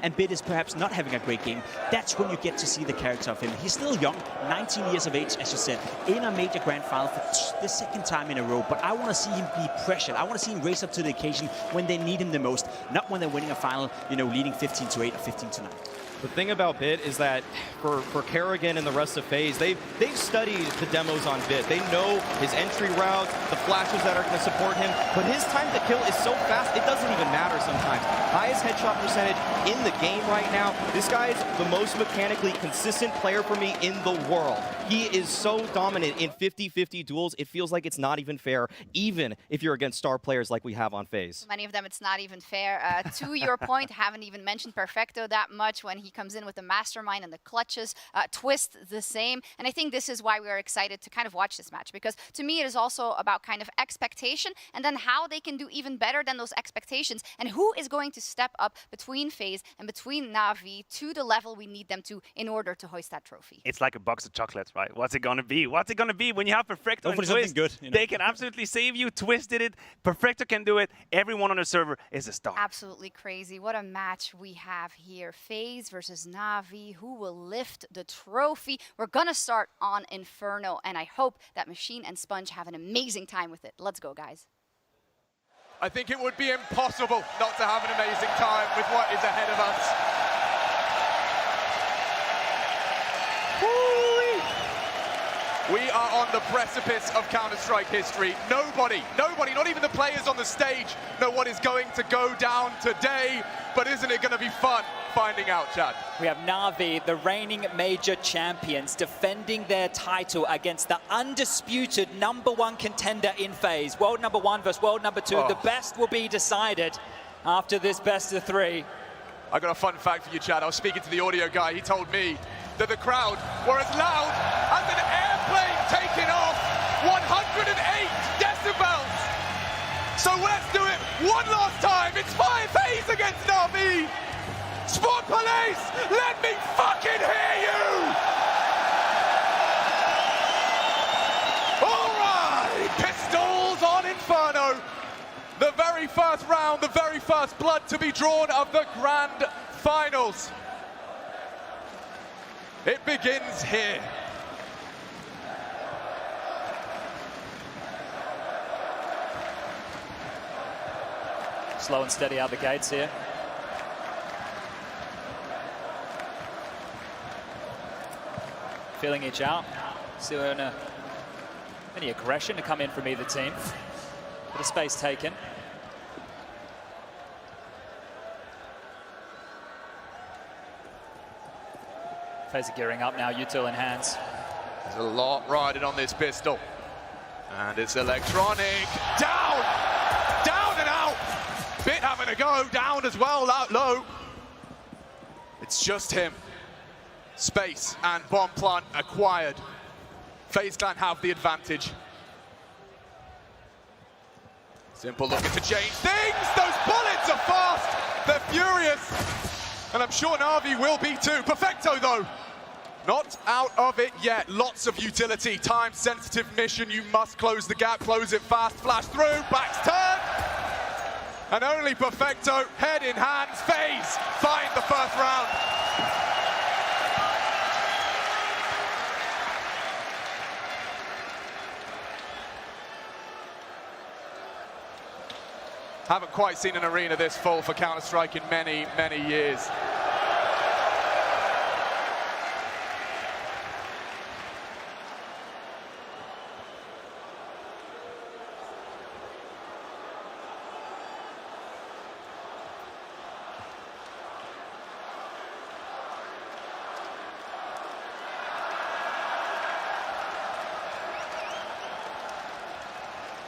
and Bit is perhaps not having a great game, that's when you get to see the character of him. He's still young, 19 years of age, as you said, in a major grand final for the second time in a row. But I want to see him be pressured. I want to see him raise up to the occasion when they need him the most, not when they're winning a final, you know, leading 15-8 or 15-9. The thing about Bit is that for Kerrigan and the rest of FaZe, they've studied the demos on Bit. They know his entry routes, the flashes that are going to support him, but his time to kill is so fast, it doesn't even matter sometimes. Highest headshot percentage in the game right now. This guy's the most mechanically consistent player for me in the world. He is so dominant in 50-50 duels, it feels like it's not even fair, even if you're against star players like we have on FaZe. Many of them, it's not even fair. To your point, haven't even mentioned Perfecto that much when he comes in with the mastermind and the clutches. Twist the same. And I think this is why we are excited to kind of watch this match, because to me it is also about kind of expectation and then how they can do even better than those expectations and who is going to step up between FaZe and between NAVI to the level we need them to in order to hoist that trophy. It's like a box of chocolates, right? What's it going to be? What's it going to be when you have Perfecto and Twist? Good, you know? They can absolutely save you. Twist did it. Perfecto can do it. Everyone on the server is a star. Absolutely crazy. What a match we have here. FaZe versus NAVI. Who will lift the trophy? We're going to start on Inferno, and I hope that Machine and Sponge have an amazing time with it. Let's go, guys. I think it would be impossible not to have an amazing time with what is ahead of us. We are on the precipice of Counter-Strike history. Nobody, not even the players on the stage, know what is going to go down today. But isn't it going to be fun finding out, Chad? We have NAVI, the reigning major champions, defending their title against the undisputed #1 contender in FaZe. World #1 versus world #2. Oh. The best will be decided after this best of 3. I got a fun fact for you, Chad. I was speaking to the audio guy. He told me that the crowd were as loud as an airplane taking off, 108 decibels. So let's do it one last time. It's FaZe against NAVI. Sport Police, let me fucking hear you! All right, pistols on Inferno. The very first round, the very first blood to be drawn of the grand finals. It begins here. Slow and steady out the gates here. Feeling each out. See any aggression to come in from either team. Bit of space taken. FaZe gearing up now, util in hands. There's a lot riding on this pistol. And it's electronic. Down! Down and out! Bit having a go, down as well, out low. It's just him. Space and bomb plant acquired. FaZe Clan have the advantage. Simple looking to change things. Those bullets are fast. They're furious. And I'm sure NAVI will be too. Perfecto though. Not out of it yet. Lots of utility. Time-sensitive mission. You must close the gap. Close it fast. Flash through. Backs turn. And only Perfecto, head in hands. FaZe find the first round. Haven't quite seen an arena this full for Counter-Strike in many, many years.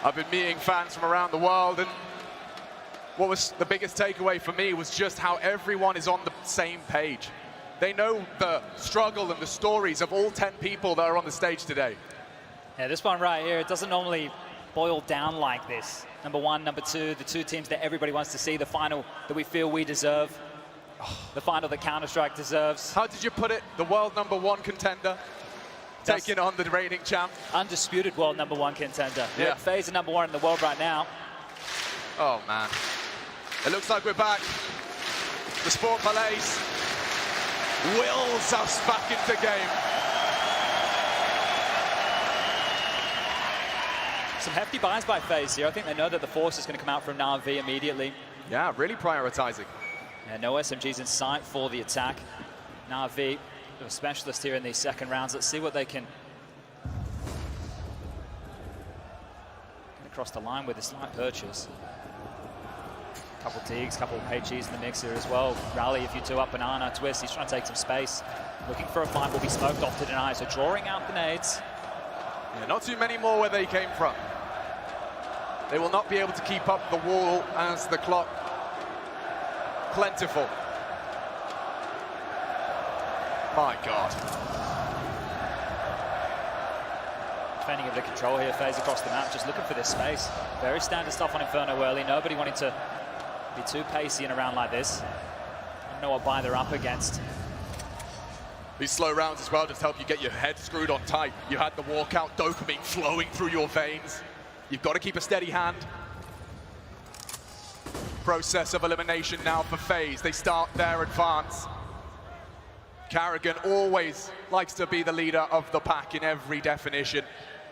I've been meeting fans from around the world, and what was the biggest takeaway for me was just how everyone is on the same page. They know the struggle and the stories of all 10 people that are on the stage today. Yeah, this one right here, it doesn't normally boil down like this. #1, #2, the two teams that everybody wants to see, the final that we feel we deserve, the final that Counter-Strike deserves. How did you put it? The world #1 contender taking on the reigning champ. Undisputed world #1 contender. Yeah. FaZe are #1 in the world right now. Oh man. It looks like we're back. The Sport Malaise wills us back into game. Some hefty buys by Faze here. I think they know that the force is going to come out from NAVI immediately. Yeah, really prioritizing. And no SMGs in sight for the attack. NAVI, a specialist here in these second rounds. Let's see what they can get across the line with a slight purchase. Couple Teagues, couple HGs in the mix here as well. Rally, if you two up, Banana, Twist. He's trying to take some space. Looking for a find, will be smoked off to deny. So drawing out grenades. Yeah, not too many more where they came from. They will not be able to keep up the wall as the clock plentiful. My God. Defending of the control here, Faze across the map, just looking for this space. Very standard stuff on Inferno early. Nobody wanting to be too pacey in a round like this. I don't know what buy they're up against. These slow rounds as well just help you get your head screwed on tight. You had the walkout, dopamine flowing through your veins. You've got to keep a steady hand. Process of elimination now for Faze. They start their advance. Carrigan always likes to be the leader of the pack in every definition.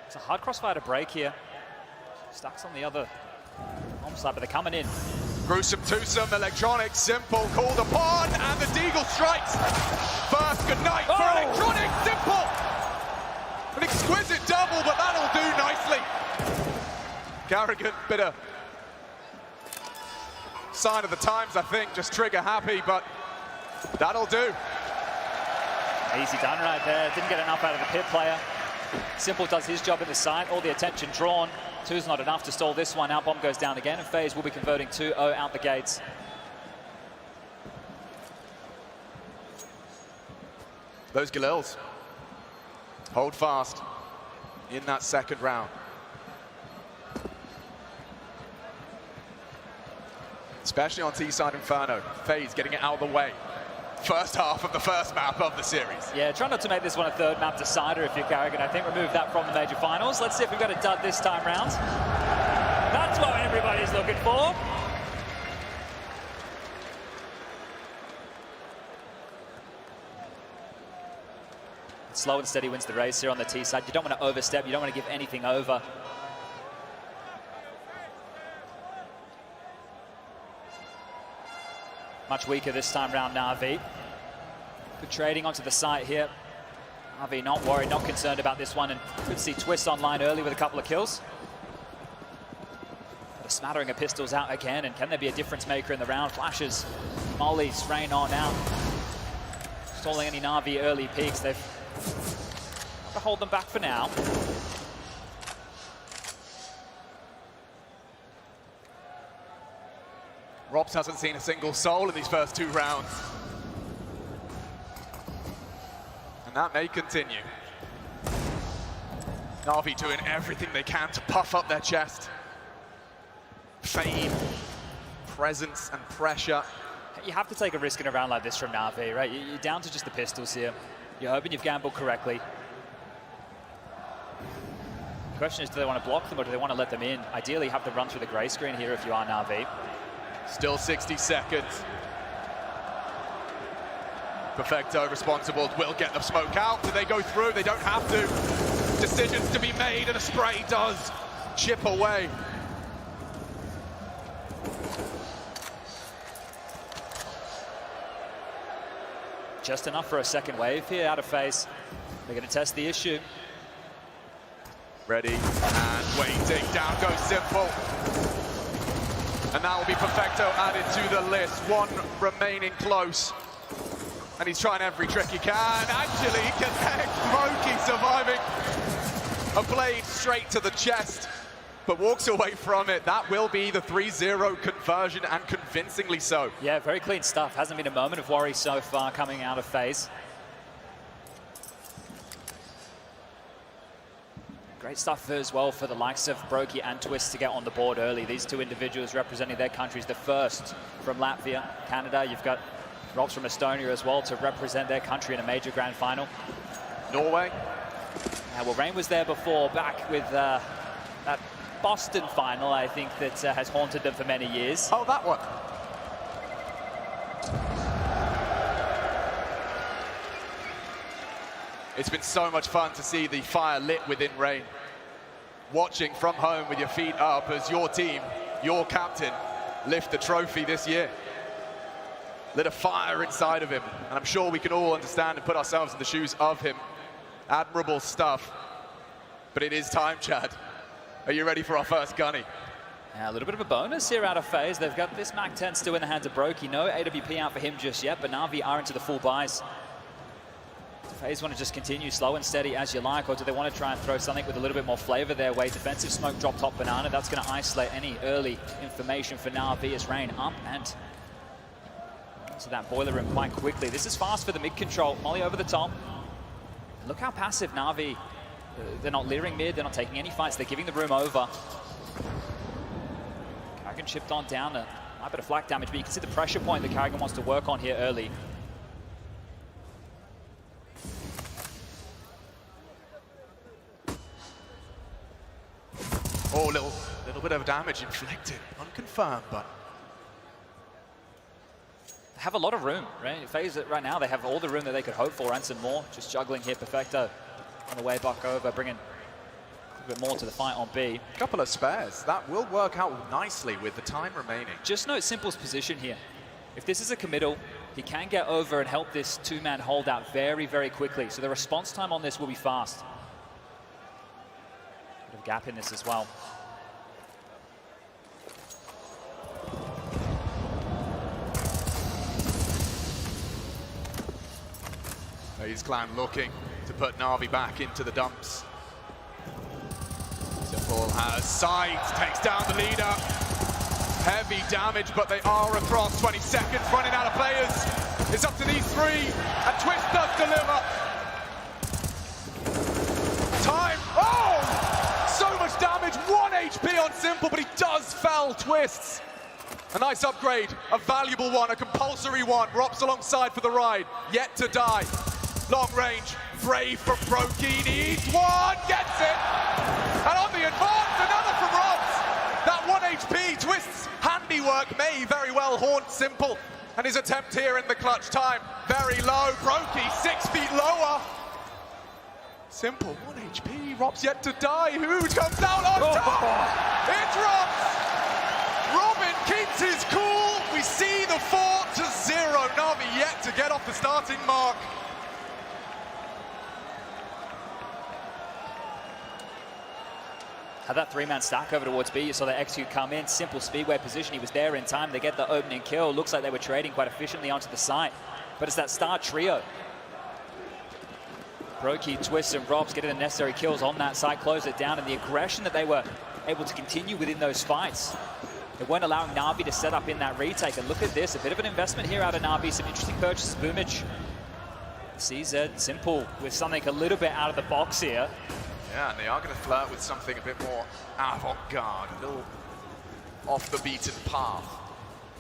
It's a hard crossfire to break here. Stacks on the other home side, but they're coming in. Gruesome twosome, electronic, simple, called upon, and the Deagle strikes. First good night for electronic, simple. An exquisite double, but that'll do nicely. Carrigan, bit of sign of the times, I think, just trigger happy, but that'll do. Easy done right there. Didn't get enough out of the pit player. Simple does his job in the side. All the attention drawn. Two's not enough to stall this one out. Bomb goes down again, and Faze will be converting 2-0 out the gates. Those Galils hold fast in that second round. Especially on T-side Inferno. Faze getting it out of the way. First half of the first map of the series. Yeah, try not to make this one a third map decider if you're Carrigan. I think remove that from the major finals. Let's see if we've got a dud this time round. That's what everybody's looking for. Slow and steady wins the race here on the T side. You don't want to overstep. You don't want to give anything over. Much weaker this time round, NAVI. Good trading onto the site here. NAVI not worried, not concerned about this one, and could see Twist online early with a couple of kills. But a smattering of pistols out again, and can there be a difference maker in the round? Flashes, mollies, rain on out. Stalling any NAVI early peaks. They've got to hold them back for now. Robs hasn't seen a single soul in these first two rounds. And that may continue. NAVI doing everything they can to puff up their chest. Fame, presence, and pressure. You have to take a risk in a round like this from NAVI, right? You're down to just the pistols here. You're hoping you've gambled correctly. The question is, do they want to block them or do they want to let them in? Ideally, you have to run through the grey screen here if you are NAVI. Still 60 seconds. Perfecto responsible, will get the smoke out. Do they go through? They don't have to. Decisions to be made, and a spray does chip away. Just enough for a second wave here out of Faze. They're going to test the issue. Ready and waiting. Down goes Simple. And that will be Perfecto added to the list. One remaining close. And he's trying every trick he can. Actually connect. Moki surviving. A blade straight to the chest, but walks away from it. That will be the 3-0 conversion, and convincingly so. Yeah, very clean stuff. Hasn't been a moment of worry so far coming out of Faze. Great stuff as well for the likes of Brokey and Twist to get on the board early. These two individuals representing their countries, the first from Latvia, Canada. You've got Robs from Estonia as well to represent their country in a major grand final. Norway. Well, Rain was there before, back with that Boston final, I think, that has haunted them for many years. Oh, that one. It's been so much fun to see the fire lit within Rain. Watching from home with your feet up as your team, your captain, lift the trophy this year. Lit a fire inside of him, and I'm sure we can all understand and put ourselves in the shoes of him. Admirable stuff. But it is time, Chad. Are you ready for our first gunny? Yeah, a little bit of a bonus here out of Faze. They've got this Mac 10 still in the hands of Brokey. No AWP out for him just yet, but NAVI are into the full buys. Do Faze want to just continue slow and steady as you like, or do they want to try and throw something with a little bit more flavor their way? Defensive smoke drop top banana. That's going to isolate any early information for NAVI as Rain up and into that boiler room quite quickly. This is fast for the mid control. Molly over the top. Look how passive NAVI. They're not leering mid. They're not taking any fights. They're giving the room over. Karrigan chipped on down a bit of flak damage, but you can see the pressure point that Karrigan wants to work on here early. Oh, little bit of damage inflicted. Unconfirmed, but They have a lot of room, right? Faze right now, they have all the room that they could hope for and some more. Just juggling here, Perfecto on the way back over, bringing a bit more to the fight on B. a couple of spares. That will work out nicely with the time remaining. Just note Simple's position here. If this is a committal, he can get over and help this two-man holdout very, very quickly. So the response time on this will be fast. Bit of gap in this as well. Faze clan looking to put NAVI back into the dumps. Simple has sight, takes down the leader. Heavy damage, but they are across. 20 seconds, running out of players. It's up to these three, and Twist does deliver. Time, oh! So much damage, 1 HP on Simple, but he does fell Twists. A nice upgrade, a valuable one, a compulsory one. Rops alongside for the ride, yet to die. Long range, brave from Brokey, needs one, gets it! And on the advance, another from Robs! That 1 HP, Twist's handiwork may very well haunt Simple. And his attempt here in the clutch time, very low. Brokey, 6 feet lower. Simple, 1 HP, Rob's yet to die. Who comes out on top? It's Robs! Robin keeps his cool. We see the 4-0. NAVI yet to get off the starting mark. Had that three-man stack over towards B. You saw the XQ come in. Simple speedway position. He was there in time. They get the opening kill. Looks like they were trading quite efficiently onto the site. But it's that star trio. Brokey, Twist, and Robs getting the necessary kills on that site, close it down, and the aggression that they were able to continue within those fights. They weren't allowing NAVI to set up in that retake. And look at this, a bit of an investment here out of NAVI. Some interesting purchases. Boomage, CZ, Simple with something a little bit out of the box here. Yeah, and they are going to flirt with something a bit more avant-garde, a little off the beaten path.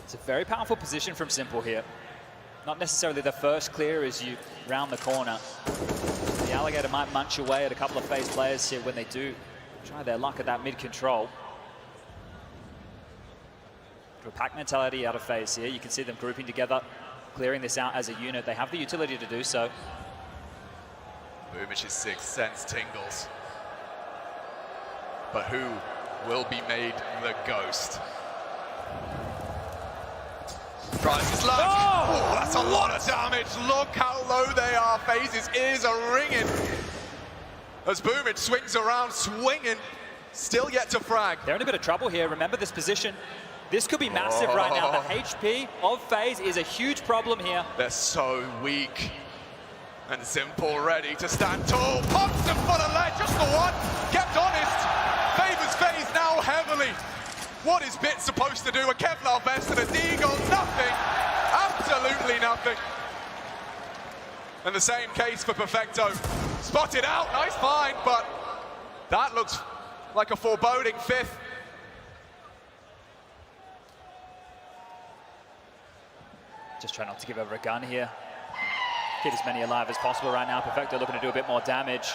It's a very powerful position from Simple here. Not necessarily the first clear as you round the corner. The Alligator might munch away at a couple of Faze players here when they do try their luck at that mid-control. A pack mentality out of Faze here. You can see them grouping together, clearing this out as a unit. They have the utility to do so. Boomich's sixth sense tingles. But who will be made the ghost? Tries his luck. Oh, that's a lot of damage. Look how low they are. Faze's ears are ringing. As Boomich swings around, swinging. Still yet to frag. They're in a bit of trouble here. Remember this position. This could be massive right now. The HP of Faze is a huge problem here. They're so weak. And Simple ready to stand tall. Pops him full of lead, just the one. Kept honest. Favors Faze now heavily. What is Bit supposed to do? A Kevlar vest and a Deagle? Nothing. Absolutely nothing. And the same case for Perfecto. Spotted out, nice find, but that looks like a foreboding fifth. Just try not to give over a gun here. Get as many alive as possible right now. Perfecto looking to do a bit more damage.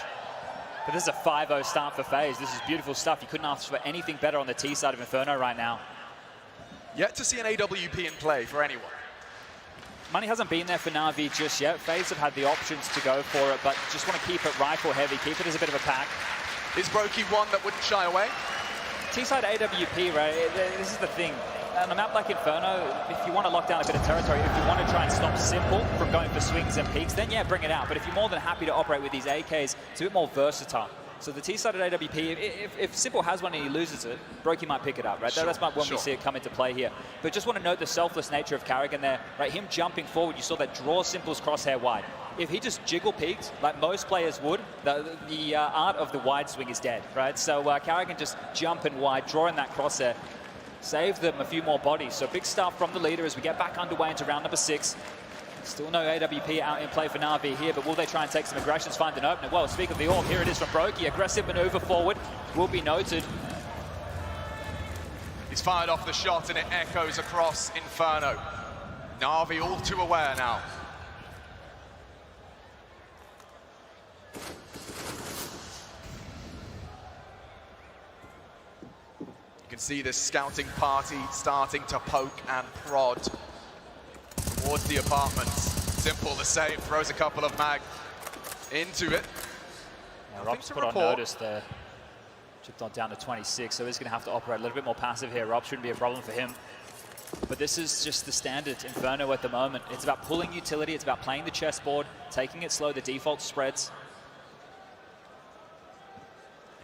But this is a 5-0 start for Faze. This is beautiful stuff. You couldn't ask for anything better on the T side of Inferno right now. Yet to see an AWP in play for anyone. Money hasn't been there for Navi just yet. Faze have had the options to go for it, but just want to keep it rifle heavy, keep it as a bit of a pack. Is Brokey one that wouldn't shy away? T-side AWP, right, this is the thing. On a map like Inferno, if you want to lock down a bit of territory, if you want to try and stop Simple from going for swings and peaks, then yeah, bring it out. But if you're more than happy to operate with these AKs, it's a bit more versatile. So the T-side at AWP, if Simple has one and he loses it, Brokey might pick it up, right? Sure, That's when sure. we see it come into play here. But just want to note the selfless nature of Carrigan there, right? Him jumping forward, you saw that draw Simple's crosshair wide. If he just jiggle peeked, like most players would, the art of the wide swing is dead, right? So Carrigan just jumping wide, drawing that crosshair, saved them a few more bodies. So big stuff from the leader as we get back underway into round number 6. Still no AWP out in play for Navi here, but will they try and take some aggressions, find an opener? Well, speak of the orb, here it is from Brokey. Aggressive maneuver forward will be noted. He's fired off the shot and it echoes across Inferno. Navi all too aware now. You can see this scouting party starting to poke and prod towards the apartments. Simple the same, throws a couple of mag into it. Yeah, Rob's put on notice there. Chipped on down to 26, so he's going to have to operate a little bit more passive here. Rob shouldn't be a problem for him. But this is just the standard Inferno at the moment. It's about pulling utility, it's about playing the chessboard, taking it slow, the default spreads.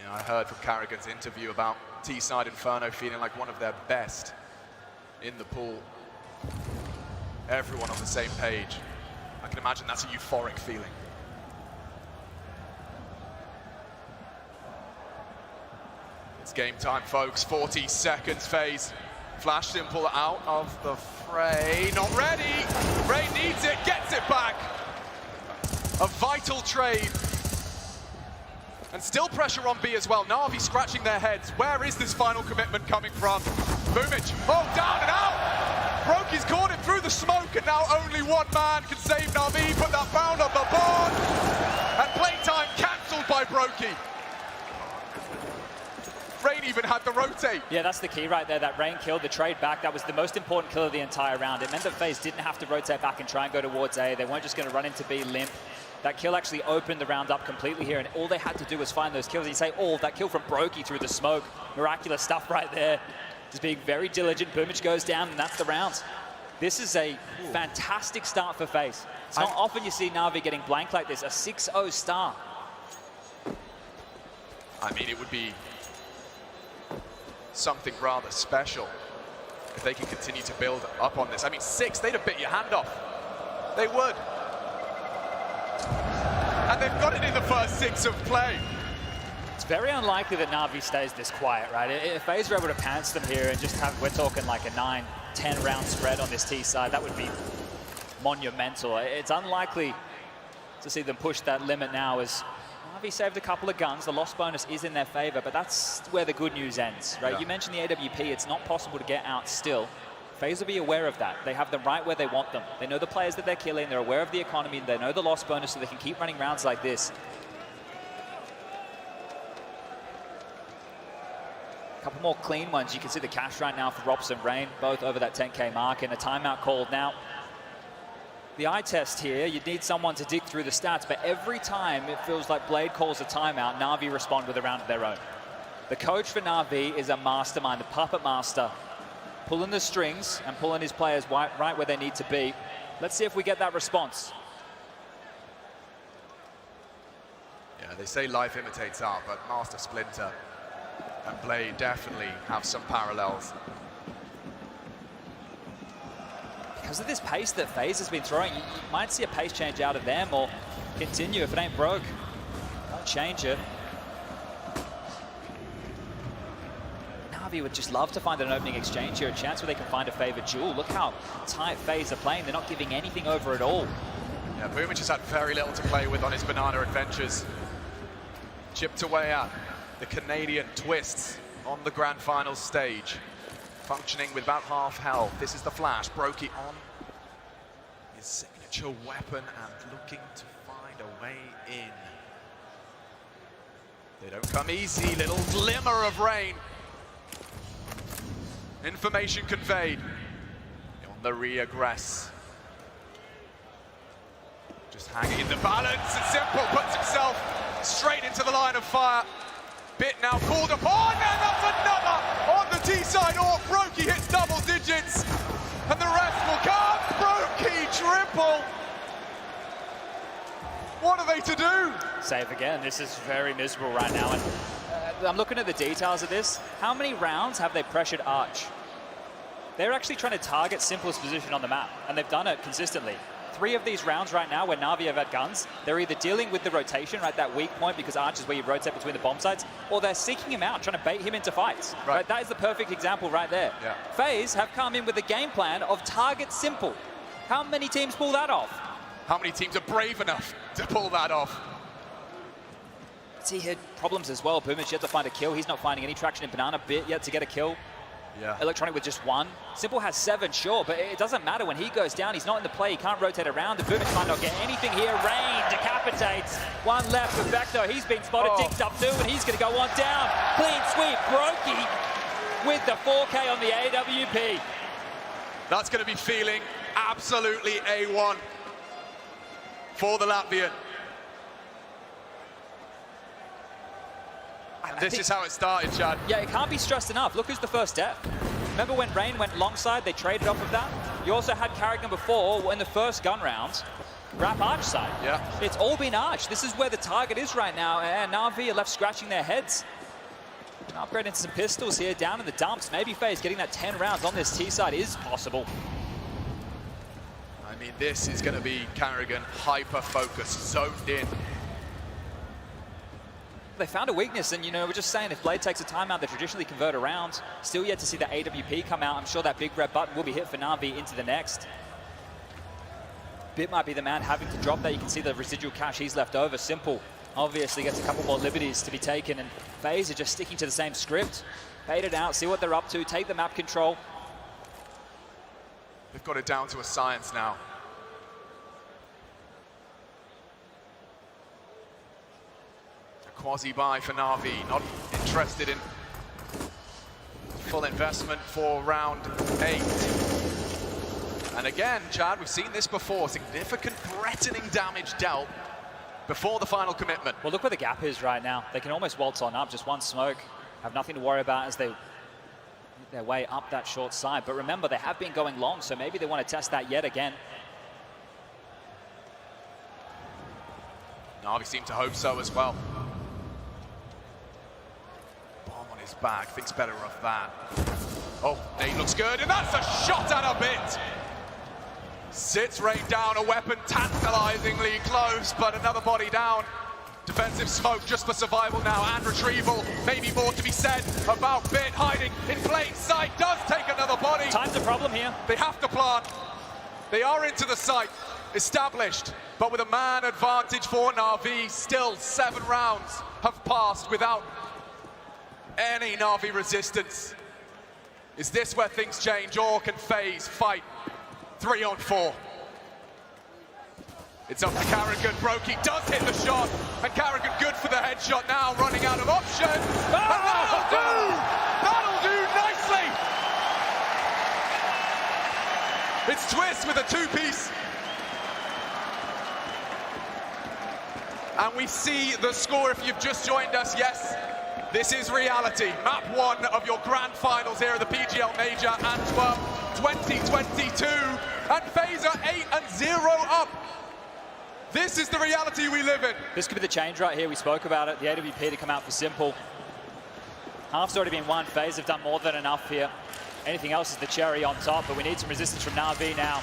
Yeah, I heard from Carrigan's interview about T-side Inferno feeling like one of their best in the pool. Everyone on the same page. I can imagine that's a euphoric feeling. It's game time, folks. 40 seconds, Faze. Flash Simple out of the fray. Not ready. Ray needs it, gets it back. A vital trade. And still pressure on B as well. Navi scratching their heads. Where is this final commitment coming from? Boomich, oh, down and out! Brokey's caught him through the smoke, and now only one man can save Navi. Put that bound on the board. And playtime cancelled by Brokey. Rain even had the rotate. Yeah, that's the key right there. That Rain killed the trade back. That was the most important kill of the entire round. It meant that Faze didn't have to rotate back and try and go towards A. They weren't just going to run into B limp. That kill actually opened the round up completely here, and all they had to do was find those kills. And you say, oh, that kill from Brokey through the smoke. Miraculous stuff right there. Just being very diligent. Boomich goes down, and that's the round. This is a fantastic start for Faze. It's not often you see Navi getting blanked like this. A 6-0 start. I mean, it would be something rather special if they can continue to build up on this. I mean, 6, they'd have bit your hand off. They would. And they've got it in the first 6 of play. It's very unlikely that Navi stays this quiet, right? If Faze were able to pants them here and just have, we're talking like a 9-10 round spread on this T side, that would be monumental. It's unlikely to see them push that limit now as Navi saved a couple of guns. The loss bonus is in their favor, but that's where the good news ends, right? Yeah. You mentioned the AWP. It's not possible to get out still. Faze will be aware of that. They have them right where they want them. They know the players that they're killing. They're aware of the economy. They know the loss bonus, so they can keep running rounds like this. A couple more clean ones. You can see the cash right now for Robson Rain, both over that 10K mark, and a timeout called now. The eye test here, you need someone to dig through the stats, but every time it feels like Blade calls a timeout, Navi respond with a round of their own. The coach for Navi is a mastermind, the puppet master, pulling the strings and pulling his players right where they need to be. Let's see if we get that response. Yeah, they say life imitates art, but Master Splinter and Blade definitely have some parallels. Because of this pace that Faze has been throwing, you might see a pace change out of them or continue. If it ain't broke, don't change it. Navi would just love to find an opening exchange here, a chance where they can find a favored duel. Look how tight Faze are playing. They're not giving anything over at all. Yeah, Boomich has had very little to play with on his banana adventures. Chipped away at the Canadian Twists on the grand final stage. Functioning with about half health. This is the flash. Brokey on his signature weapon and looking to find a way in. They don't come easy. Little glimmer of rain. Information conveyed on the re-aggress. Just hanging in the balance, and Simple puts himself straight into the line of fire. Bit now called upon, and that's another on the T-side. Or Brokey hits double digits, and the rest will come. Brokey triple. What are they to do? Save again. This is very miserable right now. And I'm looking at the details of this. How many rounds have they pressured Arch? They're actually trying to target Simple's position on the map, and they've done it consistently. 3 of these rounds right now where NAVI have had guns, they're either dealing with the rotation, right, that weak point, because Arch is where you rotate between the bomb sites, or they're seeking him out, trying to bait him into fights. Right? That is the perfect example right there. Yeah. Faze have come in with a game plan of target Simple. How many teams pull that off? How many teams are brave enough to pull that off? See here, problems as well. Boomage yet to find a kill. He's not finding any traction in Banana. Bit yet to get a kill. Yeah. Electronic with just 1. Simple has 7, sure, but it doesn't matter when he goes down. He's not in the play. He can't rotate around. The Boomage might not get anything here. Rain decapitates. 1 left for Vector. He's been spotted, dicked up too, and he's going to go on down. Clean sweep. Brokey with the 4K on the AWP. That's going to be feeling absolutely A1 for the Latvian. And this is how it started, Chad. Yeah, it can't be stressed enough. Look who's the first death. Remember when Rain went long side, they traded off of that? You also had Carrigan before in the first gun round. Wrap Arch side. Yeah. It's all been Arch. This is where the target is right now, and NAVI are left scratching their heads. Upgrade into some pistols here, down in the dumps. Maybe Faze getting that 10 rounds on this T side is possible. I mean, this is going to be Carrigan hyper-focused, zoned in. They found a weakness, and, you know, we're just saying if Blade takes a timeout, they traditionally convert around. Still yet to see the AWP come out. I'm sure that big red button will be hit for NAVI into the next. Bit might be the man having to drop that. You can see the residual cash he's left over. Simple obviously gets a couple more liberties to be taken, and Faze are just sticking to the same script. Bait it out, see what they're up to, take the map control. They've got it down to a science now. Quasi-buy for NAVI, not interested in full investment for round 8. And again, Chad, we've seen this before, significant threatening damage dealt before the final commitment. Well, look where the gap is right now. They can almost waltz on up, just 1 smoke, have nothing to worry about as they make their way up that short side. But remember, they have been going long, so maybe they want to test that yet again. NAVI seem to hope so as well. His back, thinks better of that. Oh, Nate looks good, and that's a shot at a bit. Sits Rain down, a weapon tantalizingly close, but another body down. Defensive smoke just for survival now and retrieval. Maybe more to be said about Bit hiding in plain sight. Does take another body. Time's a problem here. They have to plant. They are into the site, established, but with a man advantage for NAVI. Still 7 rounds have passed without any NAVI resistance. Is this where things change, or can Faze fight 3 on 4? It's up to Carrigan. Brokey does hit the shot, and Carrigan good for the headshot now, running out of options. And that'll do! That'll do nicely! It's Twist with a 2-piece. And we see the score if you've just joined us. Yes, this is reality. Map 1 of your grand finals here at the PGL Major Antwerp 2022. And Faze are 8-0 up. This is the reality we live in. This could be the change right here. We spoke about it. The AWP to come out for Simple. Half's already been won. Faze have done more than enough here. Anything else is the cherry on top, but we need some resistance from NAVI now.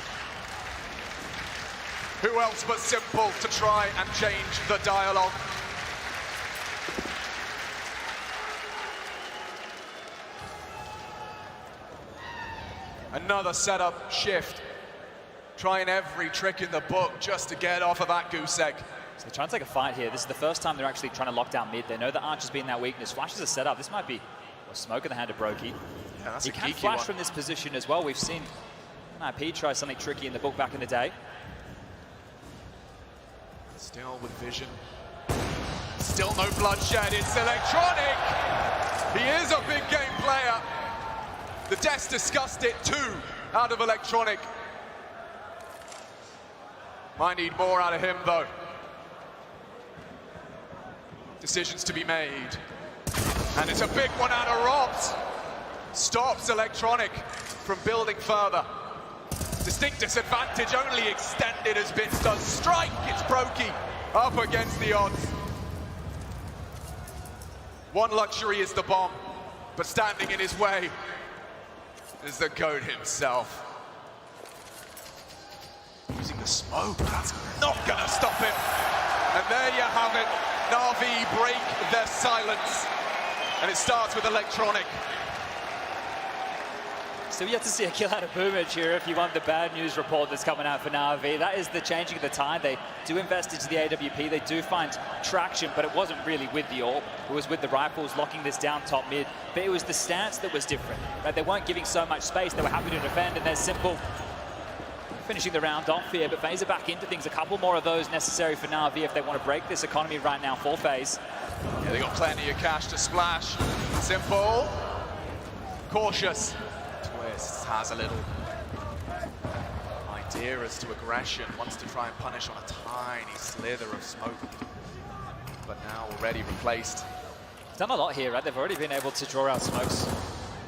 Who else but Simple to try and change the dialogue? Another setup shift. Trying every trick in the book just to get off of that goose egg. So they're trying to take a fight here. This is the first time they're actually trying to lock down mid. They know that Arch has been that weakness. Flash is a setup. This might be a smoke in the hand of Brokey. Yeah, that's he a can geeky flash one. from this position as well. We've seen IP try something tricky in the book back in the day. Still with vision. Still no bloodshed. It's Electronic. He is a big game player. The Des discussed it too out of Electronic. Might need more out of him, though. Decisions to be made. And it's a big one out of Robs. Stops Electronic from building further. Distinct disadvantage, only extended as Bits does. Strike, it's Brokey up against the odds. One luxury is the bomb, but standing in his way is the GOAT himself. Using the smoke, that's not gonna stop him. And there you have it. NAVI break their silence. And it starts with Electronic. So yet to see a kill out of Boomage here if you want the bad news report that's coming out for NAVI. That is the changing of the tide. They do invest into the AWP. They do find traction, but it wasn't really with the AWP. It was with the rifles locking this down top mid. But it was the stance that was different. Right? They weren't giving so much space. They were happy to defend, and they're simple. Finishing the round off here, but Faze are back into things. A couple more of those necessary for NAVI if they want to break this economy right now for Faze. Yeah, they got plenty of cash to splash. Simple. Cautious. Twist has a little idea as to aggression. Wants to try and punish on a tiny slither of smoke. But now already replaced. He's done a lot here, right? They've already been able to draw out smokes.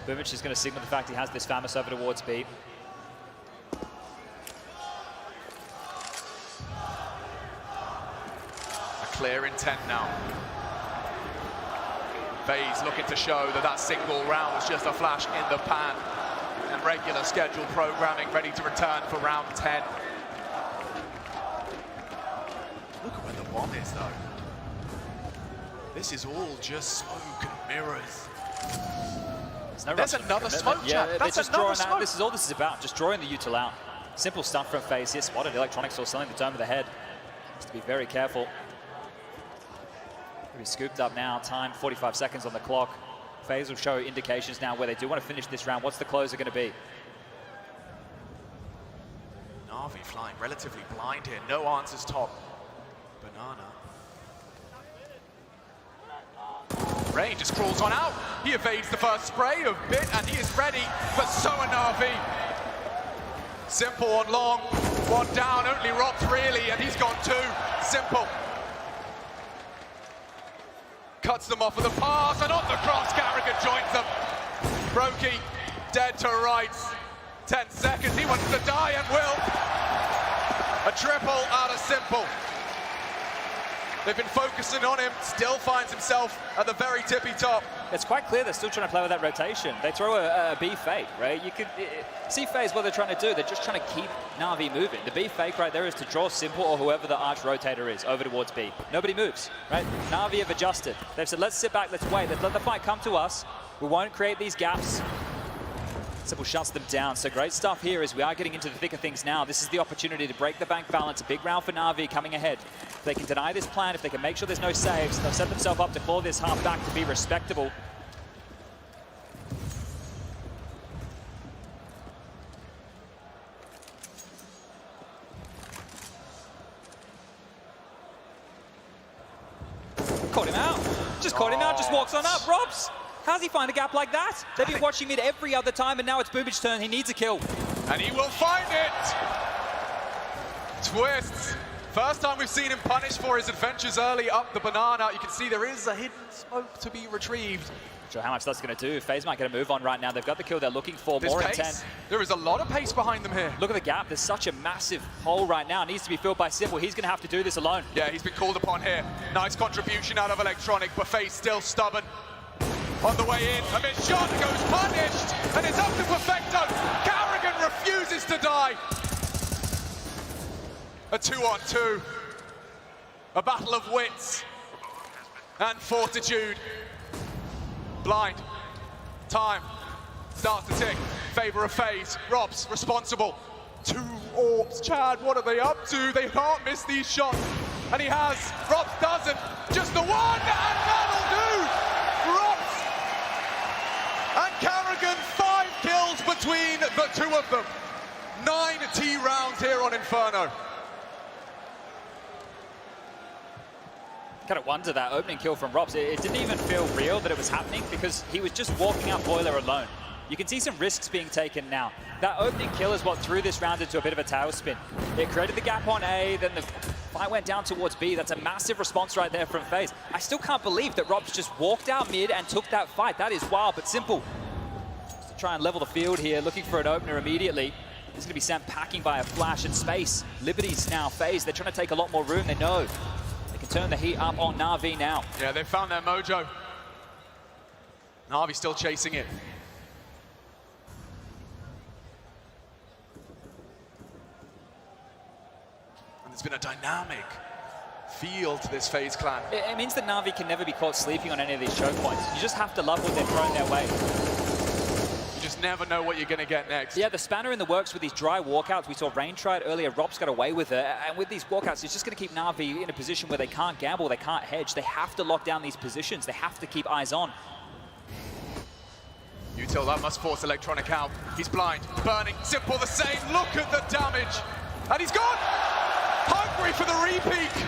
Boomage is going to signal the fact he has this Famis over towards B. Clear intent now. Faze looking to show that that single round was just a flash in the pan. And regular scheduled programming ready to return for round 10. Look at where the bomb is, though. This is all just smoke and mirrors. There's another smoke, yeah, Chad. That's another smoke. This is all this is about, just drawing the util out. Simple stuff from Faze here. Spotted Electronic still selling the dome of the head. Has to be very careful. Be scooped up now, time 45 seconds on the clock. Faze will show indications now where they do want to finish this round. What's the closer going to be? NAVI flying relatively blind here. No answers top. Banana. Rain just crawls on out. He evades the first spray of Bit and he is ready, but so are NAVI. Simple on long, one down, only Robs really, and he's got two. Simple. Cuts them off with a pass, and on the cross, Carrigan joins them. Brokey, dead to rights. 10 seconds, he wants to die and will. A triple out of Simple. They've been focusing on him, still finds himself at the very tippy top. It's quite clear they're still trying to play with that rotation. They throw a B fake, right? You could see Faze what they're trying to do. They're just trying to keep NAVI moving. The B fake right there is to draw Simple or whoever the arch rotator is over towards B. Nobody moves, right? NAVI have adjusted. They've said, let's sit back, let's wait, let's let the fight come to us. We won't create these gaps. Simple shuts them down. So great stuff here as we are getting into the thick of things now. This is the opportunity to break the bank balance. A big round for NAVI coming ahead. If they can deny this plan, if they can make sure there's no saves, they'll set themselves up to claw this half back to be respectable. Caught him out. Just caught him out, just walks on up. Robs! How's he find a gap like that? They've been watching it every other time, and now it's Boomage's turn. He needs a kill. And he will find it! Twists. First time we've seen him punished for his adventures early up the banana. You can see there is a hidden smoke to be retrieved. Not sure how much that's going to do. Faze might get a move on right now. They've got the kill they're looking for. There's more pace. intent. There is a lot of pace behind them here. Look at the gap. There's such a massive hole right now. It needs to be filled by Simple. He's going to have to do this alone. Yeah, he's been called upon here. Nice contribution out of Electronic, but Faze still stubborn. On the way in, a missed shot goes punished, and it's up to Perfecto. Carrigan refuses to die. A 2-on-2. A battle of wits and fortitude. Blind. Time starts to tick. Favor of Faze. Robs responsible. 2 AWPs. Chad, what are they up to? They can't miss these shots. And he has. Robs doesn't. Just the one, and that'll do. Robs and Carrigan, 5 kills between the two of them. 9 T rounds here on Inferno. Kind of wonder that opening kill from Robs. It didn't even feel real that it was happening because he was just walking out Boiler alone. You can see some risks being taken now. That opening kill is what threw this round into a bit of a tailspin. It created the gap on A, then the fight went down towards B. That's a massive response right there from Faze. I still can't believe that Rob's just walked out mid and took that fight. That is wild, but simple. Just to try and level the field here, looking for an opener immediately. He's going to be sent packing by a flash in space. Liberty's now Faze. They're trying to take a lot more room. They know they can turn the heat up on NAVI now. Yeah, they've found their mojo. NAVI still chasing it. And there's been a dynamic feel to this Faze clan. It means that NAVI can never be caught sleeping on any of these choke points. You just have to love what they're throwing their way. You just never know what you're going to get next. Yeah, the spanner in the works with these dry walkouts. We saw Rain try it earlier. Rob's got away with it. And with these walkouts, it's just going to keep NAVI in a position where they can't gamble, they can't hedge. They have to lock down these positions. They have to keep eyes on. Util, that must force Electronic out. He's blind, burning, Simple the same. Look at the damage. And he's gone! Hungry for the repeat.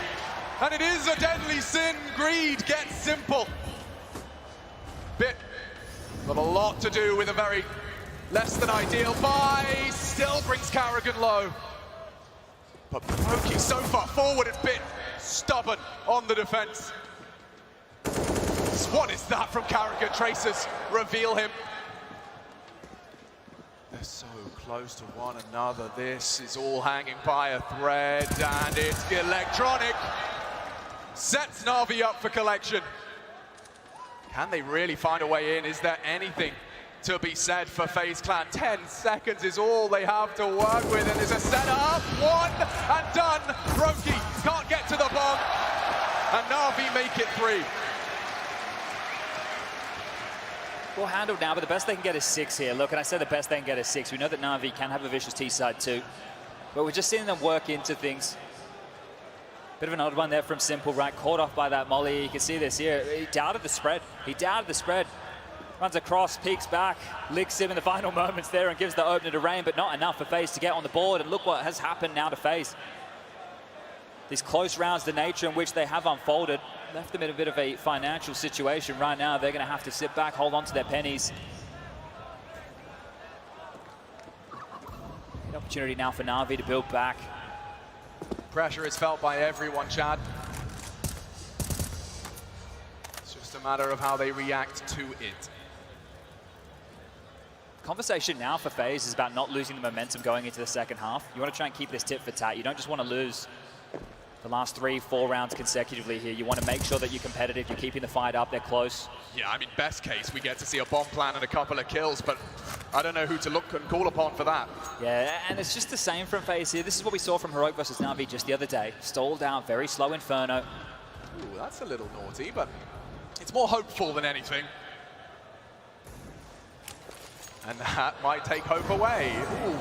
And it is a deadly sin. Greed gets Simple. Bit, got a lot to do with a very less than ideal buy. Still brings Carrigan low. But Brokey so far forward and Bit stubborn on the defense. What is that from Carrigan? Tracers reveal him. They're so close to one another. This is all hanging by a thread, and it's Electronic. Sets NAVI up for collection. Can they really find a way in? Is there anything to be said for FaZe Clan? 10 seconds is all they have to work with, and there's a setup. One and done. Brokey can't get to the bomb, and NAVI make it 3. Well handled now, but the best they can get is 6 here. Look, and I said the best they can get is 6. We know that NAVI can have a vicious T-side too, but we're just seeing them work into things. Bit of an odd one there from Simple, right? Caught off by that molly. You can see this here. He doubted the spread. He doubted the spread. Runs across, peeks back, licks him in the final moments there and gives the opener to Rain, but not enough for FaZe to get on the board. And look what has happened now to FaZe. These close rounds, the nature in which they have unfolded, left them in a bit of a financial situation right now. They're going to have to sit back, hold on to their pennies. An opportunity now for NAVI to build back. Pressure is felt by everyone, Chad. It's just a matter of how they react to it. Conversation now for FaZe is about not losing the momentum going into the second half. You want to try and keep this tit for tat. You don't just want to lose the last 3-4 rounds consecutively here. You want to make sure that you're competitive, you're keeping the fight up, they're close. Yeah, I mean, best case, we get to see a bomb plan and a couple of kills, but I don't know who to look and call upon for that. Yeah, and it's just the same from FaZe here. This is what we saw from Heroic versus NAVI just the other day. Stalled out, very slow Inferno. Ooh, that's a little naughty, but it's more hopeful than anything. And that might take hope away. Ooh.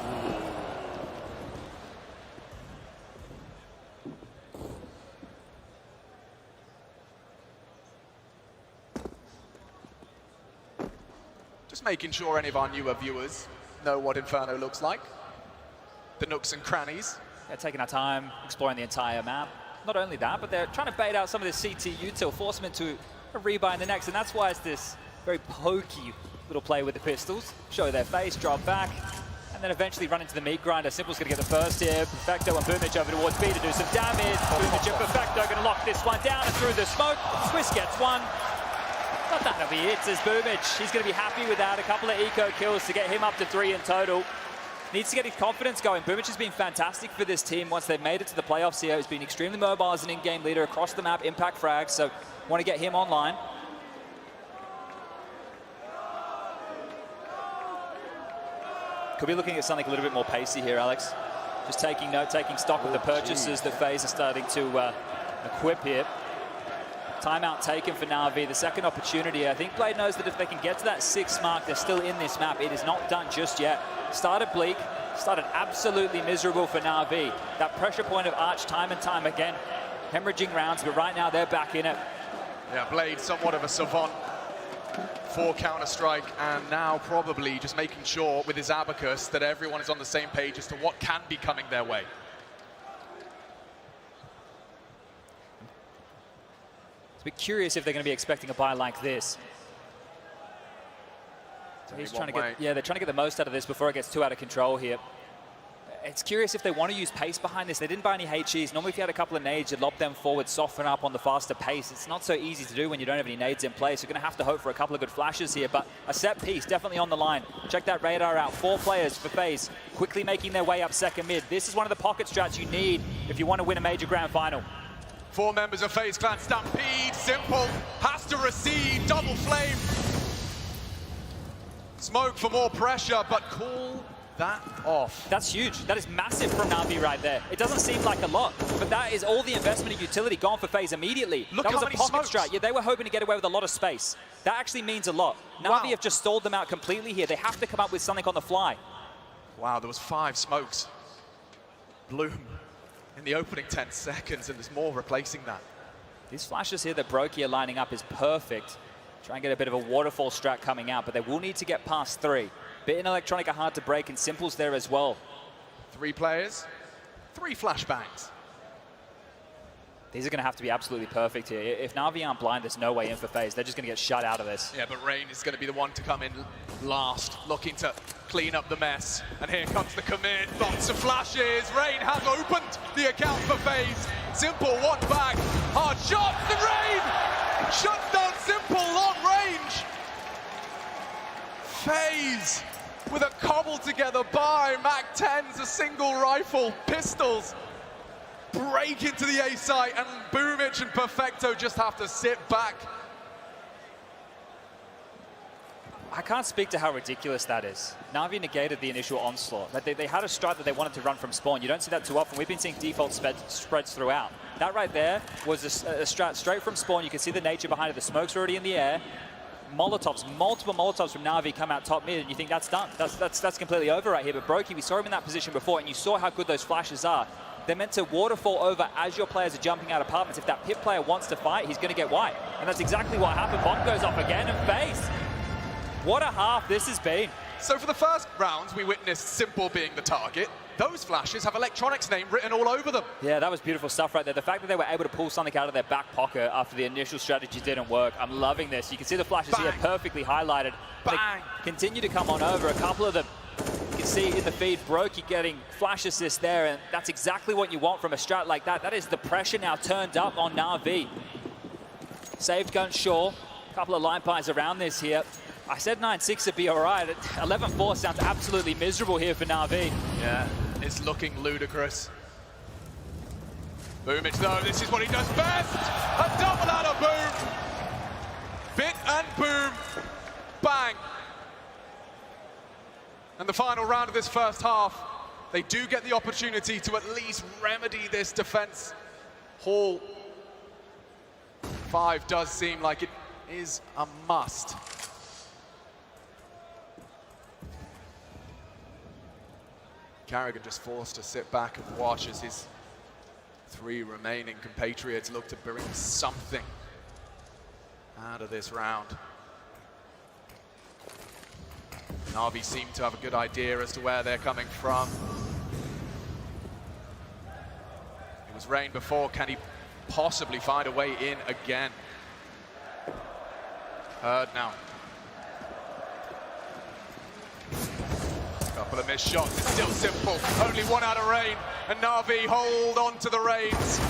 Just making sure any of our newer viewers know what Inferno looks like. The nooks and crannies. They're taking our time, exploring the entire map. Not only that, but they're trying to bait out some of the CT util, force them into a rebuy in the next, and that's why it's this very pokey little play with the pistols. Show their face, drop back, and then eventually run into the meat grinder. Simple's going to get the first here. Perfecto and Boomich over towards B to do some damage. Boomich and Perfecto going to lock this one down and through the smoke. Swiss gets one. But that'll be it, says Boomich. He's going to be happy with that. A couple of eco kills to get him up to 3 in total. Needs to get his confidence going. Boomich has been fantastic for this team once they've made it to the playoffs here. He's been extremely mobile as an in-game leader across the map, impact frags, so want to get him online. Could be looking at something a little bit more pacey here, Alex. Just taking note, taking stock of the purchases that FaZe are starting to equip here. Timeout taken for NAVI, the second opportunity. I think Blade knows that if they can get to that 6 mark, they're still in this map. It is not done just yet. Started bleak, started absolutely miserable for NAVI. That pressure point of Arch time and time again, hemorrhaging rounds, but right now they're back in it. Yeah, Blade, somewhat of a savant for Counter-Strike, and now probably just making sure with his abacus that everyone is on the same page as to what can be coming their way. It's a bit curious if they're going to be expecting a buy like this. So He's trying to get, they're trying to get the most out of this before it gets too out of control here. It's curious if they want to use pace behind this. They didn't buy any HEs. Normally, if you had a couple of nades, you'd lob them forward, soften up on the faster pace. It's not so easy to do when you don't have any nades in place. You're going to have to hope for a couple of good flashes here, but a set piece definitely on the line. Check that radar out. 4 players for Faze, quickly making their way up second mid. This is one of the pocket strats you need if you want to win a major grand final. 4 members of Faze Clan Stampede. Simple has to receive double flame. Smoke for more pressure, but call that off. That's huge. That is massive from NAVI right there. It doesn't seem like a lot, but that is all the investment in utility gone for Faze immediately. Look that was how a many pocket smokes. strat. Yeah, they were hoping to get away with a lot of space. That actually means a lot. NAVI have just stalled them out completely here. They have to come up with something on the fly. Wow, there was 5 smokes. Bloom in the opening 10 seconds, and there's more replacing that. These flashes here that Brokey are lining up is perfect. Try and get a bit of a waterfall strat coming out, but they will need to get past 3. Bit in Electronic are hard to break, and Simple's there as well. 3 players, 3 flashbangs. These are going to have to be absolutely perfect here. If NAVI aren't blind, there's no way in for Faze. They're just going to get shut out of this. Yeah, but Rain is going to be the one to come in last, looking to clean up the mess. And here comes the commit, lots of flashes. Rain has opened the account for Faze. Simple, one back, hard shots, and Rain shuts down Simple, long range. Faze with a cobbled together buy, Mac 10s, a single rifle, pistols. Break into the A site, and Boomich and Perfecto just have to sit back. I can't speak to how ridiculous that is. NAVI negated the initial onslaught. They had a strat that they wanted to run from spawn. You don't see that too often. We've been seeing default spreads throughout. That right there was a strat straight from spawn. You can see the nature behind it. The smoke's already in the air. Molotovs, multiple Molotovs from NAVI come out top mid, and you think that's done. That's completely over right here. But Brokey, we saw him in that position before, and you saw how good those flashes are. They're meant to waterfall over as your players are jumping out of apartments. If that pit player wants to fight, he's going to get white. And that's exactly what happened. Bomb goes off again, and Faze. What a half this has been. So for the first rounds, we witnessed Simple being the target. Those flashes have Electronic's name written all over them. Yeah, that was beautiful stuff right there. The fact that they were able to pull something out of their back pocket after the initial strategy didn't work, I'm loving this. You can see the flashes Bang. here perfectly highlighted. Bang. They continue to come on over. A couple of them, you can see in the feed, Brokey getting flash assist there, and that's exactly what you want from a strat like that. That is the pressure now turned up on NAVI. Saved gun Shaw. A couple of line pies around this here. I said 9-6 would be all right. 11-4 sounds absolutely miserable here for NAVI. Yeah, it's looking ludicrous. Boomich, though, this is what he does best. A double out of Boom. Bit and Boom. Bang. And the final round of this first half, they do get the opportunity to at least remedy this defense. Hall 5 does seem like it is a must. Carrigan just forced to sit back and watch as his 3 remaining compatriots look to bring something out of this round. NAVI seem to have a good idea as to where they're coming from. It was Rain before. Can he possibly find a way in again? Heard now. Couple of missed shots, it's still Simple. Only 1 out of Rain, and NAVI hold on to the reins.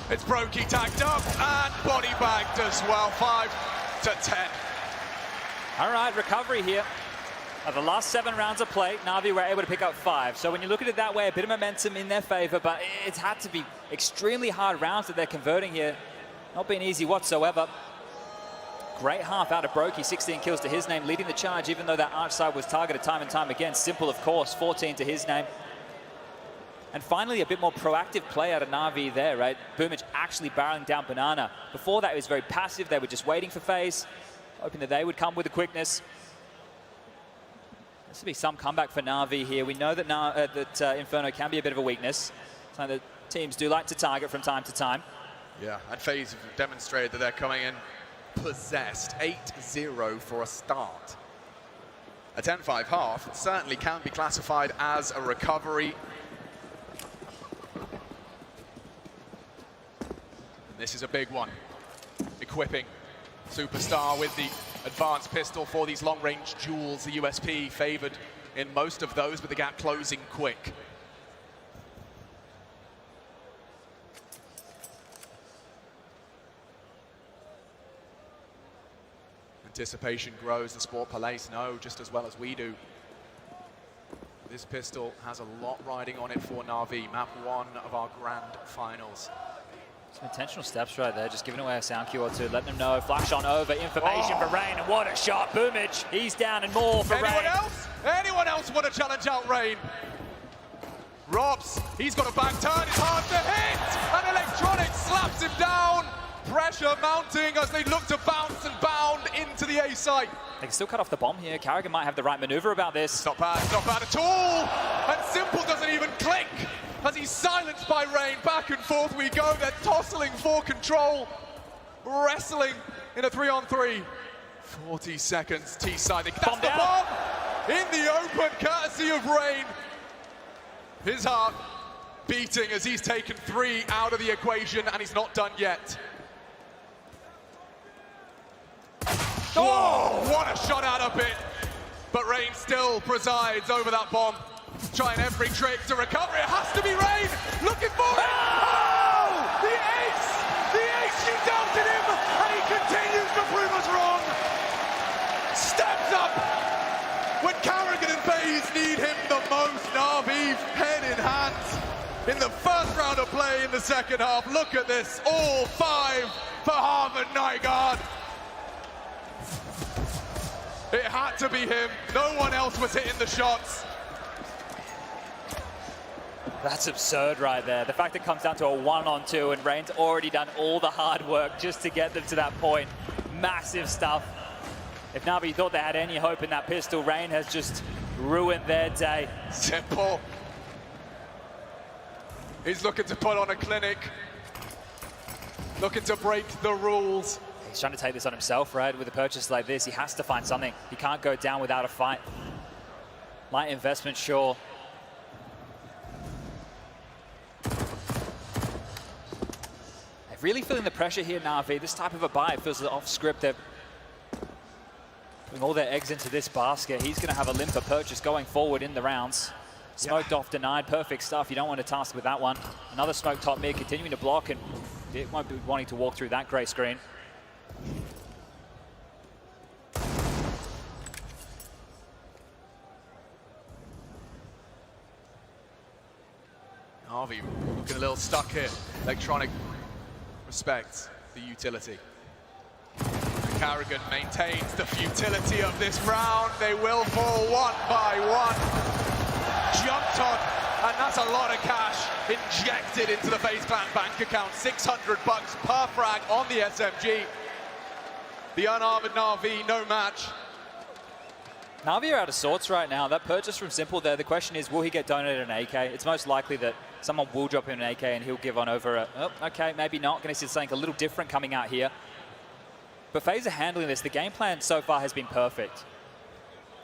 It's Brokey tagged up and body bagged as well, 5-10. All right, recovery here. Of the last 7 rounds of play, NAVI were able to pick up 5. So when you look at it that way, a bit of momentum in their favor, but it's had to be extremely hard rounds that they're converting here. Not been easy whatsoever. Great half out of Brokey, 16 kills to his name, leading the charge, even though that arch side was targeted time and time again. Simple, of course, 14 to his name. And finally, a bit more proactive play out of NAVI there, right? Boomich actually barreling down Banana. Before that, it was very passive. They were just waiting for Faze, hoping that they would come with the quickness. This will be some comeback for NAVI here. We know that, Inferno can be a bit of a weakness. Something that teams do like to target from time to time. Yeah, and Faze have demonstrated that they're coming in possessed. 8-0 for a start. A 10-5 half certainly can be classified as a recovery. And this is a big one. Equipping Superstar with the advanced pistol for these long-range duels. The USP favored in most of those, but the gap closing quick. Anticipation grows. The Sport Palais know just as well as we do. This pistol has a lot riding on it for NAVI. Map 1 of our grand finals. Some intentional steps right there, just giving away a sound cue or two, letting them know. Flash on over, information for Rain, and what a shot. Boomage, he's down and more for Rain. Anyone else? Anyone else want to challenge out Rain? Robs, he's got a back turn, it's hard to hit! And Electronic slaps him down! Pressure mounting as they look to bounce and bound into the A site. They can still cut off the bomb here. Carrigan might have the right maneuver about this. It's not bad at all! And Simple doesn't even click as he's silenced by Rain. Back and forth we go, they're tossling for control. Wrestling in a 3-on-3. 40 seconds, T-side. That's the bomb! In the open, courtesy of Rain. His heart beating as he's taken 3 out of the equation, and he's not done yet. Oh, what a shot out of it. But Rain still presides over that bomb. Trying every trick to recover. It has to be Rain. Looking for it. Oh, the ace. The ace. She doubted him, and he continues to prove us wrong. Steps up when Carrigan and Faze need him the most. NAVI head in hand in the first round of play in the second half. Look at this. All 5 for Harvard Nygaard. It had to be him. No one else was hitting the shots. That's absurd right there. The fact it comes down to a 1-on-2 and Rain's already done all the hard work just to get them to that point. Massive stuff. If NAVI thought they had any hope in that pistol, Rain has just ruined their day. Simple. He's looking to put on a clinic. Looking to break the rules. He's trying to take this on himself, right? With a purchase like this, he has to find something. He can't go down without a fight. Light investment, sure. They're really feeling the pressure here, NAVI. This type of a buy feels off script. They're putting all their eggs into this basket. He's going to have a limper purchase going forward in the rounds. Smoked off, denied, perfect stuff. You don't want to task with that one. Another smoke top mid, continuing to block, and it won't be wanting to walk through that gray screen. NAVI looking a little stuck here. Electronic respects the utility. Carrigan maintains the futility of this round. They will fall 1 by 1. Jumped on, and that's a lot of cash injected into the FaZe Clan bank account. $600 per frag on the SMG. The unarmored NAVI, no match. NAVI are out of sorts right now. That purchase from Simple there, the question is, will he get donated an AK? It's most likely that someone will drop him an AK and he'll give on over a, oh, okay, maybe not. Going to see something a little different coming out here. But FaZe are handling this. The game plan so far has been perfect.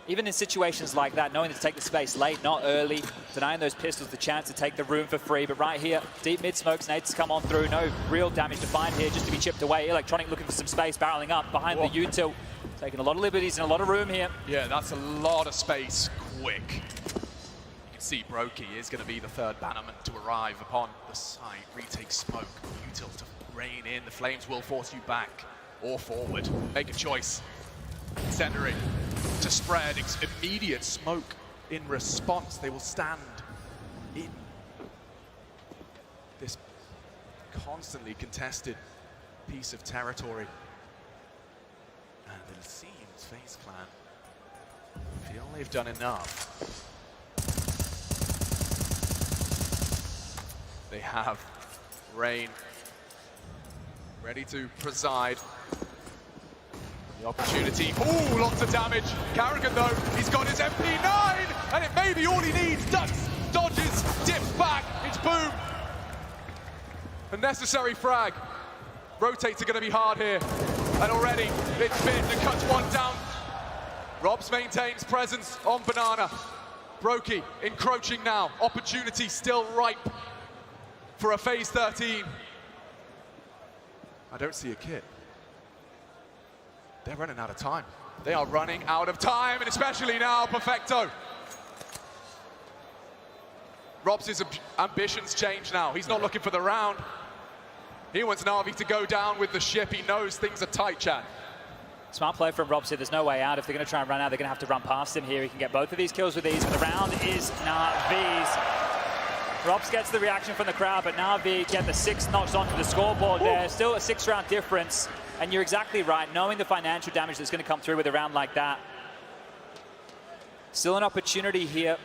Even in situations like that, knowing to take the space late, not early, denying those pistols the chance to take the room for free. But right here, deep mid smokes, nades come on through. No real damage to find here, just to be chipped away. Electronic looking for some space, barreling up behind the util. Taking a lot of liberties and a lot of room here. Yeah, that's a lot of space, quick. You can see Brokey is going to be the third bannerman to arrive upon the site. Retake smoke, util to rain in. The flames will force you back or forward. Make a choice. Centering to spread immediate smoke in response. They will stand in this constantly contested piece of territory. And it seems FaZe Clan feel they've done enough. They have Rain ready to preside. The opportunity. Ooh, lots of damage. Carrigan, though, he's got his MP9, and it may be all he needs. Ducks, dodges, dips back. It's boom. A necessary frag. Rotates are going to be hard here. And already, it's been and cuts one down. Robs maintains presence on Banana. Brokey encroaching now. Opportunity still ripe for a FaZe 13. I don't see a kit. They're running out of time. They are running out of time, and especially now, Perfecto. Robs' ambitions change now. He's not looking for the round. He wants NAVI to go down with the ship. He knows things are tight, Chad. Smart play from Robs here. There's no way out. If they're going to try and run out, they're going to have to run past him here. He can get both of these kills with ease, but the round is NAVI's. Robs gets the reaction from the crowd, but NAVI get the 6 knocks onto the scoreboard there. Still a 6-round difference. And you're exactly right, knowing the financial damage that's going to come through with a round like that. Still an opportunity here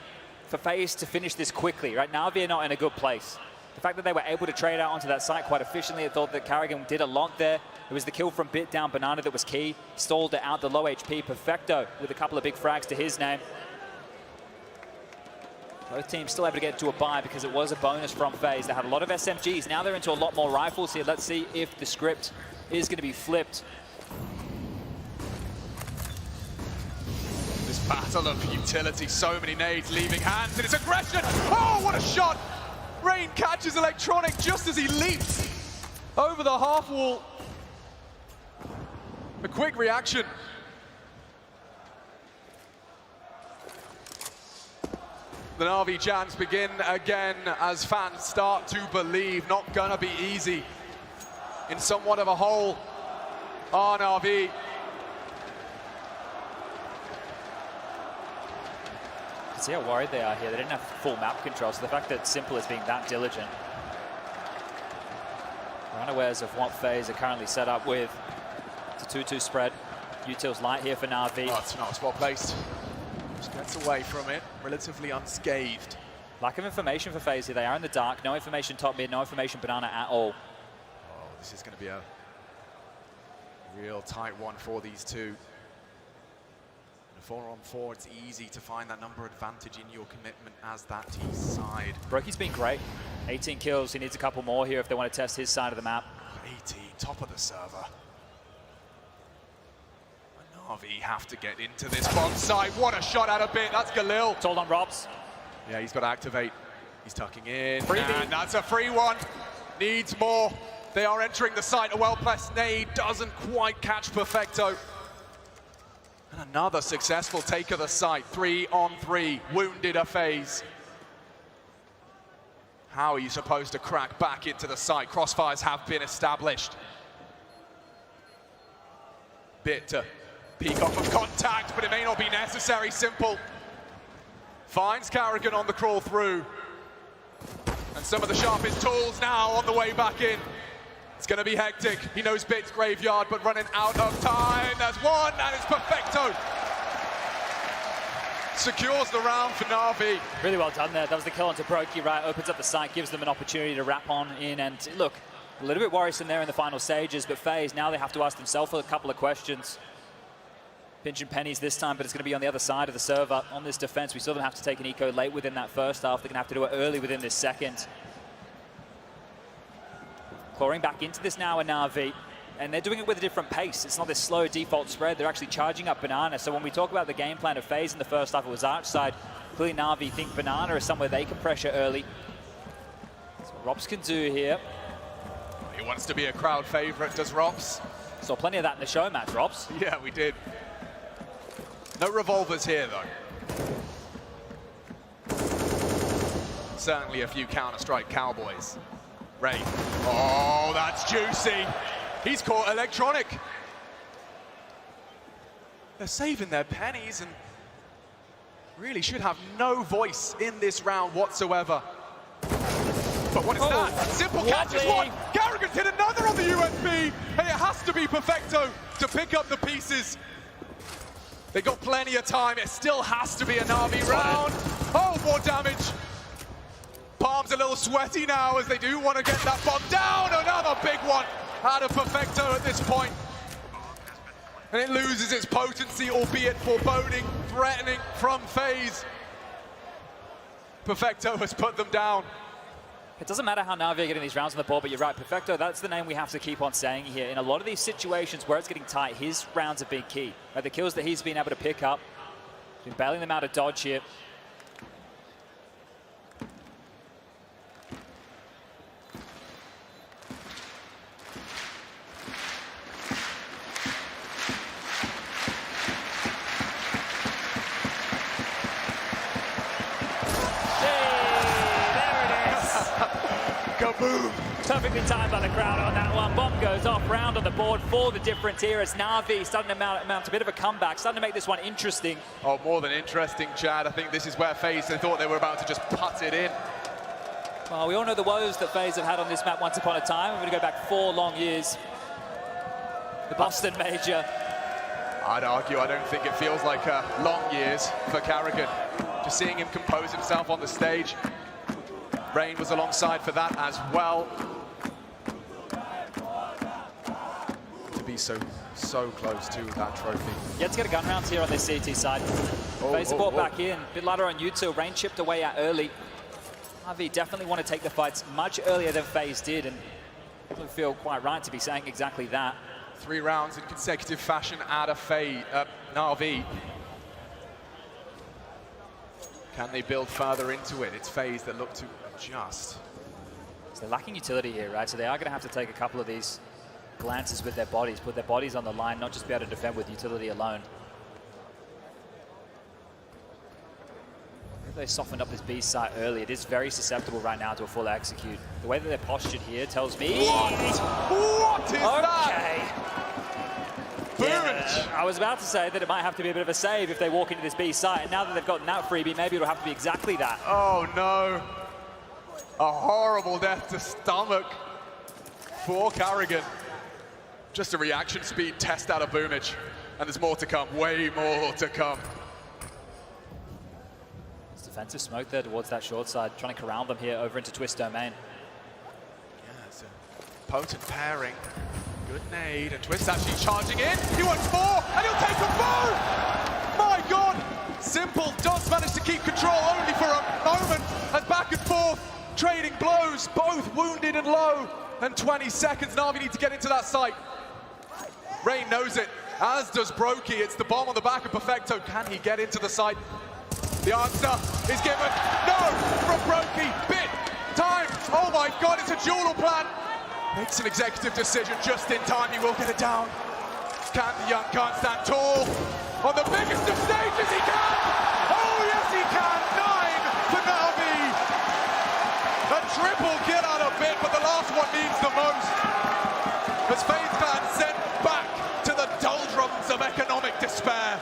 for Faze to finish this quickly, right? NAVI are not in a good place. The fact that they were able to trade out onto that site quite efficiently, I thought that Carrigan did a lot there. It was the kill from Bit down Banana that was key. Stalled it out, the low HP Perfecto with a couple of big frags to his name. Both teams still able to get to a bye because it was a bonus from Faze. They had a lot of SMGs. Now they're into a lot more rifles here. Let's see if the script is going to be flipped. This battle of utility, so many nades leaving hands, and it's aggression. Oh, what a shot! Rain catches Electronic just as he leaps over the half wall. A quick reaction. The NAVI chants begin again as fans start to believe. Not gonna be easy. In somewhat of a hole are NAVI. See how worried they are here. They didn't have full map control, so the fact that Simple is being that diligent. We're unawares of what Faze are currently set up with. It's a 2-2 spread. Util's light here for NAVI. Oh, it's not well placed. Just gets away from it, relatively unscathed. Lack of information for Faze here. They are in the dark. No information top mid, no information Banana at all. Oh, this is going to be a real tight one for these two. 4-on-4, it's easy to find that number advantage in your commitment as that T side. Broky's been great. 18 kills. He needs a couple more here if they want to test his side of the map. 18, top of the server. NAVI have to get into this bomb site. What a shot out of Bit. That's Galil. It's all on Robs. Yeah, he's got to activate. He's tucking in. Freebie. And that's a free one. Needs more. They are entering the site. A well-placed nade doesn't quite catch Perfecto. And another successful take of the site. 3-on-3. Wounded a Faze. How are you supposed to crack back into the site? Crossfires have been established. Bit to peek off of contact, but it may not be necessary. Simple finds Carrigan on the crawl through. And some of the sharpest tools now on the way back in. It's going to be hectic. He knows Bit's graveyard, but running out of time. That's one, and it's Perfecto. Secures the round for NAVI. Really well done there. That was the kill onto Broky, right? Opens up the site, gives them an opportunity to wrap on in. And look, a little bit worrisome there in the final stages, but Faze, now they have to ask themselves a couple of questions. Pinching pennies this time, but it's going to be on the other side of the server on this defense. We saw them have to take an eco late within that first half. They're going to have to do it early within this second. Clawing back into this now in NAVI, and they're doing it with a different pace. It's not this slow default spread. They're actually charging up Banana. So when we talk about the game plan of Faze in the first half, it was Arch side. Clearly NAVI think Banana is somewhere they can pressure early. That's what Robs can do here. He wants to be a crowd favorite, does Robs? Saw plenty of that in the show match, Robs. Yeah, we did. No revolvers here, though. Certainly a few Counter-Strike cowboys. Ray. Oh, that's juicy. He's caught Electronic. They're saving their pennies and really should have no voice in this round whatsoever. But what is that? Simple catches one. Carrigan's hit another on the USB. And it has to be Perfecto to pick up the pieces. They got plenty of time. It still has to be a NAVI round. Oh, more damage. Palms a little sweaty now as they do want to get that bomb down. Another big one out of Perfecto at this point. And it loses its potency, albeit foreboding, threatening from Faze. Perfecto has put them down. It doesn't matter how NAVI are getting these rounds on the board, but you're right, Perfecto, that's the name we have to keep on saying here. In a lot of these situations where it's getting tight, his rounds have been key. Right, the kills that he's been able to pick up, been bailing them out of dodge here. Perfectly timed by the crowd on that one. Bomb goes off, round on the board for the difference here as NAVI starting to mount a bit of a comeback, starting to make this one interesting. Oh, more than interesting, Chad. I think this is where Faze, they thought they were about to just putt it in. Well, we all know the woes that Faze have had on this map once upon a time. We're going to go back 4 long years. The Boston Major. I'd argue, I don't think it feels like long years for Carrigan. Just seeing him compose himself on the stage. Rain was alongside for that as well. To be so close to that trophy. Yeah, to get a gun round here on this CT side. Faze brought back in. A bit lighter on U2. Rain chipped away at early. NAVI definitely want to take the fights much earlier than Faze did, and I don't feel quite right to be saying exactly that. 3 rounds in consecutive fashion out of NAVI. Can they build further into it? It's Faze that look to adjust. So they're lacking utility here, right? So they are going to have to take a couple of these glances with their bodies, put their bodies on the line, not just be able to defend with utility alone. If they softened up this B site early, it is very susceptible right now to a full execute. The way that they're postured here tells me... What is that? Yeah, I was about to say that it might have to be a bit of a save if they walk into this B site, and now that they've gotten that freebie, maybe it'll have to be exactly that. Oh no. A horrible death to stomach for Carrigan. Just a reaction speed test out of Boomage. And there's more to come, way more to come. It's defensive smoke there towards that short side, trying to corral them here over into Twist domain. Yeah, it's a potent pairing. Good nade, and Twist actually charging in. He wants more, and he'll take them both! My God! Simple does manage to keep control only for a moment, and back and forth, trading blows, both wounded and low. And 20 seconds, NAVI need to get into that site. Rain knows it, as does Brokey. It's the bomb on the back of Perfecto. Can he get into the site? The answer is given. No! From Brokey. Bit. Time. Oh my God, it's a dual plan. Makes an executive decision just in time. He will get it down. Can the young can't stand tall. On the biggest of stages, he can! Oh yes, he can! 9 for NAVI. A triple kill out of Bit, but the last one means the most. As Faze Clan sent back to the doldrums of economic despair.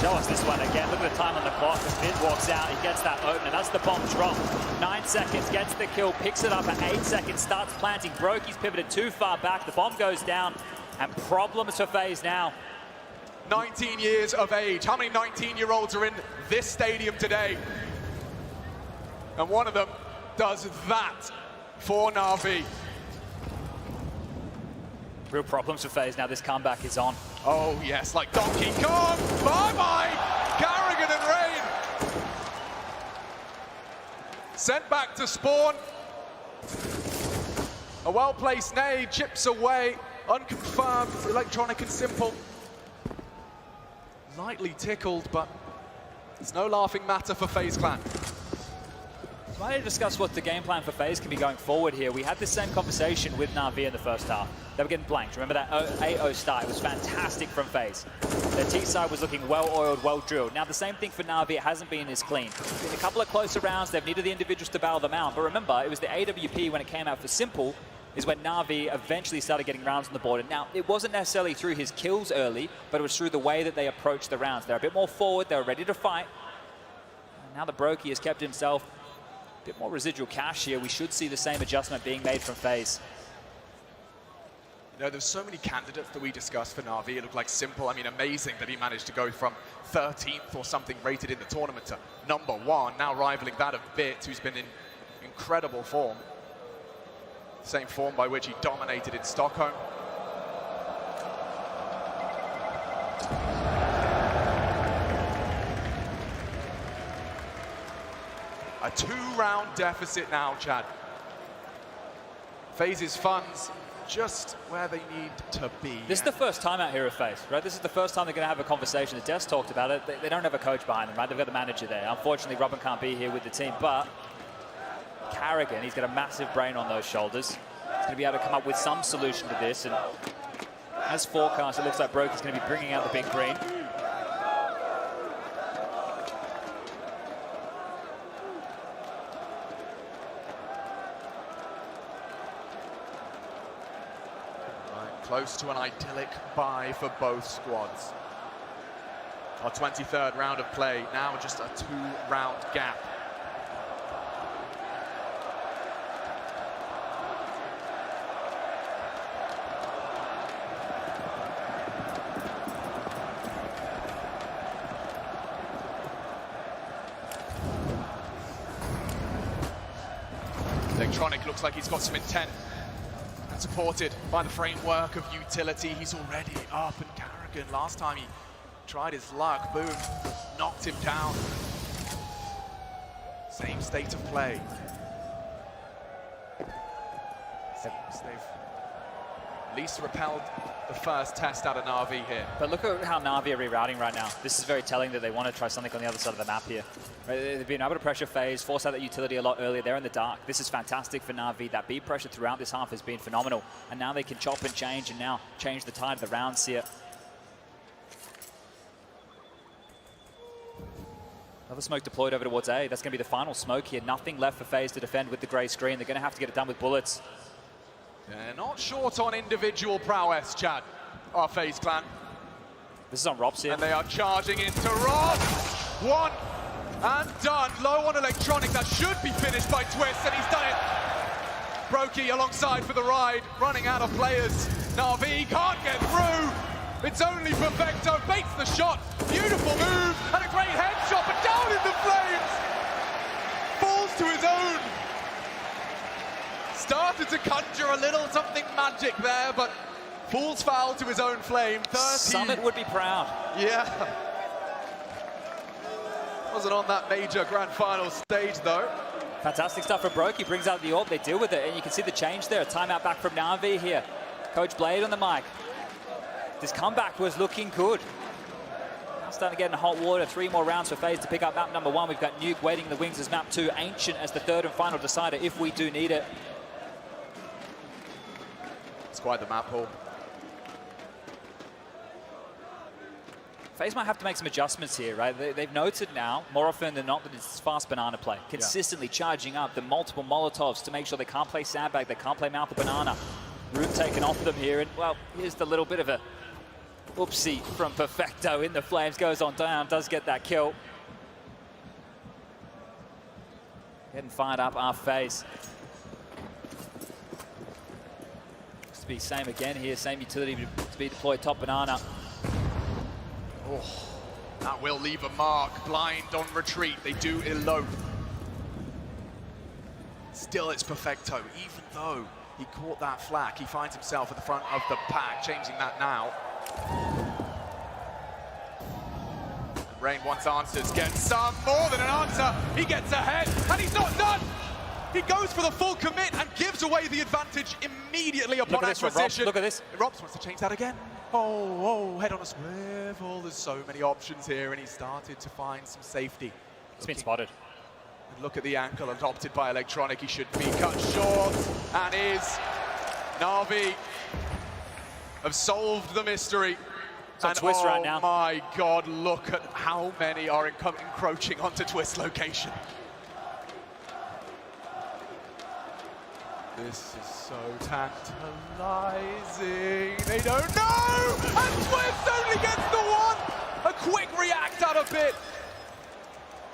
Show us this one again. Look at the time on the clock. As Bit walks out, he gets that opener. That's the bomb drop. 9 seconds, gets the kill, picks it up at 8 seconds, starts planting. Brokey's pivoted too far back. The bomb goes down, and problems for Faze now. 19 years of age. How many 19-year-olds are in this stadium today? And one of them does that for NAVI. Real problems for Faze now. This comeback is on. Oh yes, like Donkey Kong. Bye-bye, Carrigan and Rain. Sent back to spawn. A well-placed nade, chips away, unconfirmed, electronic and simple. Lightly tickled, but it's no laughing matter for FaZe Clan. So I need to discuss what the game plan for Faze can be going forward here. We had this same conversation with NAVI in the first half. They were getting blanked. Remember that 8-0 start? It was fantastic from Faze. Their T side was looking well-oiled, well-drilled. Now, the same thing for NAVI. It hasn't been as clean. In a couple of closer rounds, they've needed the individuals to bail them out. But remember, it was the AWP when it came out for Simple is when NAVI eventually started getting rounds on the board. And now, it wasn't necessarily through his kills early, but it was through the way that they approached the rounds. They're a bit more forward. They were ready to fight. And now the Brokey has kept himself a bit more residual cash here. We should see the same adjustment being made from Faze. You know, there's so many candidates that we discussed for NAVI. It looked like Simple. I mean, amazing that he managed to go from 13th or something rated in the tournament to #1, now rivaling that of Bit, who's been in incredible form. Same form by which he dominated in Stockholm. A 2-round deficit now, Chad. Faze's funds just where they need to be. This is the first time out here at Faze, right? This is the first time they're going to have a conversation. The Devs talked about it. They don't have a coach behind them, right? They've got the manager there. Unfortunately, Robin can't be here with the team, but Carrigan, he's got a massive brain on those shoulders. He's going to be able to come up with some solution to this, and as forecast, it looks like Brokey's going to be bringing out the big green. Close to an idyllic bye for both squads. Our 23rd round of play, now just a 2-round gap. Electronic looks like he's got some intent, and supported by the framework of utility. He's already up, and Carrigan, last time he tried his luck, boom, knocked him down. Same state of play. Seems they've at least repelled the first test out of NAVI here. But look at how NAVI are rerouting right now. This is very telling that they want to try something on the other side of the map here. Right, they've been able to pressure Faze, force out that utility a lot earlier. They're in the dark. This is fantastic for NAVI. That B pressure throughout this half has been phenomenal. And now they can chop and change, and now change the tide of the rounds here. Another smoke deployed over towards A. That's going to be the final smoke here. Nothing left for Faze to defend with the grey screen. They're going to have to get it done with bullets. They're not short on individual prowess, Chad, our Faze clan. This is on Robs here. And they are charging into Rob. One and done. Low on electronic. That should be finished by Twist, and he's done it. Brokey alongside for the ride, running out of players. NAVI can't get through. It's only Perfecto, baits the shot. Beautiful move, and a great headshot, but down in the flames. Falls to his own. Started to conjure a little something magic there, but falls foul to his own flame. 30. Summit would be proud. Yeah. Wasn't on that major grand final stage, though. Fantastic stuff for Brokey. Brings out the AWP. They deal with it, and you can see the change there. A timeout back from NAVI here. Coach Blade on the mic. This comeback was looking good. Now starting to get in hot water. 3 more rounds for Faze to pick up map number 1. We've got Nuke waiting in the wings as map 2. Ancient as the 3rd and final decider if we do need it. It's quite the map haul. Faze might have to make some adjustments here, right? They've noted now, more often than not, that it's fast banana play. Consistently charging up the multiple Molotovs to make sure they can't play sandbag, they can't play mouth of banana. Room taken off them here, and well, here's the little bit of a oopsie from Perfecto in the flames, goes on down, does get that kill. Getting fired up our Faze. Looks to be same again here, same utility to be deployed top banana. Oh, that will leave a mark. Blind on retreat. They do elope. Still, it's Perfecto. Even though he caught that flak, he finds himself at the front of the pack, changing that now. Rain wants answers, gets some, more than an answer. He gets ahead, and he's not done. He goes for the full commit and gives away the advantage immediately upon acquisition. Look at this. Robs wants to change that again. Oh, head on a swivel. There's so many options here, and he started to find some safety. It's been spotted. And look at the ankle adopted by Electronic. He should be cut short, and is. NAVI have solved the mystery. It's on Twist right now. Oh my God, look at how many are encroaching onto Twist location. This is so tantalizing. They don't know! And Twist only gets the one! A quick react out of it.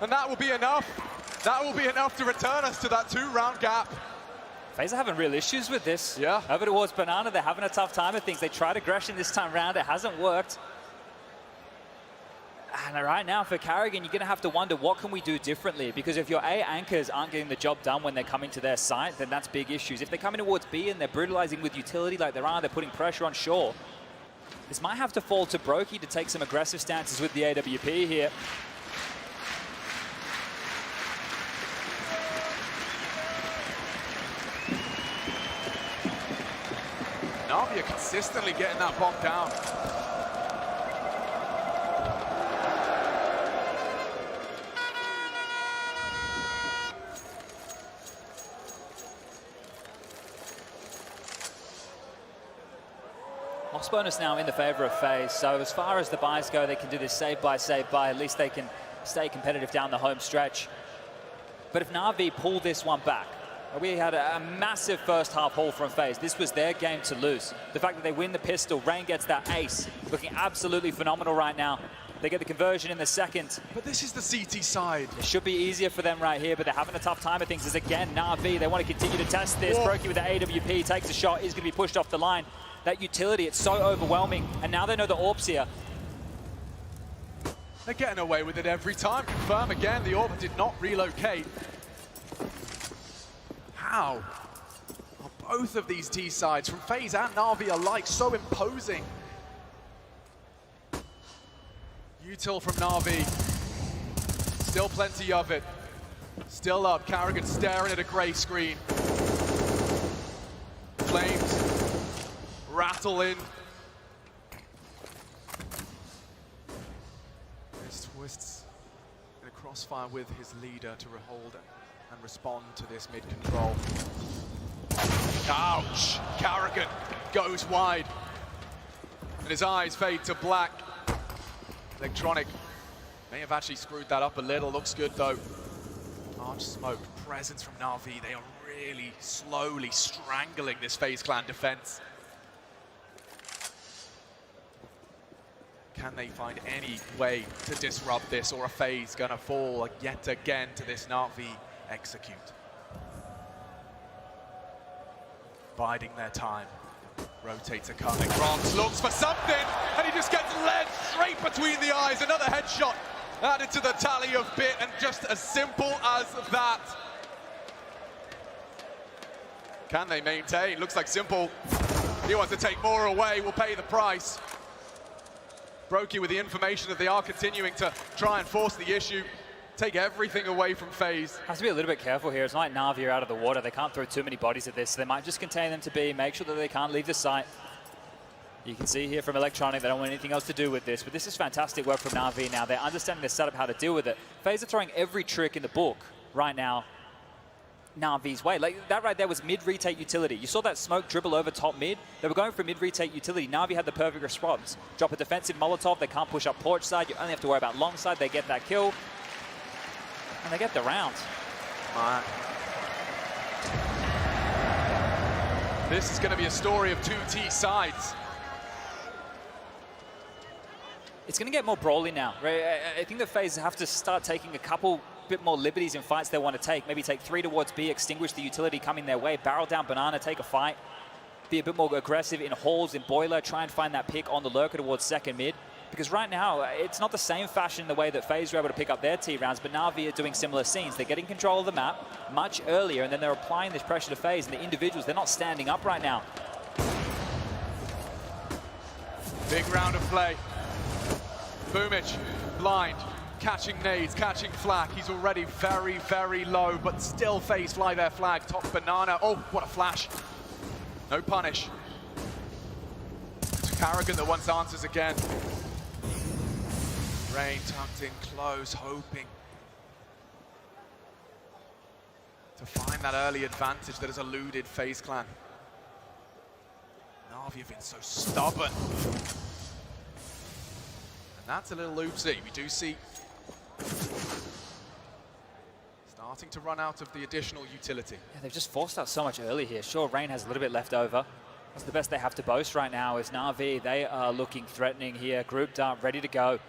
And that will be enough. That will be enough to return us to that 2-round gap. Faze are having real issues with this. Yeah. Over towards Banana, they're having a tough time of things. They tried aggression this time round, it hasn't worked. And right now for Carrigan, you're going to have to wonder, what can we do differently? Because if your A anchors aren't getting the job done when they're coming to their site, then that's big issues. If they're coming towards B and they're brutalizing with utility like they're putting pressure on shore. This might have to fall to Brokey to take some aggressive stances with the AWP here. NAVI are consistently getting that bomb down. Loss bonus now in the favor of Faze. So as far as the buys go, they can do this save by. At least they can stay competitive down the home stretch. But if NAVI pull this one back, We had a massive first half haul from Faze. This was their game to lose. The fact that they win the pistol, Rain gets that ace, looking absolutely phenomenal right now. They get the conversion in the second. But this is the CT side. It should be easier for them right here, but they're having a tough time of things. As again, NAVI, they want to continue to test this. Whoa. Brokey with the AWP, takes a shot, is going to be pushed off the line. That utility, it's so overwhelming. And now they know the Orb's here. They're getting away with it every time. Confirm again, the Orb did not relocate. How are both of these T sides from Faze and NAVI alike so imposing? Util from NAVI, still plenty of it. Still up, Carrigan staring at a grey screen. Flames rattle in. This Twists in a crossfire with his leader to hold and respond to this mid-control. Ouch! Carrigan goes wide. And his eyes fade to black. Electronic may have actually screwed that up a little. Looks good though. Large smoke presence from NAVI. They are really slowly strangling this FaZe Clan defense. Can they find any way to disrupt this, or are FaZe gonna fall yet again to this NAVI execute? Biding their time. Rotates are coming. Bronx looks for something, and he just gets led straight between the eyes. Another headshot added to the tally of Bit, and just as simple as that. Can they maintain? Looks like Simple. He wants to take more away, will pay the price. Brokey with the information that they are continuing to try and force the issue, take everything away from FaZe. Has to be a little bit careful here. It's not like NAVI are out of the water. They can't throw too many bodies at this. So they might just contain them to B, make sure that they can't leave the site. You can see here from Electronic, they don't want anything else to do with this, but this is fantastic work from NAVI now. They're understanding the setup, how to deal with it. FaZe are throwing every trick in the book right now NAVI's way. Like that right there was mid-retake utility. You saw that smoke dribble over top mid. They were going for mid-retake utility. NAVI had the perfect response. Drop a defensive Molotov. They can't push up porch side. You only have to worry about long side. They get that kill. And they get the round. This is going to be a story of two T sides. It's going to get more brawly now. Right? I think the FaZe have to start taking a couple bit more liberties in fights they want to take. Maybe take 3 towards B, extinguish the utility coming their way, barrel down Banana, take a fight, be a bit more aggressive in halls, in Boiler, try and find that pick on the lurker towards second mid. Because right now, it's not the same fashion in the way that FaZe were able to pick up their T rounds, but NAVI are doing similar scenes. They're getting control of the map much earlier, and then they're applying this pressure to FaZe, and the individuals, they're not standing up right now. Big round of play. Boomich, blind, catching nades, catching flak. He's already very, very low, but still FaZe fly their flag. Top Banana. Oh, what a flash. No punish. It's Carrigan that wants answers again. Rain tucked in close, hoping to find that early advantage that has eluded FaZe Clan. NAVI have been so stubborn. And that's a little oopsie. We do see starting to run out of the additional utility. Yeah, they've just forced out so much early here. Sure, Rain has a little bit left over. That's the best they have to boast right now is NAVI. They are looking threatening here. Grouped up, ready to go.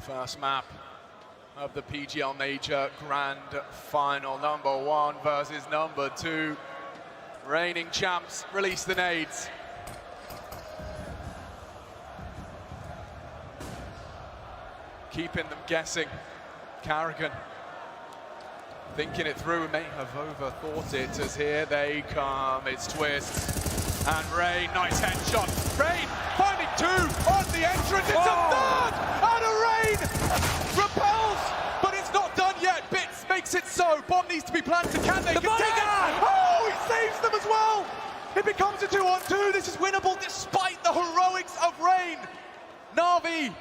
First map of the PGL Major Grand Final. Number 1 versus number 2. Reigning champs release the nades. Keeping them guessing. Carrigan thinking it through, may have overthought it as here they come. It's Twist and Rain. Nice headshot. Rain finding 2 on the entrance. It's a third out of Rain. Repels, but it's not done yet. Bits makes it so. Bomb needs to be planted. Can they contend? Oh, he saves them as well. It becomes a 2-on-2. This is winnable despite the heroics of Rain. NAVI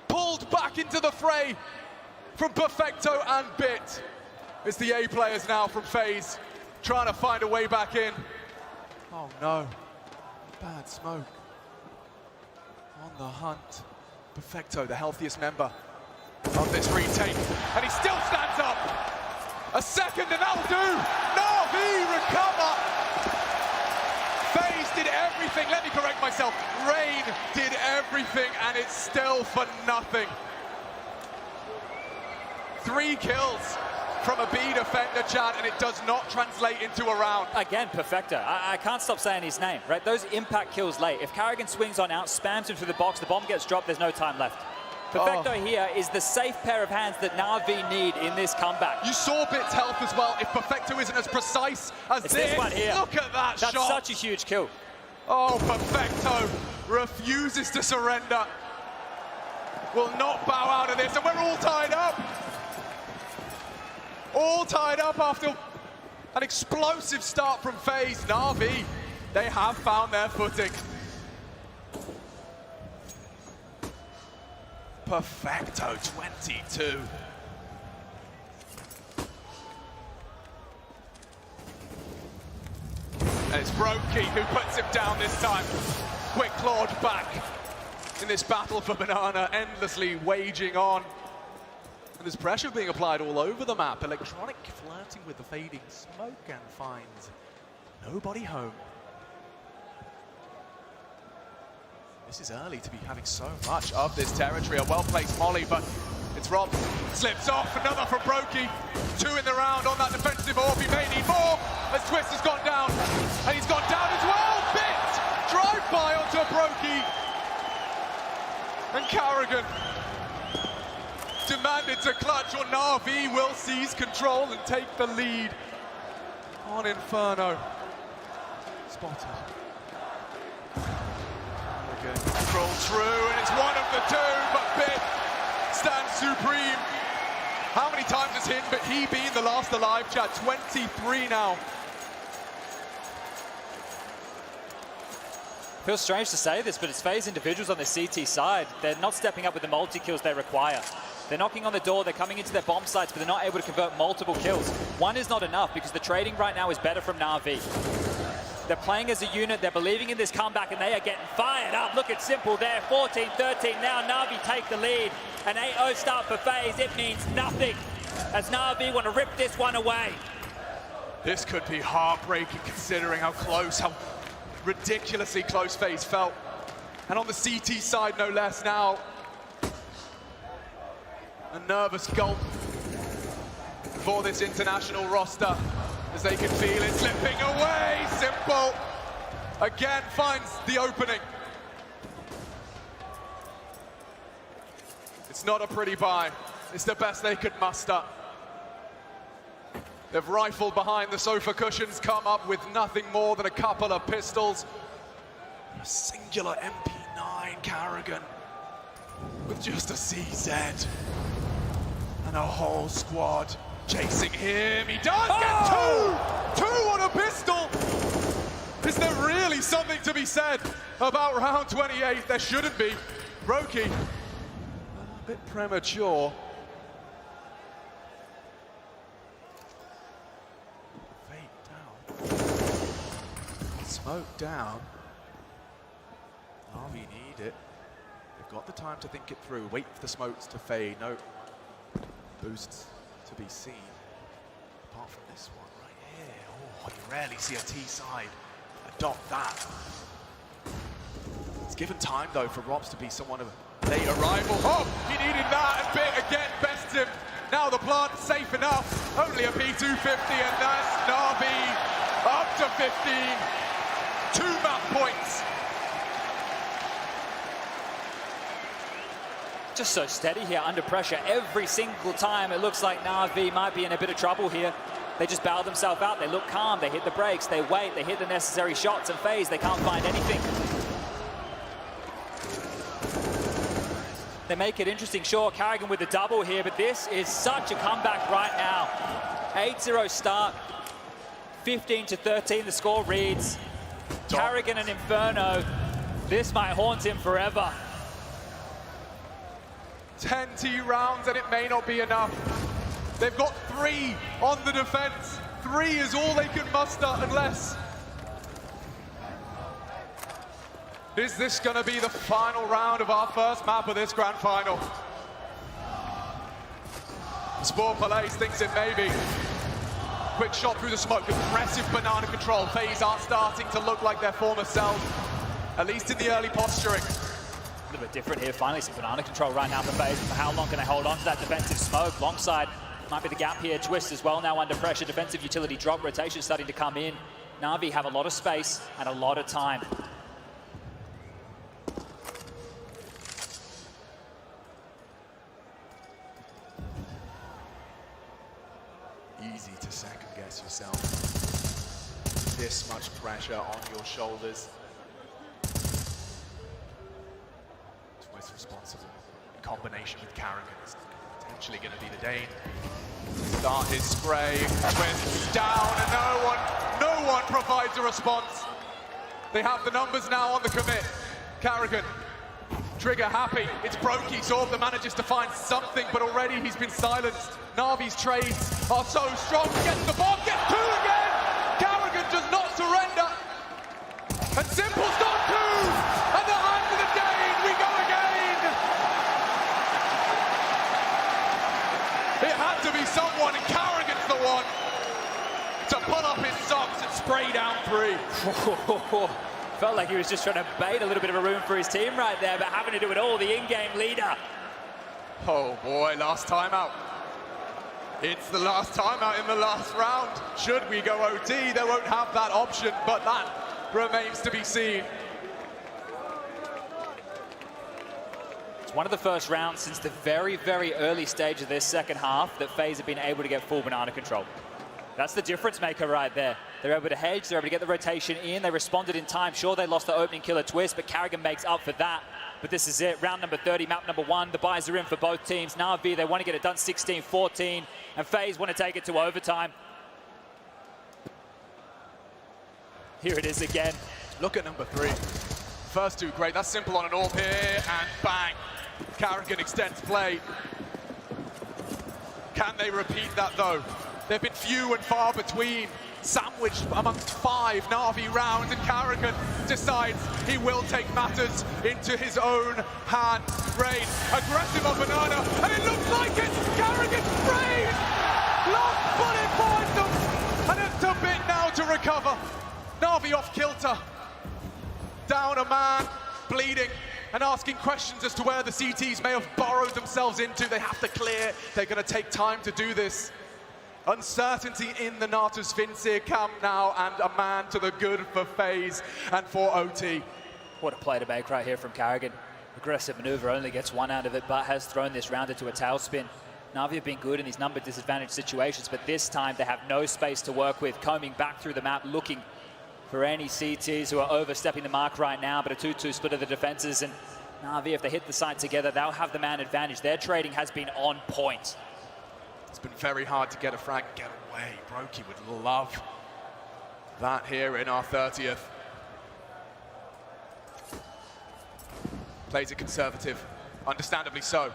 pulled back into the fray from Perfecto and Bit. It's the A players now from FaZe trying to find a way back in. Oh no, bad smoke. on the hunt. Perfecto, the healthiest member of this retake, and he still stands up. A second, and that'll do. NAVI recover. Faze did everything. Let me correct myself. Rain did everything, and it's still for nothing. 3 kills from a B defender, Chad, and it does not translate into a round. Again, Perfecto. I can't stop saying his name, right? Those impact kills late. If Carrigan swings on out, spams him through the box, the bomb gets dropped, there's no time left. Perfecto here is the safe pair of hands that NAVI need in this comeback. You saw Bit's health as well. If Perfecto isn't as precise as this one here. Look at that shot. That's such a huge kill. Oh, Perfecto refuses to surrender. Will not bow out of this, and we're all tied up. All tied up after an explosive start from Faze. NAVI, they have found their footing. Perfecto, 22. And it's Brokey who puts him down this time. Quick clawed back in this battle for Banana, endlessly waging on. And there's pressure being applied all over the map. Electronic flirting with the fading smoke and finds nobody home. This is early to be having so much of this territory. A well-placed molly, but it's Rob. Slips off, another from Brokey. 2 in the round on that defensive orb. He may need more as Twist has gone down. And he's gone down as well. Bit! Drive-by onto Brokey. And Carrigan demanded to clutch, or NAVI will seize control and take the lead on Inferno. Spotted. Crawl through, and it's one of the 2, but Bit stands supreme. How many times has he been the last alive, Chad? 23 now. Feels strange to say this, but it's Faze individuals on the CT side. They're not stepping up with the multi-kills they require. They're knocking on the door, they're coming into their bomb sites, but they're not able to convert multiple kills. One is not enough because the trading right now is better from NAVI. They're playing as a unit, they're believing in this comeback, and they are getting fired up. Look at Simple there, 14-13. Now NAVI take the lead. An 8-0 start for Faze, it means nothing, as NAVI want to rip this one away. This could be heartbreaking considering how close, how ridiculously close Faze felt. And on the CT side, no less now. A nervous gulp for this international roster as they can feel it slipping away. Simple again finds the opening. It's not a pretty buy. It's the best they could muster. They've rifled behind the sofa cushions, come up with nothing more than a couple of pistols. A singular MP9 Carrigan with just a CZ. And a whole squad chasing him. He does get 2! 2 on a pistol! Is there really something to be said about round 28? There shouldn't be. Brokey, a bit premature. Fade down. Smoke down. NAVI need it. They've got the time to think it through. Wait for the smokes to fade. No boosts to be seen, apart from this one right here. Oh, you rarely see a T-side adopt that. It's given time, though, for Robs to be somewhat of a late arrival. Oh, he needed that, and Bit again bests him. Now the plant's safe enough. Only a P250, and that's NAVI up to 15. 2 map points. Just so steady here under pressure every single time. It looks like NAVI might be in a bit of trouble here. They just bow themselves out. They look calm. They hit the brakes. They wait. They hit the necessary shots. And Faze, they can't find anything. They make it interesting. Sure, Carrigan with the double here, but this is such a comeback right now. 8-0 start. 15-13 the score reads. Carrigan and Inferno. This might haunt him forever. 10 T rounds, and it may not be enough. They've got 3 on the defense. 3 is all they can muster unless Is this going to be the final round of our first map of this grand final? Sport Palais thinks it may be. Quick shot through the smoke, aggressive banana control. Faze are starting to look like their former selves, at least in the early posturing. A little bit different here. Finally, some banana control right now for Faze. For how long can they hold on to that defensive smoke? Long side might be the gap here. Twist as well now under pressure. Defensive utility drop. Rotation starting to come in. NAVI have a lot of space and a lot of time. Easy to second guess yourself. This much pressure on your shoulders. Twist responsible. In combination with Carrigan is potentially going to be the Dane. Start his spray. Twist down, and no one provides a response. They have the numbers now on the commit. Carrigan, trigger happy. It's Brokey. Zorba manages to find something, but already he's been silenced. Navi's trades are so strong. Gets the bomb, gets two again. Carrigan does not surrender. And Simple's got two. And the hand of the Dane. We go again. It had to be someone, and Carrigan's the one to pull up his socks and spray down three. Felt like he was just trying to bait a little bit of a room for his team right there, but having to do it all, the in-game leader. Oh boy, last timeout. It's the last timeout in the last round. Should we go OT, they won't have that option, but that remains to be seen. It's one of the first rounds since the very, very early stage of this second half that FaZe have been able to get full banana control. That's the difference maker right there. They're able to hedge, they're able to get the rotation in, they responded in time. Sure, they lost the opening killer Twist, but Carrigan makes up for that. But this is it, round number 30, map number 1. The buys are in for both teams. NAVI, they want to get it done 16-14, and FaZe want to take it to overtime. Here it is again. Look at number 3. First two, great. That's Simple on an AWP here, and bang. Carrigan extends play. Can they repeat that, though? They've been few and far between, sandwiched amongst 5 Na'Vi rounds, and Carrigan decides he will take matters into his own hands. Raid, aggressive on banana, and it looks like it! Carrigan sprays! Last bullet finds them, and it's a bit now to recover. Na'Vi off kilter. Down a man, bleeding, and asking questions as to where the CTs may have burrowed themselves into. They have to clear. They're going to take time to do this. Uncertainty in the Natus Vincere camp now, and a man to the good for FaZe and for OT. What a play to make right here from Carrigan. Aggressive maneuver, only gets one out of it, but has thrown this round into a tailspin. NAVI have been good in these number disadvantaged situations, but this time they have no space to work with, combing back through the map, looking for any CTs who are overstepping the mark right now, but a 2-2 split of the defenses, and NAVI, if they hit the site together, they'll have the man advantage. Their trading has been on point. It's been very hard to get a frag, get away. Brokey would love that here in our 30th. Plays it conservative, understandably so.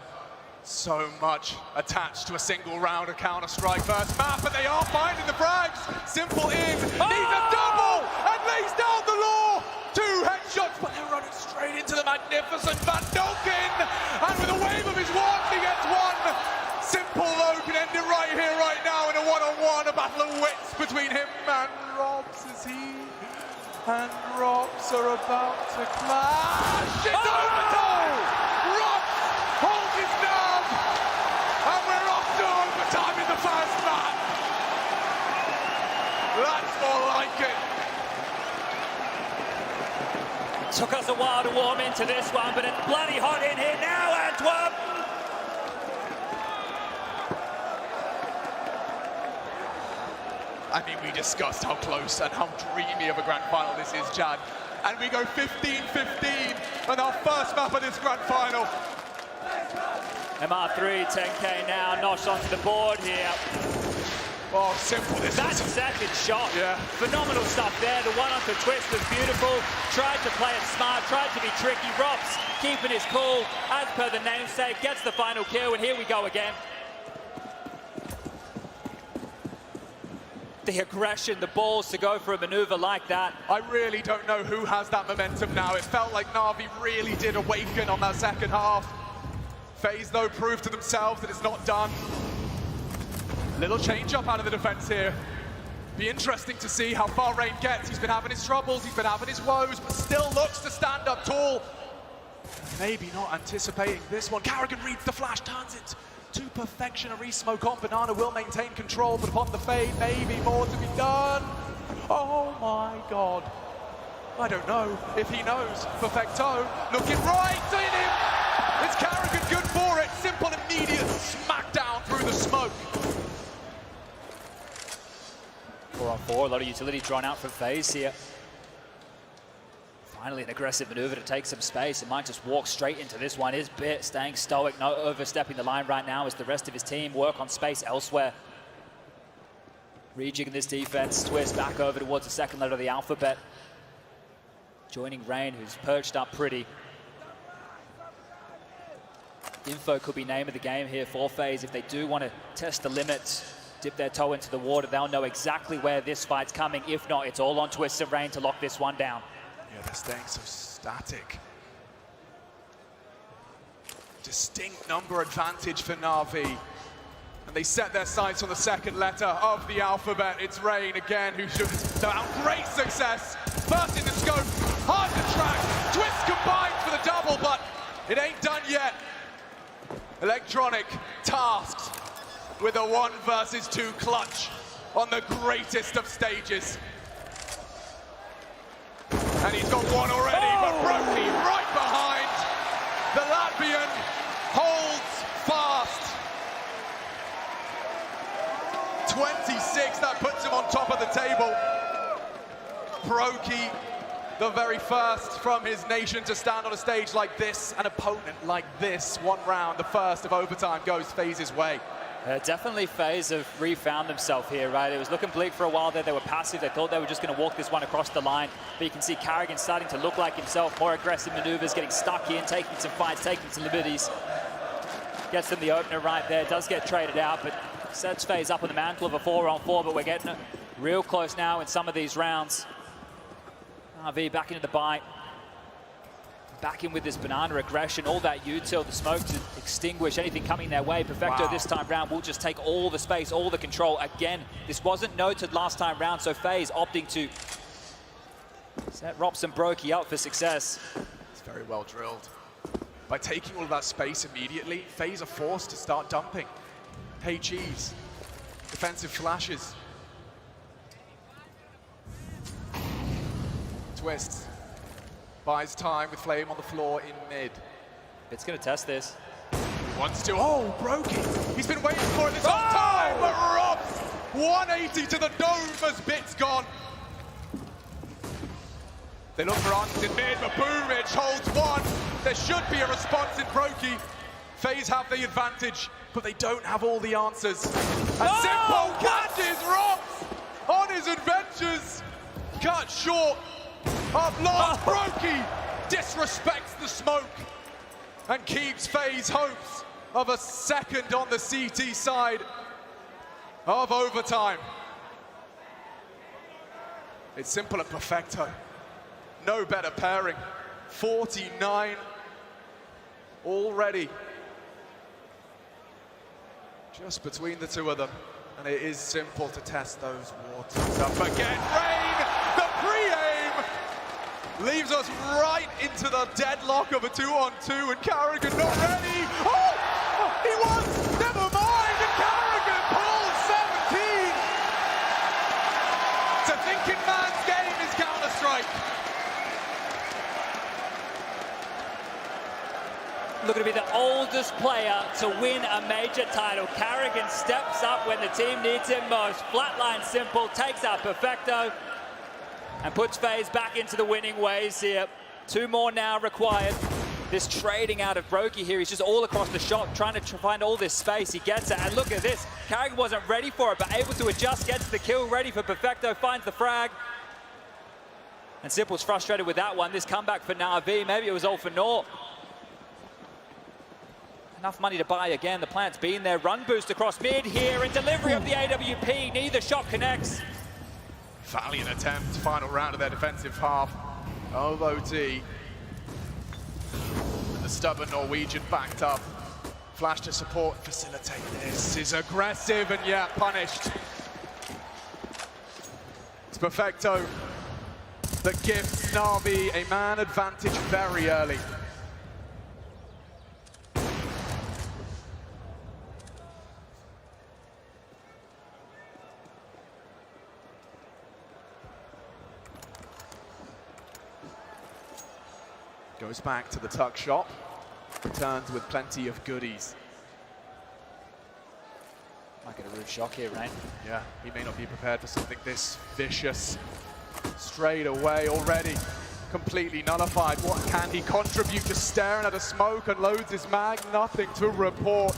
So much attached to a single round of Counter-Strike first map, and they are finding the frags. Simple in, needs a double, and lays down the law. 2 headshots, but they're running straight into the magnificent Van Dolken. And with a wave of his wand, he gets one. Simple, though, can end it right here, right now, in a one-on-one, a battle of wits between him and Robs as he and Robs are about to clash. It's overtime! Robs holds his nerve, and we're off to overtime in the first match. That's more like it. Took us a while to warm into this one, but it's bloody hot in here now, Antwerp! I mean, we discussed how close and how dreamy of a grand final this is, Chad. And we go 15-15 on our first map of this grand final. MR3, 10K now, Nosh onto the board here. Oh, Simple this That was. second shot, Yeah. phenomenal stuff there. The one onto Twist was beautiful. Tried to play it smart, tried to be tricky. Robs keeping his cool, as per the namesake, gets the final kill, and here we go again. the aggression, the balls to go for a maneuver like that. I really don't know who has that momentum now. It felt like Navi really did awaken on that second half. Faze, though, proved to themselves that it's not done. Little change up out of the defense here. Be interesting to see how far Rain gets. He's been having his troubles, he's been having his woes, but still looks to stand up tall. Maybe not anticipating this one. Carrigan reads the flash, turns it to perfection. A re-smoke on. Banana will maintain control, but upon the fade, maybe more to be done. Oh my God. I don't know if he knows. Perfecto, looking right in him. It's Carrigan good for it. Simple, immediate smackdown through the smoke. 4-on-4, a lot of utility drawn out from Faze here. Finally an aggressive maneuver to take some space. It might just walk straight into this one. Is Bit staying stoic, not overstepping the line right now as the rest of his team work on space elsewhere. Rejigging this defense, Twist back over towards the second letter of the alphabet. Joining Rain, who's perched up pretty. Info could be name of the game here for Faze. If they do want to test the limits, dip their toe into the water, they'll know exactly where this fight's coming. If not, it's all on Twist and Rain to lock this one down. Yeah, they're staying so static. Distinct number advantage for Navi. And they set their sights on the second letter of the alphabet. It's Rain again, who should found great success. First in the scope, hard to track. Twist combines for the double, but it ain't done yet. Electronic tasked with a 1 versus 2 clutch on the greatest of stages. And he's got one already, but Brokey right behind. The Latvian holds fast. 26, that puts him on top of the table. Brokey, the very first from his nation to stand on a stage like this, an opponent like this. 1 round, the first of overtime, goes Faze's way. Definitely Faze have refound themselves here, right? It was looking bleak for a while there. They were passive. They thought they were just going to walk this one across the line. But you can see Carrigan starting to look like himself. More aggressive maneuvers, getting stuck in, taking some fights, taking some liberties. Gets them the opener right there. Does get traded out, but sets Faze up on the mantle of a 4-on-4. But we're getting it real close now in some of these rounds. NAVI back into the bite. Back in with this banana aggression, all that util, the smoke to extinguish anything coming their way. Perfecto this time round will just take all the space, all the control. Again, this wasn't noted last time round, so Faze opting to set Robson Brokey up for success. It's very well drilled. By taking all of that space immediately, Faze are forced to start dumping. Hey cheese, defensive flashes. Twists. Buys time with Flame on the floor in mid. It's going to test this. Wants to, oh, Brokey. He's been waiting for it this whole time, but Robs, 180 to the dome as Bit's gone. They look for answers in mid, but Boomich holds one. There should be a response in Brokey. Faze have the advantage, but they don't have all the answers. And Simple catches Robs on his adventures. Cut short. Up long, Brokey disrespects the smoke and keeps Faze hopes of a second on the CT side of overtime. It's Simple and Perfecto. No better pairing. 49 already. Just between the two of them. And it is Simple to test those waters up again. Rain, the pre-aim leaves us right into the deadlock of a 2-on-2, and Carrigan not ready. Oh, he was, never mind, and Carrigan pulls 17. It's a thinking man's game is Counter-Strike. Looking to be the oldest player to win a major title. Carrigan steps up when the team needs him most. Flatline Simple, takes out Perfecto, and puts Faze back into the winning ways here. 2 more now required. This trading out of Brokey here, he's just all across the shot, trying to find all this space. He gets it, and look at this. Carrigan wasn't ready for it, but able to adjust, gets the kill, ready for Perfecto, finds the frag. And Simple's frustrated with that one. This comeback for NAVI, maybe it was all for naught. enough money to buy again. The plant's been there. Run boost across mid here and delivery of the AWP. Neither shot connects. Valiant attempt, final round of their defensive half of OT. The stubborn Norwegian backed up. Flash to support, facilitate. This is aggressive and yeah, punished. It's Perfecto that gives NAVI a man advantage very early. Goes back to the tuck shop, returns with plenty of goodies. Might get a rude shock here, Rain. Yeah, he may not be prepared for something this vicious. Straight away already, completely nullified. What can he contribute? Just staring at a smoke and loads his mag, nothing to report.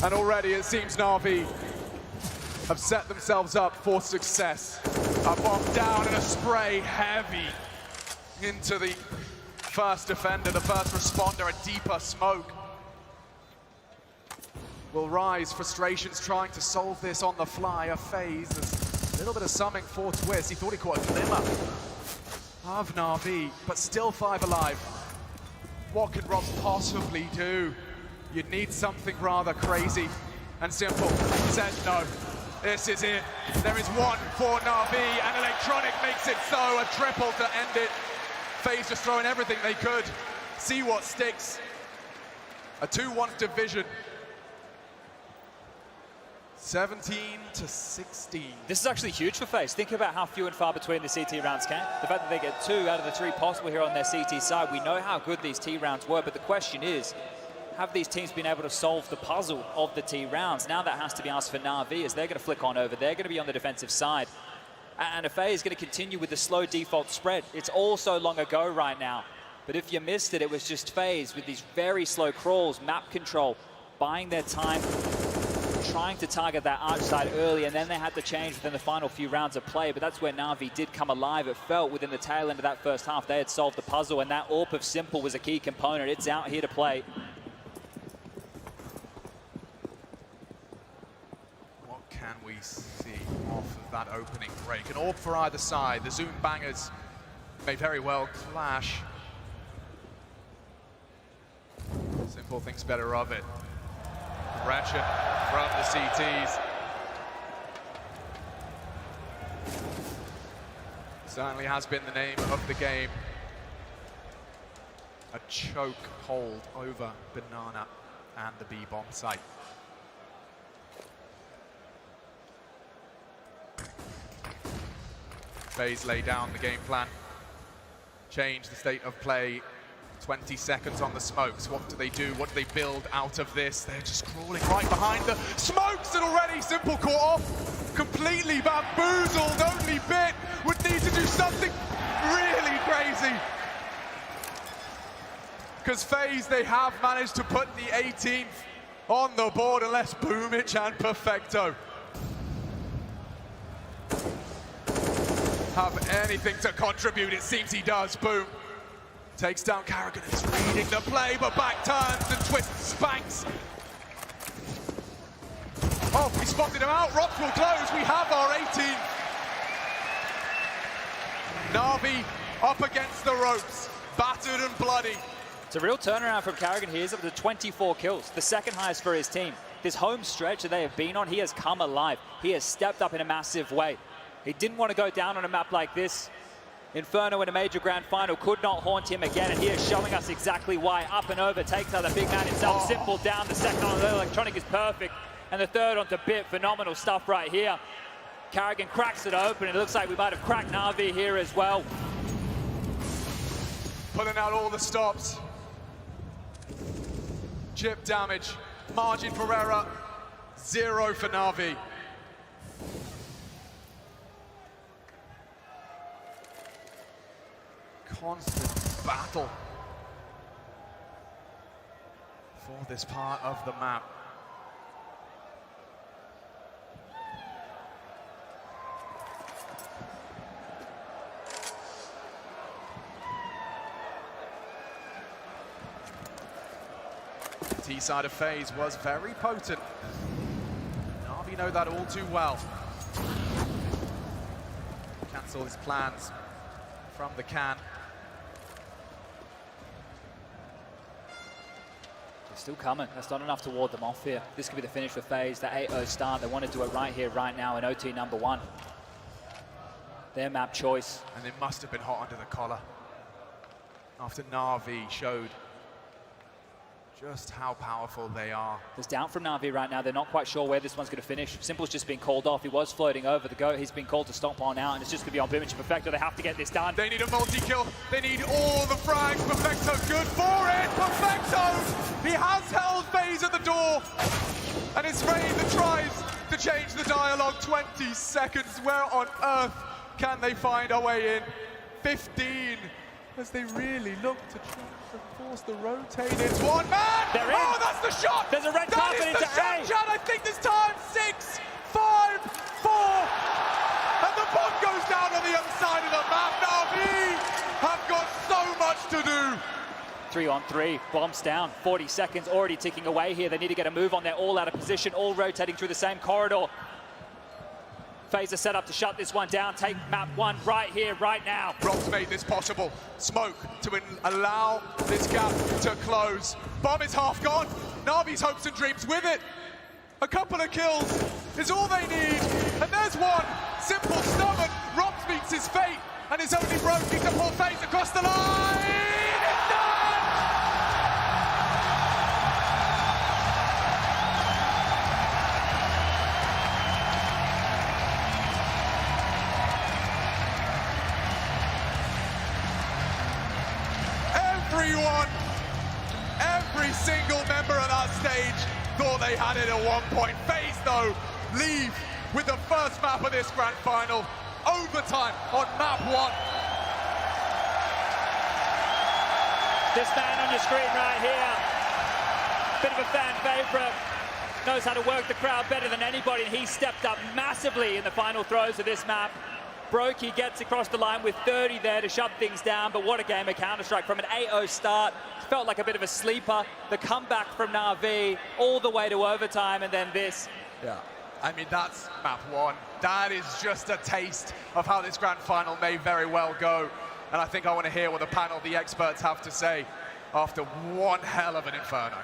And already it seems NAVI have set themselves up for success. A bomb down and a spray heavy into the first defender, the first responder, a deeper smoke. Will rise, frustrations trying to solve this on the fly. A Faze, a little bit of summing for Twist. He thought he caught a glimmer of NAVI, but still 5 alive. What can Rob possibly do? You'd need something rather crazy and simple. Says no, this is it. There is one for NAVI, and Electronic makes it so, a triple to end it. Faze just throwing everything they could. See what sticks. A 2-1 division. 17-16. This is actually huge for Faze. Think about how few and far between the CT rounds came. The fact that they get 2 out of the 3 possible here on their CT side. We know how good these T rounds were, but the question is, have these teams been able to solve the puzzle of the T rounds? Now that has to be asked for NAVI, as they're going to flick on over. They're going to be on the defensive side. And Faze is going to continue with the slow default spread. It's all so long ago right now. But if you missed it, it was just Faze with these very slow crawls, map control, buying their time, trying to target that arch side early, and then they had to change within the final few rounds of play. But that's where NAVI did come alive. It felt within the tail end of that first half they had solved the puzzle, and that AWP of Simple was a key component. It's out here to play. What can we see off of that opening break? An AWP for either side. The Zoom bangers may very well clash. Simple thinks better of it. Ratchet from the CTs. Certainly has been the name of the game. A choke hold over Banana and the B-bomb site. Faze lay down the game plan. Change the state of play. 20 seconds on the smokes. What do they do? What do they build out of this? They're just crawling right behind the smokes, and already Simple caught off. Completely bamboozled. Only Bit would need to do something really crazy. Because Faze, they have managed to put the 18th on the board, unless Boomich and Perfecto have anything to contribute. It seems he does. Boom. Takes down Carrigan, and is reading the play, but back turns and Twist spanks. Oh, we spotted him out. Rocks will close. We have our 18. NAVI up against the ropes, battered and bloody. It's a real turnaround from Carrigan. He is up to 24 kills, the second highest for his team. This home stretch that they have been on, he has come alive. He has stepped up in a massive way. He didn't want to go down on a map like this. Inferno in a major grand final could not haunt him again, and he is showing us exactly why. Up and over, takes out the big man himself. Oh. Simple down, the second on the Electronic is perfect, and the third onto Bit. Phenomenal stuff right here. Carrigan cracks it open. It looks like we might have cracked NAVI here as well. Pulling out all the stops. Chip damage, margin for error, 0 for NAVI. Constant battle for this part of the map. CT side of Faze was very potent. NAVI know that all too well. Cancel his plans from the can. They're still coming. That's not enough to ward them off here. This could be the finish for Faze. The 8-0 start. They want to do it right here, right now in OT number 1. Their map choice. And they must have been hot under the collar after NAVI showed just how powerful they are. There's doubt from NAVI right now. They're not quite sure where this one's going to finish. Simple's just been called off. He was floating over the goat. He's been called to stop on out, and it's just going to be on Bimich and Perfecto. They have to get this done. They need a multi-kill. They need all the frags. Perfecto good for it. Perfecto! He has held Faze at the door. And it's Rain that tries to change the dialogue. 20 seconds. Where on earth can they find a way in? 15 as they really look to try to force the rotate. It's one man! They're in. Oh, that's the shot! There's a red carpet That is into the shot, A. Chad. I think this time 6, 5, 4. And the bomb goes down on the other side of the map. NAVI have got so much to do. 3-on-3, bombs down, 40 seconds already ticking away here. They need to get a move on. They're all out of position, all rotating through the same corridor. Faze are set up to shut this one down. Take map 1 right here, right now. Rob's made this possible. Smoke to allow this gap to close. Bomb is half gone. NAVI's hopes and dreams with it. A couple of kills is all they need. And there's one. Simple, stubborn. Robs meets his fate. And is only broken to pull Faze across the line. It's done! Everyone, every single member of that stage thought they had it at one point. Faze, though, leave with the first map of this grand final. Overtime on map 1. This man on your screen right here, bit of a fan favorite, knows how to work the crowd better than anybody, and he stepped up massively in the final throws of this map. Broke, he gets across the line with 30 there to shut things down, but what a game of Counter-Strike. From an 8-0 start, felt like a bit of a sleeper. The comeback from NAVI all the way to overtime, and then this. Yeah, I mean, that's map 1. That is just a taste of how this grand final may very well go. And I think I want to hear what the panel, the experts have to say after one hell of an inferno.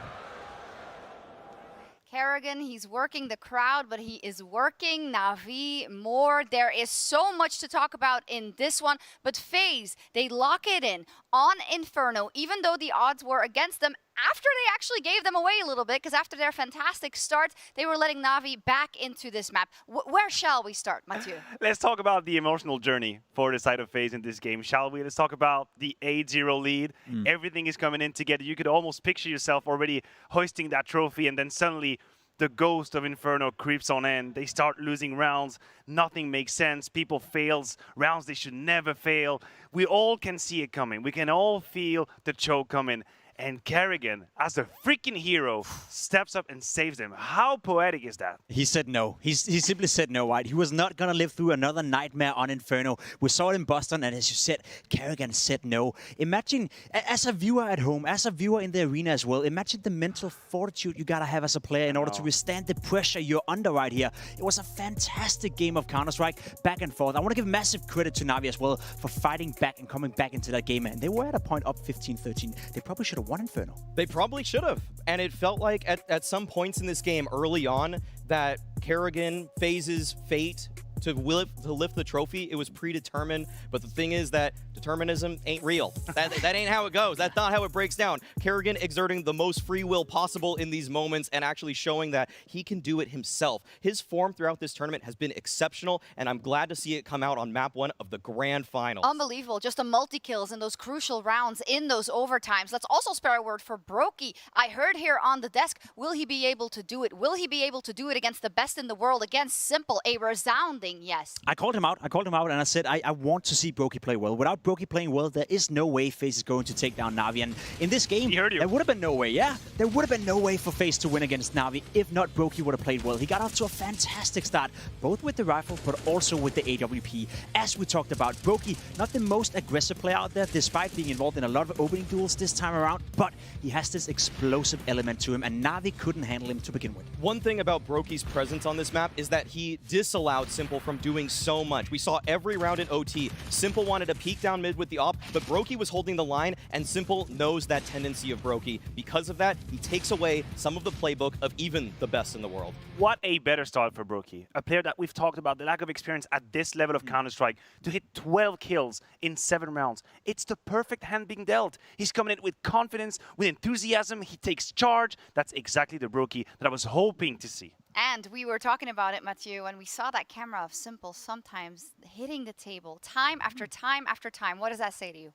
Kerrigan, he's working the crowd, but he is working NAVI more. There is so much to talk about in this one, but Faze, they lock it in on Inferno, even though the odds were against them after they actually gave them away a little bit, because after their fantastic start, they were letting NAVI back into this map. Where shall we start, Mathieu? Let's talk about the emotional journey for the side of Faze in this game, shall we? Let's talk about the 8-0 lead. Everything is coming in together. You could almost picture yourself already hoisting that trophy, and then suddenly the ghost of Inferno creeps on in. They start losing rounds. Nothing makes sense. People fails rounds they should never fail. We all can see it coming. We can all feel the choke coming. And Kerrigan, as a freaking hero, steps up and saves them. How poetic is that? He said no. He simply said no, right? He was not going to live through another nightmare on Inferno. We saw it in Boston, and as you said, Kerrigan said no. Imagine, as a viewer at home, as a viewer in the arena as well, imagine the mental fortitude you got to have as a player in order to withstand the pressure you're under right here. It was a fantastic game of Counter-Strike, back and forth. I want to give massive credit to NAVI as well for fighting back and coming back into that game. And they were at a point up 15-13. They probably should have won Inferno. They probably should have. And it felt like at some points in this game early on that Kerrigan, Faze's fate to lift the trophy, it was predetermined. But the thing is that determinism ain't real. That ain't how it goes. That's not how it breaks down. Kerrigan exerting the most free will possible in these moments and actually showing that he can do it himself. His form throughout this tournament has been exceptional, and I'm glad to see it come out on map 1 of the grand final. Unbelievable. Just the multi-kills in those crucial rounds in those overtimes. Let's also spare a word for Brokey. I heard here on the desk, will he be able to do it? Will he be able to do it against the best in the world, against Simple? A resounding saying yes. I called him out. And I said, I want to see Brokey play well. Without Brokey playing well, there is no way Faze is going to take down NAVI. And in this game, He heard you. there would have been no way, yeah. There would have been no way for Faze to win against NAVI if not Brokey would have played well. He got off to a fantastic start, both with the rifle, but also with the AWP. As we talked about, Brokey, not the most aggressive player out there, despite being involved in a lot of opening duels this time around, but he has this explosive element to him, and NAVI couldn't handle him to begin with. One thing about Brokey's presence on this map is that he disallowed Simple from doing so much. We saw every round in OT, Simple wanted to peek down mid with the op, but Brokey was holding the line, and Simple knows that tendency of Brokey. Because of that, he takes away some of the playbook of even the best in the world. What a better start for Brokey. A player that we've talked about, the lack of experience at this level of Counter-Strike, to hit 12 kills in 7 rounds. It's the perfect hand being dealt. He's coming in with confidence, with enthusiasm, he takes charge. That's exactly the Brokey that I was hoping to see. And we were talking about it, Mathieu, and we saw that camera of Simple sometimes hitting the table time after time after time. What does that say to you?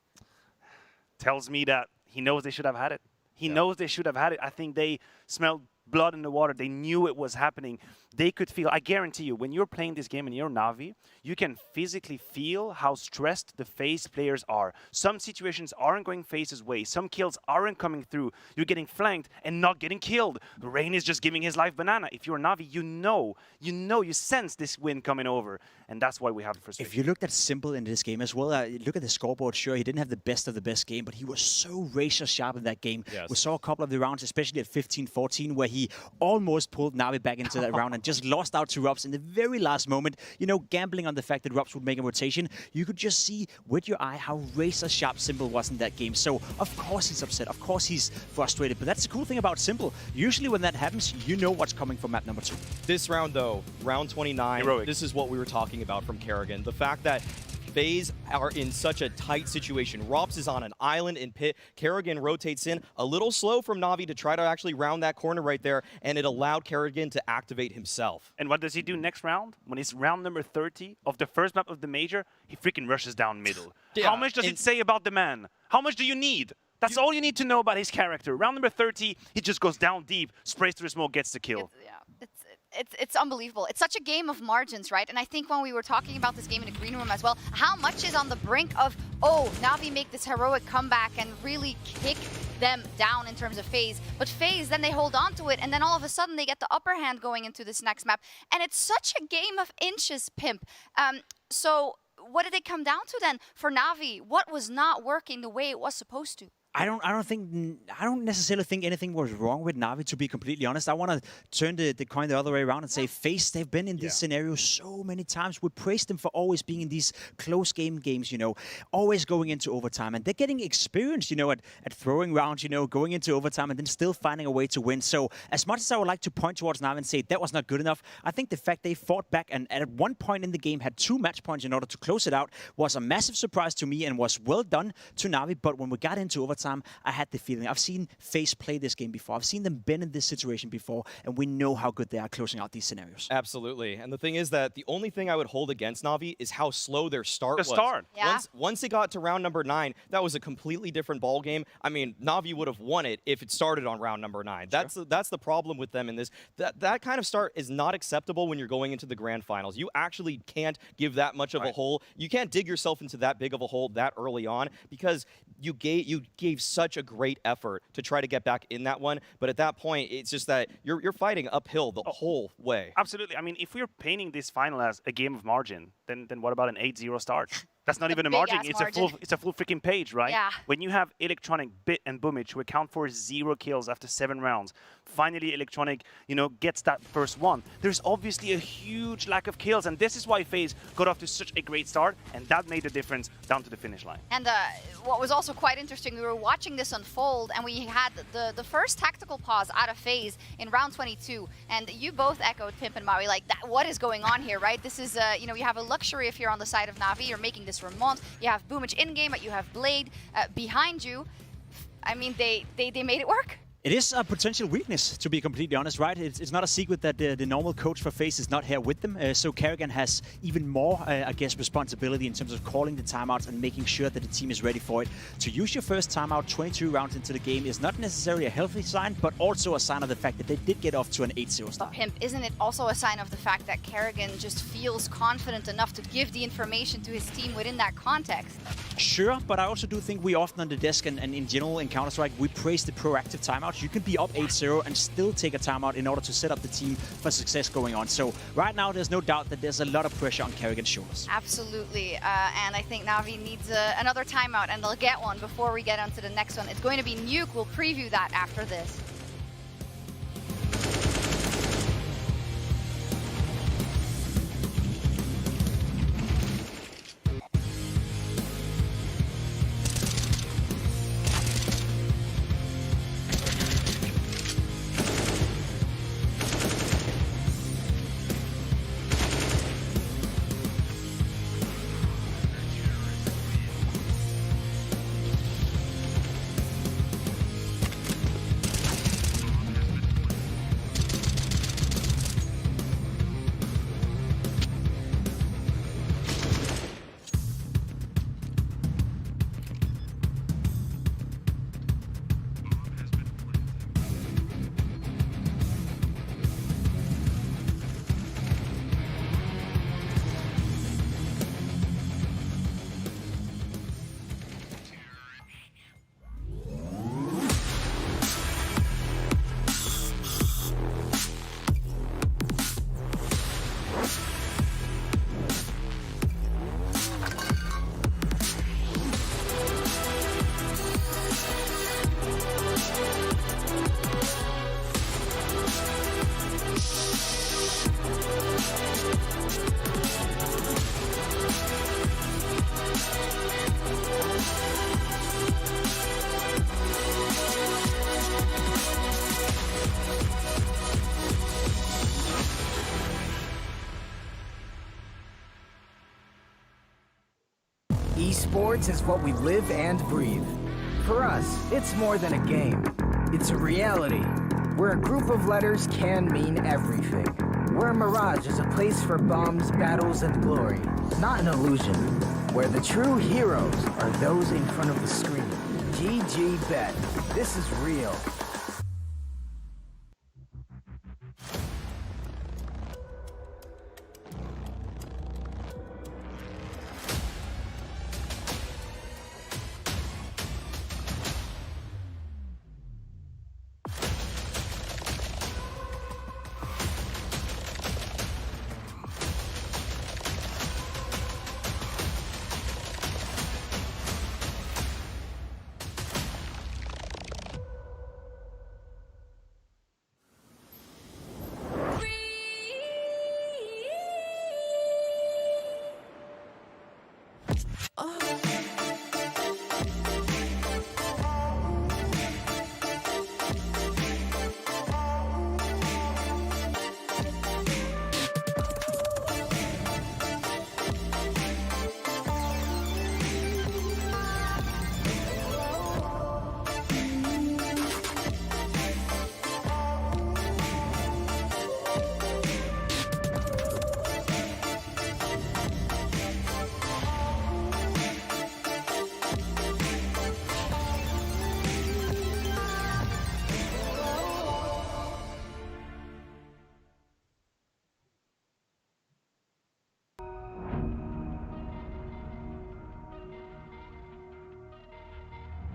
Tells me that he knows they should have had it. He knows they should have had it. I think they smelled blood in the water. They knew it was happening. They could feel, I guarantee you, when you're playing this game and you're NAVI, you can physically feel how stressed the Faze players are. Some situations aren't going Faze's way. Some kills aren't coming through. You're getting flanked and not getting killed. Rain is just giving his life banana. If you're NAVI, you sense this win coming over. And that's why we have the frustration. If you looked at Simple in this game as well, look at the scoreboard. Sure, he didn't have the best of the best game, but he was so razor sharp in that game. Yes. We saw a couple of the rounds, especially at 15-14, where he almost pulled NAVI back into that round and just lost out to Robs in the very last moment. You know, gambling on the fact that Robs would make a rotation. You could just see with your eye how razor sharp Simple was in that game. So, of course he's upset. Of course he's frustrated. But that's the cool thing about Simple. Usually when that happens, you know what's coming from map number 2. This round, though, round 29, Heroic. This is what we were talking about from Kerrigan. The fact that Faze are in such a tight situation. Rops is on an island in pit. Kerrigan rotates in a little slow from Navi to try to actually round that corner right there, and it allowed Kerrigan to activate himself. And what does he do next round? When it's round number 30 of the first map of the major, he freaking rushes down middle. Yeah, How much does it say about the man? How much do you need? That's all you need to know about his character. Round number 30, he just goes down deep, sprays through smoke, gets the kill. It's unbelievable. It's such a game of margins, right? And I think when we were talking about this game in the green room as well, how much is on the brink of, oh, Navi make this heroic comeback and really kick them down in terms of Faze. But Faze, then they hold on to it, and then all of a sudden they get the upper hand going into this next map. And it's such a game of inches, Pimp. So what did it come down to then for Navi? What was not working the way it was supposed to? I don't necessarily think anything was wrong with Navi, to be completely honest. I want to turn the coin the other way around and say Faze, they've been in this scenario so many times. We praised them for always being in these close games, you know, always going into overtime. And they're getting experience, you know, at throwing rounds, you know, going into overtime and then still finding a way to win. So as much as I would like to point towards Navi and say that was not good enough, I think the fact they fought back and at one point in the game had 2 match points in order to close it out was a massive surprise to me and was well done to Navi. But when we got into overtime, I had the feeling. I've seen Faze play this game before. I've seen them been in this situation before, and we know how good they are closing out these scenarios. Absolutely. And the thing is that the only thing I would hold against Navi is how slow their start was. Yeah. Once it got to round number 9, that was a completely different ball game. I mean, Navi would have won it if it started on round number 9. Sure. That's the problem with them in this. That kind of start is not acceptable when you're going into the grand finals. You actually can't give that much of a hole. You can't dig yourself into that big of a hole that early on because you gave such a great effort to try to get back in that one, but at that point, it's just that you're fighting uphill the whole way. Absolutely. I mean, if we're painting this final as a game of margin, then what about an 8-0 start? That's not even a margin. It's a full freaking page, right? Yeah. When you have Electronic, Bit, and Boomich who account for 0 kills after 7 rounds, finally Electronic, you know, gets that first one. There's obviously a huge lack of kills, and this is why Faze got off to such a great start, and that made the difference down to the finish line. And what was also quite interesting, we were watching this unfold, and we had the first tactical pause out of Faze in round 22, and you both echoed Pimp and Maui, like, what is going on here, right? This is, you know, you have a luxury if you're on the side of Navi, you're making this remont, you have Boomich in-game, but you have Blade behind you. I mean, they made it work. It is a potential weakness, to be completely honest, right? It's not a secret that the normal coach for Faze is not here with them. So Kerrigan has even more, I guess, responsibility in terms of calling the timeouts and making sure that the team is ready for it. To use your first timeout 22 rounds into the game is not necessarily a healthy sign, but also a sign of the fact that they did get off to an 8-0 start. Pimp, isn't it also a sign of the fact that Kerrigan just feels confident enough to give the information to his team within that context? Sure, but I also do think we often on the desk and in general in Counter-Strike, we praise the proactive timeouts. You can be up 8-0 and still take a timeout in order to set up the team for success going on. So right now, there's no doubt that there's a lot of pressure on Kerrigan's shoulders. Absolutely, and I think NAVI needs another timeout, and they'll get one before we get on to the next one. It's going to be Nuke. We'll preview that after this. Esports is what we live and breathe. For us, it's more than a game. It's a reality, where a group of letters can mean everything. Where Mirage is a place for bombs, battles, and glory, not an illusion. Where the true heroes are those in front of the screen. GG Bet. This is real.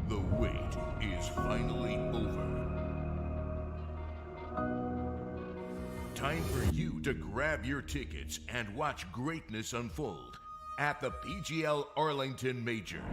The wait is finally over. Time for you to grab your tickets and watch greatness unfold at the PGL Arlington Major.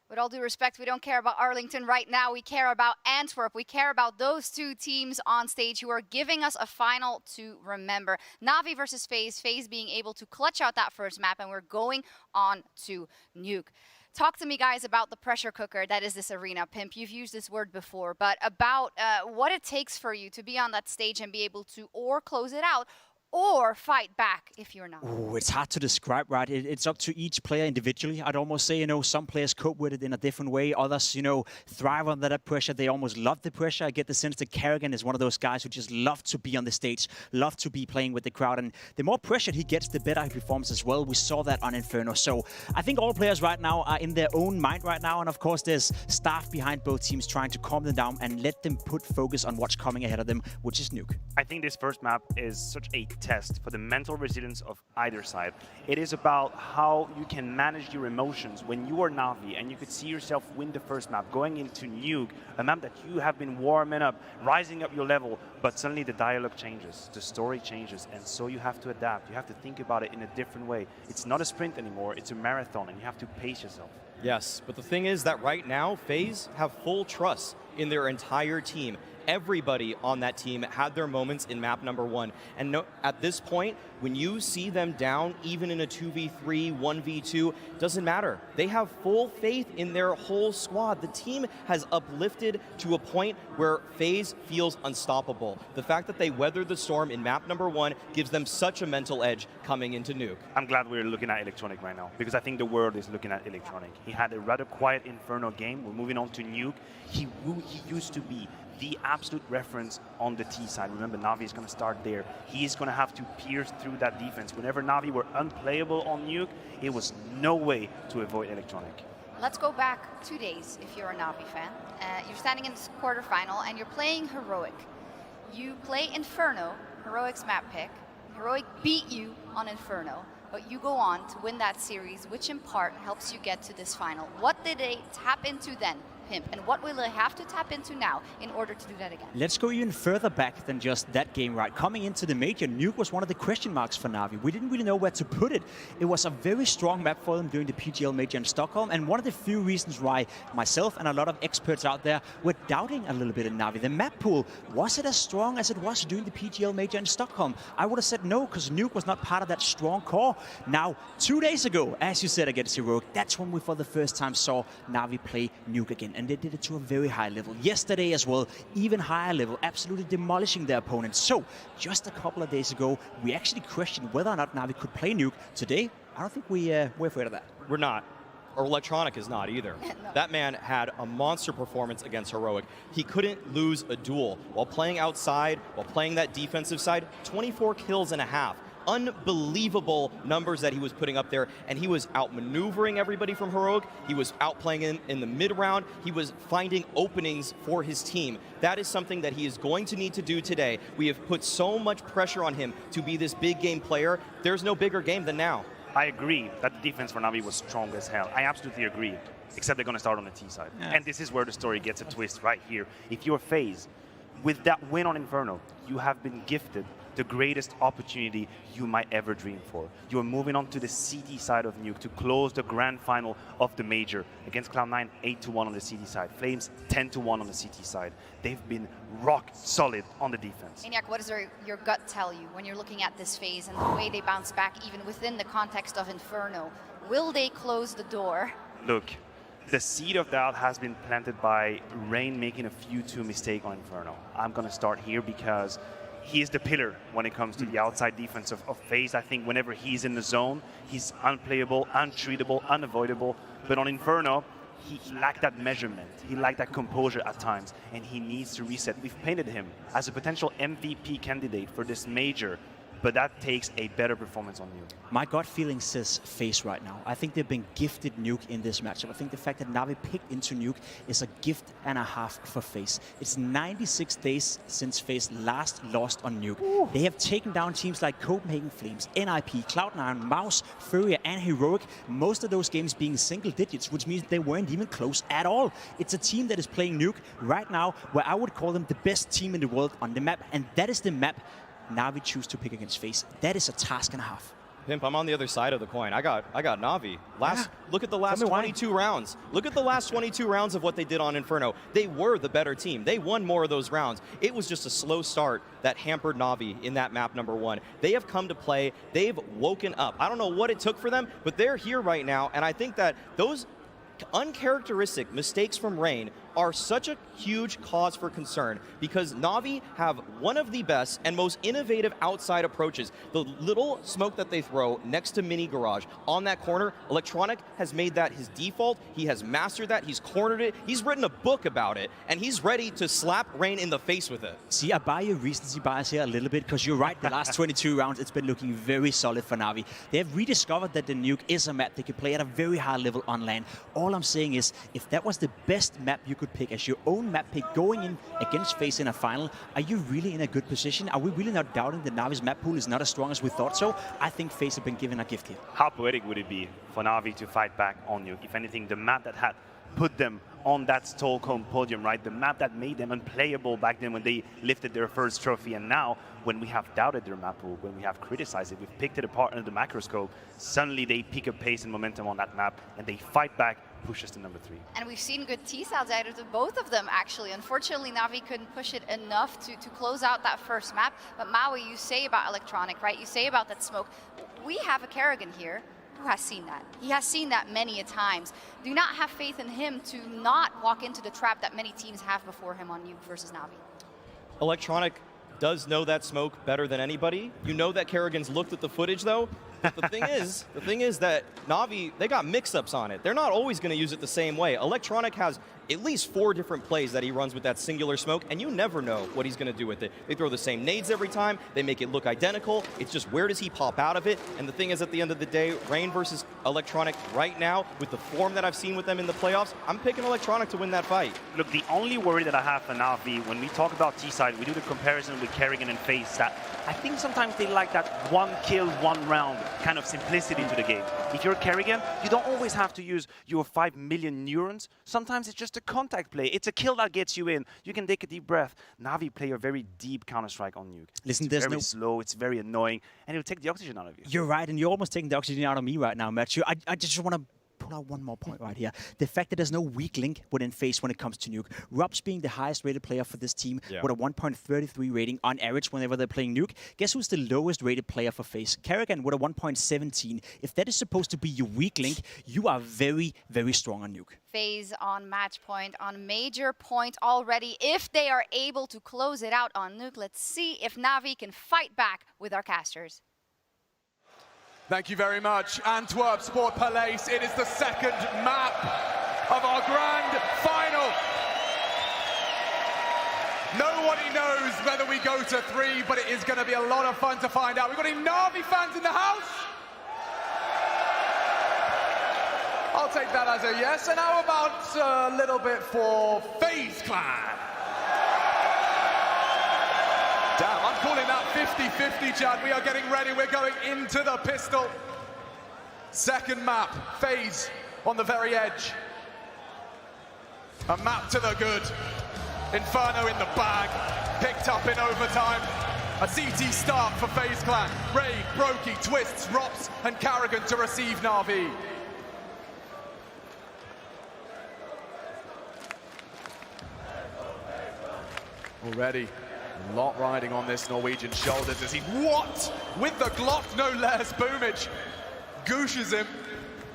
With all due respect, we don't care about Arlington right now. We care about Antwerp. We care about those two teams on stage who are giving us a final to remember. NAVI versus Faze. Faze being able to clutch out that first map, and we're going on to Nuke. Talk to me, guys, about the pressure cooker that is this arena. Pimp, you've used this word before, but about what it takes for you to be on that stage and be able to or close it out or fight back if you're not. Oh, it's hard to describe, right? It's up to each player individually. I'd almost say, some players cope with it in a different way. Others, thrive under that pressure. They almost love the pressure. I get the sense that Kerrigan is one of those guys who just love to be on the stage, love to be playing with the crowd. And the more pressure he gets, the better he performs as well. We saw that on Inferno. So I think all players right now are in their own mind right now. And of course, there's staff behind both teams trying to calm them down and let them put focus on what's coming ahead of them, which is Nuke. I think this first map is such a test for the mental resilience of either side. It is about how you can manage your emotions when you are Navi and you could see yourself win the first map, going into Nuke, a map that you have been warming up, rising up your level, but suddenly the dialogue changes, the story changes, and so you have to adapt. You have to think about it in a different way. It's not a sprint anymore, it's a marathon, and you have to pace yourself. Yes, but the thing is that right now, FaZe have full trust in their entire team. Everybody on that team had their moments in map number 1. And at this point, when you see them down, even in a 2v3, 1v2, doesn't matter. They have full faith in their whole squad. The team has uplifted to a point where FaZe feels unstoppable. The fact that they weathered the storm in map number 1 gives them such a mental edge coming into Nuke. I'm glad we're looking at Electronic right now, because I think the world is looking at Electronic. He had a rather quiet Inferno game. We're moving on to Nuke. He used to be the absolute reference on the T side. Remember, Navi is going to start there. He's going to have to pierce through that defense. Whenever Navi were unplayable on Nuke, it was no way to avoid Electronic. Let's go back 2 days if you're a Navi fan. You're standing in this quarterfinal and you're playing Heroic. You play Inferno, Heroic's map pick. Heroic beat you on Inferno, but you go on to win that series, which in part helps you get to this final. What did they tap into then, Pimp, and what will they have to tap into now in order to do that again? Let's go even further back than just that game, right? Coming into the major, Nuke was one of the question marks for Navi. We didn't really know where to put it. It was a very strong map for them during the PGL major in Stockholm, and one of the few reasons why myself and a lot of experts out there were doubting a little bit in Navi. The map pool, was it as strong as it was during the PGL major in Stockholm? I would have said no, because Nuke was not part of that strong core. Now, 2 days ago, as you said against Heroic, that's when we for the first time saw Navi play Nuke again. And they did it to a very high level. Yesterday as well, even higher level, absolutely demolishing their opponents. So, just a couple of days ago, we actually questioned whether or not Navi could play Nuke. Today, I don't think we're afraid of that. We're not. Or Electronic is not either. No. That man had a monster performance against Heroic. He couldn't lose a duel. While playing outside, while playing that defensive side, 24 kills and a half. Unbelievable numbers that he was putting up there, and he was outmaneuvering everybody from Heroic. He was outplaying in the mid-round. He was finding openings for his team. That is something that he is going to need to do today. We have put so much pressure on him to be this big game player. There's no bigger game than now. I agree that the defense for Navi was strong as hell. I absolutely agree, except they're going to start on the T side. Yeah. And this is where the story gets a twist right here. If you're FaZe, with that win on Inferno, you have been gifted the greatest opportunity you might ever dream for. You are moving on to the CT side of Nuke to close the grand final of the major. Against Cloud9, 8-1 on the CT side. Flames, 10-1 on the CT side. They've been rock solid on the defense. Maniac, what does your gut tell you when you're looking at this phase and the way they bounce back even within the context of Inferno? Will they close the door? Look, the seed of doubt has been planted by Rain making a few mistakes on Inferno. I'm going to start here because he is the pillar when it comes to the outside defense of FaZe. I think whenever he's in the zone, he's unplayable, untreatable, unavoidable. But on Inferno, he lacked that measurement. He lacked that composure at times, and he needs to reset. We've painted him as a potential MVP candidate for this major, but that takes a better performance on Nuke. My gut feeling says FaZe right now. I think they've been gifted Nuke in this matchup. I think the fact that Navi picked into Nuke is a gift and a half for FaZe. It's 96 days since FaZe last lost on Nuke. Ooh. They have taken down teams like Copenhagen Flames, NIP, Cloud9, Mouse, Furia, and Heroic. Most of those games being single digits, which means they weren't even close at all. It's a team that is playing Nuke right now, where I would call them the best team in the world on the map, and that is the map Navi choose to pick against FaZe. That is a task and a half. Pimp, I'm on the other side of the coin. I got Navi. Look at the last 22 rounds. Look at the last 22 rounds of what they did on Inferno. They were the better team. They won more of those rounds. It was just a slow start that hampered Navi in that map number 1. They have come to play. They've woken up. I don't know what it took for them, but they're here right now, and I think that those uncharacteristic mistakes from Rain are such a huge cause for concern because NAVI have one of the best and most innovative outside approaches. The little smoke that they throw next to Mini Garage on that corner, Electronic has made that his default. He has mastered that. He's cornered it. He's written a book about it, and he's ready to slap Rain in the face with it. See, I buy your recency bias here a little bit because you're right. The last 22 rounds, it's been looking very solid for NAVI. They have rediscovered that the Nuke is a map they can play at a very high level on land. All I'm saying is, if that was the best map you could pick as your own map pick going in against Faze in a final, are you really in a good position? Are we really not doubting that NAVI's map pool is not as strong as we thought so? I think Faze have been given a gift here. How poetic would it be for NAVI to fight back on Nuke? If anything, the map that had put them on that Stockholm podium, right? The map that made them unplayable back then when they lifted their first trophy. And now, when we have doubted their map pool, when we have criticized it, we've picked it apart under the macroscope, suddenly they pick up pace and momentum on that map, and they fight back, push us to number 3. And we've seen good T-sides out of both of them, actually. Unfortunately, NAVI couldn't push it enough to close out that first map. But Maui, you say about Electronic, right? You say about that smoke. We have a Kerrigan here who has seen that. He has seen that many a times. Do not have faith in him to not walk into the trap that many teams have before him on Nuke versus NAVI. Electronic does know that smoke better than anybody. You know that Kerrigan's looked at the footage, though. But the thing is that NAVI, they got mix-ups on it. They're not always going to use it the same way. Electronic has at least 4 different plays that he runs with that singular smoke, and you never know what he's going to do with it. They throw the same nades every time. They make it look identical. It's just where does he pop out of it? And the thing is, at the end of the day, Rain versus Electronic right now, with the form that I've seen with them in the playoffs, I'm picking Electronic to win that fight. Look, the only worry that I have for NAVI, when we talk about T-side, we do the comparison with Kerrigan and Faze, that I think sometimes they like that one kill, one round kind of simplicity to the game. If you're Kerrigan, you don't always have to use your 5 million neurons. Sometimes it's just a contact play. It's a kill that gets you in. You can take a deep breath. NAVI play a very deep Counter-Strike on Nuke. Listen, it's there's very no slow, it's very annoying, and it'll take the oxygen out of you. You're right, and you're almost taking the oxygen out of me right now, Matthew. I just want to pull out one more point right here. The fact that there's no weak link within Faze when it comes to Nuke. Rob's being the highest rated player for this team with a 1.33 rating on average whenever they're playing Nuke. Guess who's the lowest rated player for Faze? Kerrigan with a 1.17. If that is supposed to be your weak link, you are very, very strong on Nuke. Faze on match point, on major point already. If they are able to close it out on Nuke, let's see if NAVI can fight back with our casters. Thank you very much, Antwerp Sport Palais. It is the second map of our grand final. Nobody knows whether we go to 3, but it is going to be a lot of fun to find out. We've got any NAVI fans in the house? I'll take that as a yes. And how about a little bit for Faze Clan? Damn, I'm calling that 50-50, Chad. We are getting ready. We're going into the pistol. Second map, Faze on the very edge. A map to the good. Inferno in the bag. Picked up in overtime. A CT start for Faze Clan. Ray, Brokey, Twists, Rops, and Kerrigan to receive NAVI. Already. A lot riding on this Norwegian's shoulders as he, with the Glock, no less, Boomage gooshes him.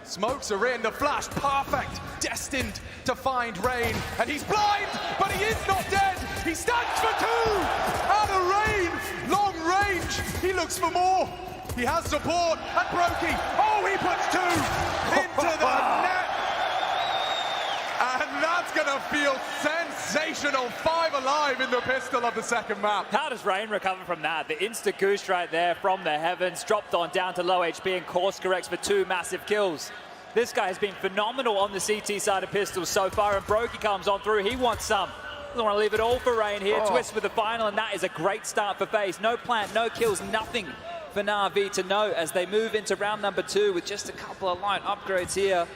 Smokes are in, the flash, perfect, destined to find Rain. And he's blind, but he is not dead. He stands for 2, out of Rain, long range. He looks for more. He has support, and Brokey, he puts 2 into the net. And that's gonna feel sensational. 5 alive in the pistol of the second map. How does Rain recover from that? The insta-goose right there from the heavens, dropped on down to low HP and course corrects for 2 massive kills. This guy has been phenomenal on the CT side of pistols so far, and Brokey comes on through. He wants some. Doesn't want to leave it all for Rain here. Twist with the final, and that is a great start for Faze. No plant, no kills, nothing for NAVI to know as they move into round number 2 with just a couple of light upgrades here.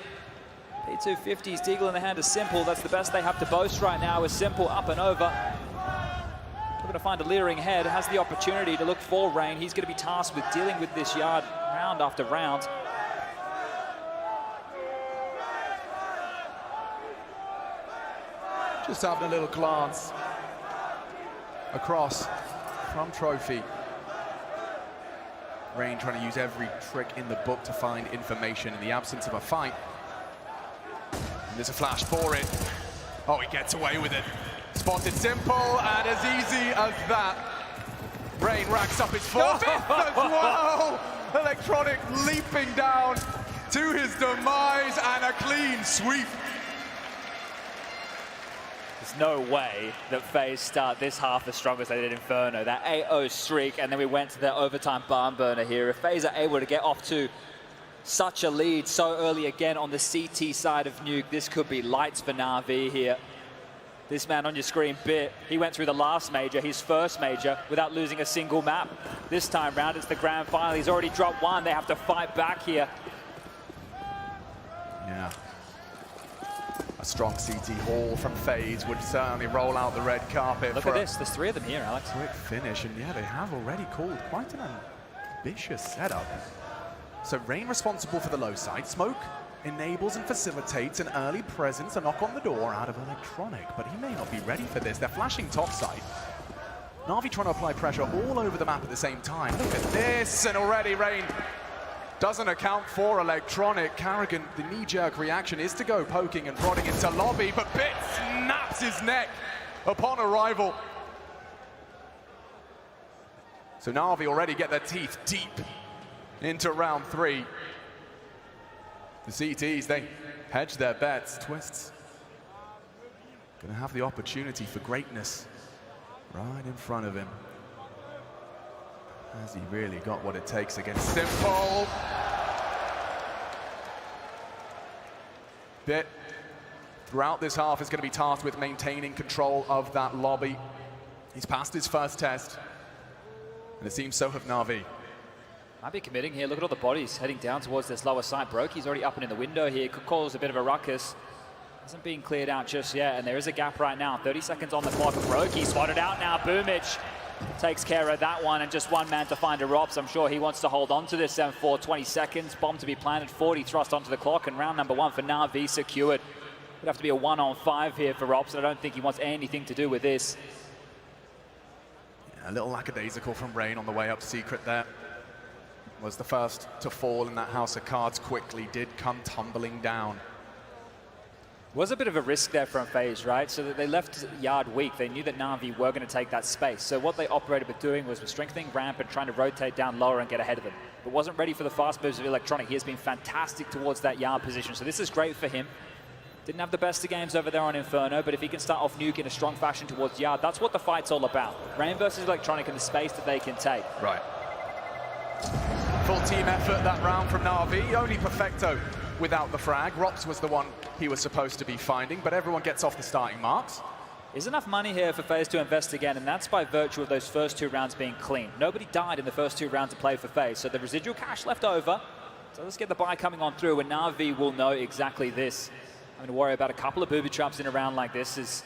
P250's Deagle in the hand is Simple. That's the best they have to boast right now, is Simple up and over. We're going to find a leering head, has the opportunity to look for Rain. He's going to be tasked with dealing with this yard round after round. Just having a little glance across from Trophy. Rain trying to use every trick in the book to find information in the absence of a fight. And there's a flash for it. Oh, he gets away with it. Spotted simple, and as easy as that. Rain racks up his fourth as well. Electronic leaping down to his demise, and a clean sweep. There's no way that FaZe start this half as strong as they did Inferno. That 8-0 streak, and then we went to the overtime barn burner here. If FaZe are able to get off to such a lead so early again on the CT side of Nuke, this could be lights for NAVI here. This man on your screen, Bit, he went through the last major, his first major, without losing a single map. This time round, it's the grand final. He's already dropped one. They have to fight back here. Yeah. A strong CT haul from Faze would certainly roll out the red carpet. Look at this. There's 3 of them here, Alex. Quick finish, and yeah, they have already called quite an ambitious setup. So Rain responsible for the low side. Smoke enables and facilitates an early presence, a knock on the door out of Electronic, but he may not be ready for this. They're flashing topside. NAVI trying to apply pressure all over the map at the same time. Look at this, and already Rain doesn't account for Electronic. Carrigan, the knee-jerk reaction is to go poking and prodding into lobby, but Bit snaps his neck upon arrival. So NAVI already get their teeth deep into round 3. The CTs, they hedge their bets. Twists gonna have the opportunity for greatness right in front of him. Has he really got what it takes against Simple? Bit throughout this half is going to be tasked with maintaining control of that lobby. He's passed his first test, and it seems so have NAVI. Might be committing here. Look at all the bodies heading down towards this lower side. Brokey's already up and in the window here. Could cause a bit of a ruckus. Hasn't been cleared out just yet, and there is a gap right now. 30 seconds on the clock. Brokey spotted out now. Boomich takes care of that one, and just one man to find a Rops. I'm sure he wants to hold on to this 7-4, 20 seconds. Bomb to be planted, 40 thrust onto the clock, and round number 1 for NAVI secured. Would have to be a 1-on-5 here for Rops, and I don't think he wants anything to do with this. Yeah, a little lackadaisical from Rain on the way up secret there. Was the first to fall in that house of cards, quickly did come tumbling down. Was a bit of a risk there from FaZe, right? So that they left yard weak. They knew that NAVI were going to take that space. So what they operated with doing was strengthening ramp and trying to rotate down lower and get ahead of them. But wasn't ready for the fast moves of Electronic. He has been fantastic towards that yard position. So this is great for him. Didn't have the best of games over there on Inferno, but if he can start off Nuke in a strong fashion towards yard, that's what the fight's all about. Rain versus Electronic and the space that they can take. Right. Full team effort that round from NAVI. Only Perfecto without the frag. Rops was the one he was supposed to be finding, but everyone gets off the starting marks. There's enough money here for FaZe to invest again, and that's by virtue of those first 2 rounds being clean. Nobody died in the first 2 rounds to play for FaZe, so the residual cash left over. So let's get the buy coming on through, and NAVI will know exactly this. I'm going to worry about a couple of booby traps in a round like this.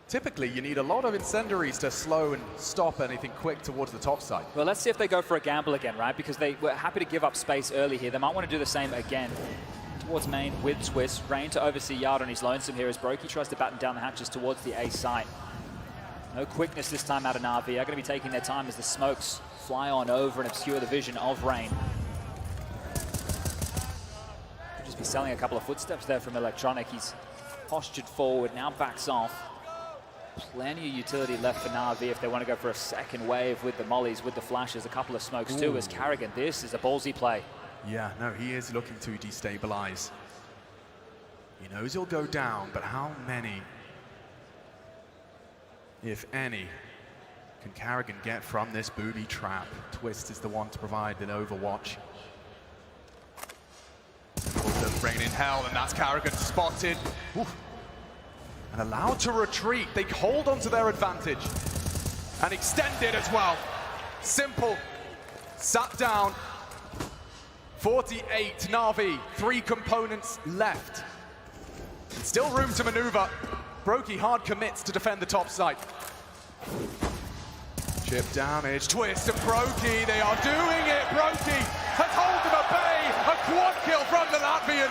Typically, you need a lot of incendiaries to slow and stop anything quick towards the top side. Well, let's see if they go for a gamble again, right? Because they were happy to give up space early here. They might want to do the same again. Towards main with Twist. Rain to oversee yard on his lonesome here as Brokey tries to batten down the hatches towards the A site. No quickness this time out of NAVI. They're going to be taking their time as the smokes fly on over and obscure the vision of Rain. Could just be selling a couple of footsteps there from Electronic. He's postured forward, now backs off. Plenty of utility left for NAVI if they want to go for a second wave with the mollies, with the flashes, a couple of smokes too as Carrigan. This is a ballsy play. Yeah, no, he is looking to destabilize. He knows he'll go down, but how many, if any, can Carrigan get from this booby trap? Twist is the one to provide the overwatch. Rain in hell, and that's Carrigan spotted. Oof. And allowed to retreat. They hold on to their advantage and extend it as well. Simple, sat down. 48 NAVI, 3 components left. Still room to maneuver. Brokey hard commits to defend the top side. Chip damage, Twist and Brokey, they are doing it. Brokey has hold them at bay. A quad kill from the Latvian.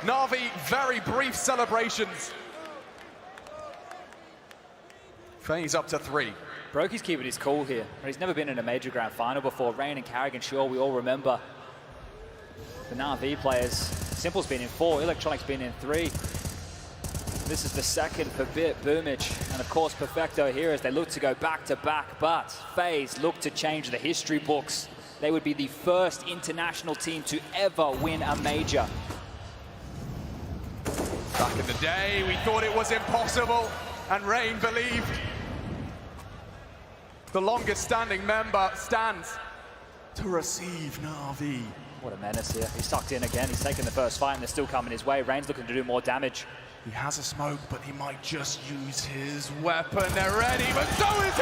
NAVI, very brief celebrations. FaZe up to 3. Brokey's keeping his cool here. He's never been in a major grand final before. Rain and Carrigan, sure, we all remember the NAVI players. Simple's been in 4, Electronic's been in 3. This is the second for Bit, Boomage, and of course Perfecto here as they look to go back-to-back, but FaZe look to change the history books. They would be the first international team to ever win a major. Back in the day, we thought it was impossible, and Rain believed. The longest standing member stands to receive Na'Vi. What a menace here. He's tucked in again. He's taken the first fight and they're still coming his way. Rain's looking to do more damage. He has a smoke, but he might just use his weapon. They're ready, but so is he!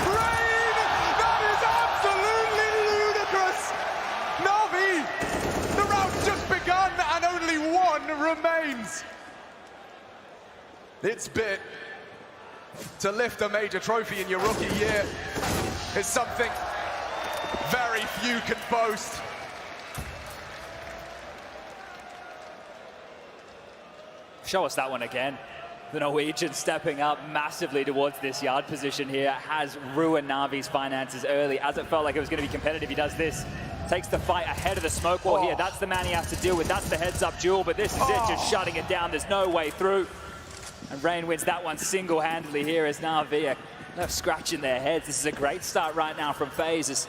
Rain! That is absolutely ludicrous! Na'Vi! The round's just begun and only one remains. It's Bit. To lift a major trophy in your rookie year is something very few can boast. Show us that one again. The Norwegian stepping up massively towards this yard position here has ruined Navi's finances early, as it felt like it was going to be competitive. He does this, takes the fight ahead of the smoke wall here. That's the man he has to deal with. That's the heads-up duel, but this is it, just shutting it down. There's no way through. And Rain wins that one single-handedly here as Navi are left scratching their heads. This is a great start right now from FaZe as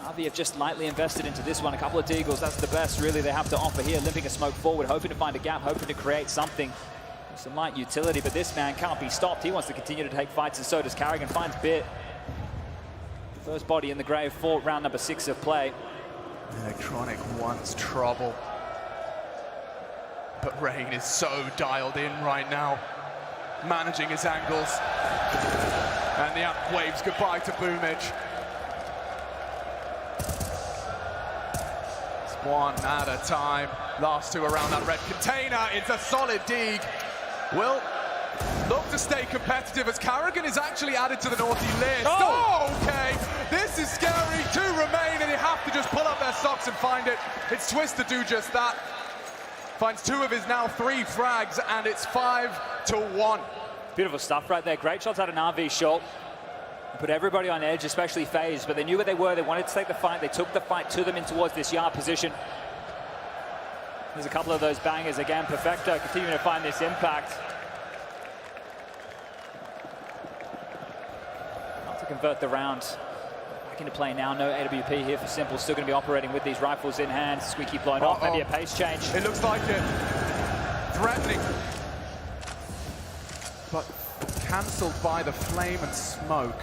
Navi have just lightly invested into this one. A couple of deagles, that's the best really they have to offer here. Limping a smoke forward, hoping to find a gap, hoping to create something. Some light utility, but this man can't be stopped. He wants to continue to take fights, and so does Carrigan. Finds Bit. The first body in the grave for round number 6 of play. Electronic wants trouble. But Rain is so dialed in right now. Managing his angles. And the amp waves goodbye to Boomage. It's one at a time. Last two around that red container. It's a solid dig. Will look to stay competitive as Carrigan is actually added to the naughty list. Oh, okay. This is scary. 2 remain and they have to just pull up their socks and find it. It's Twist to do just that. Finds 2 of his now 3 frags, and it's 5-1. Beautiful stuff right there. Great shots out of Navi short. Put everybody on edge, especially FaZe, but they knew what they were. They wanted to take the fight. They took the fight to them in towards this yard position. There's a couple of those bangers again. Perfecto continuing to find this impact. Not to convert the round. Back into play now. No AWP here for Simple. Still going to be operating with these rifles in hand. Squeaky blown off. Maybe a pace change. It looks like it. Threatening. But cancelled by the flame and smoke.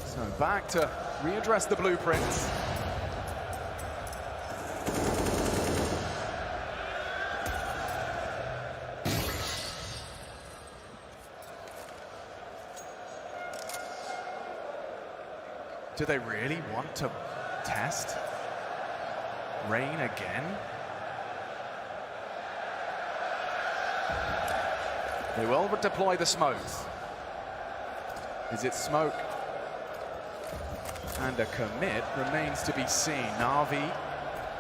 So back to readdress the blueprints. Do they really want to test Rain again? They will deploy the smokes. Is it smoke and a commit? Remains to be seen. Na'Vi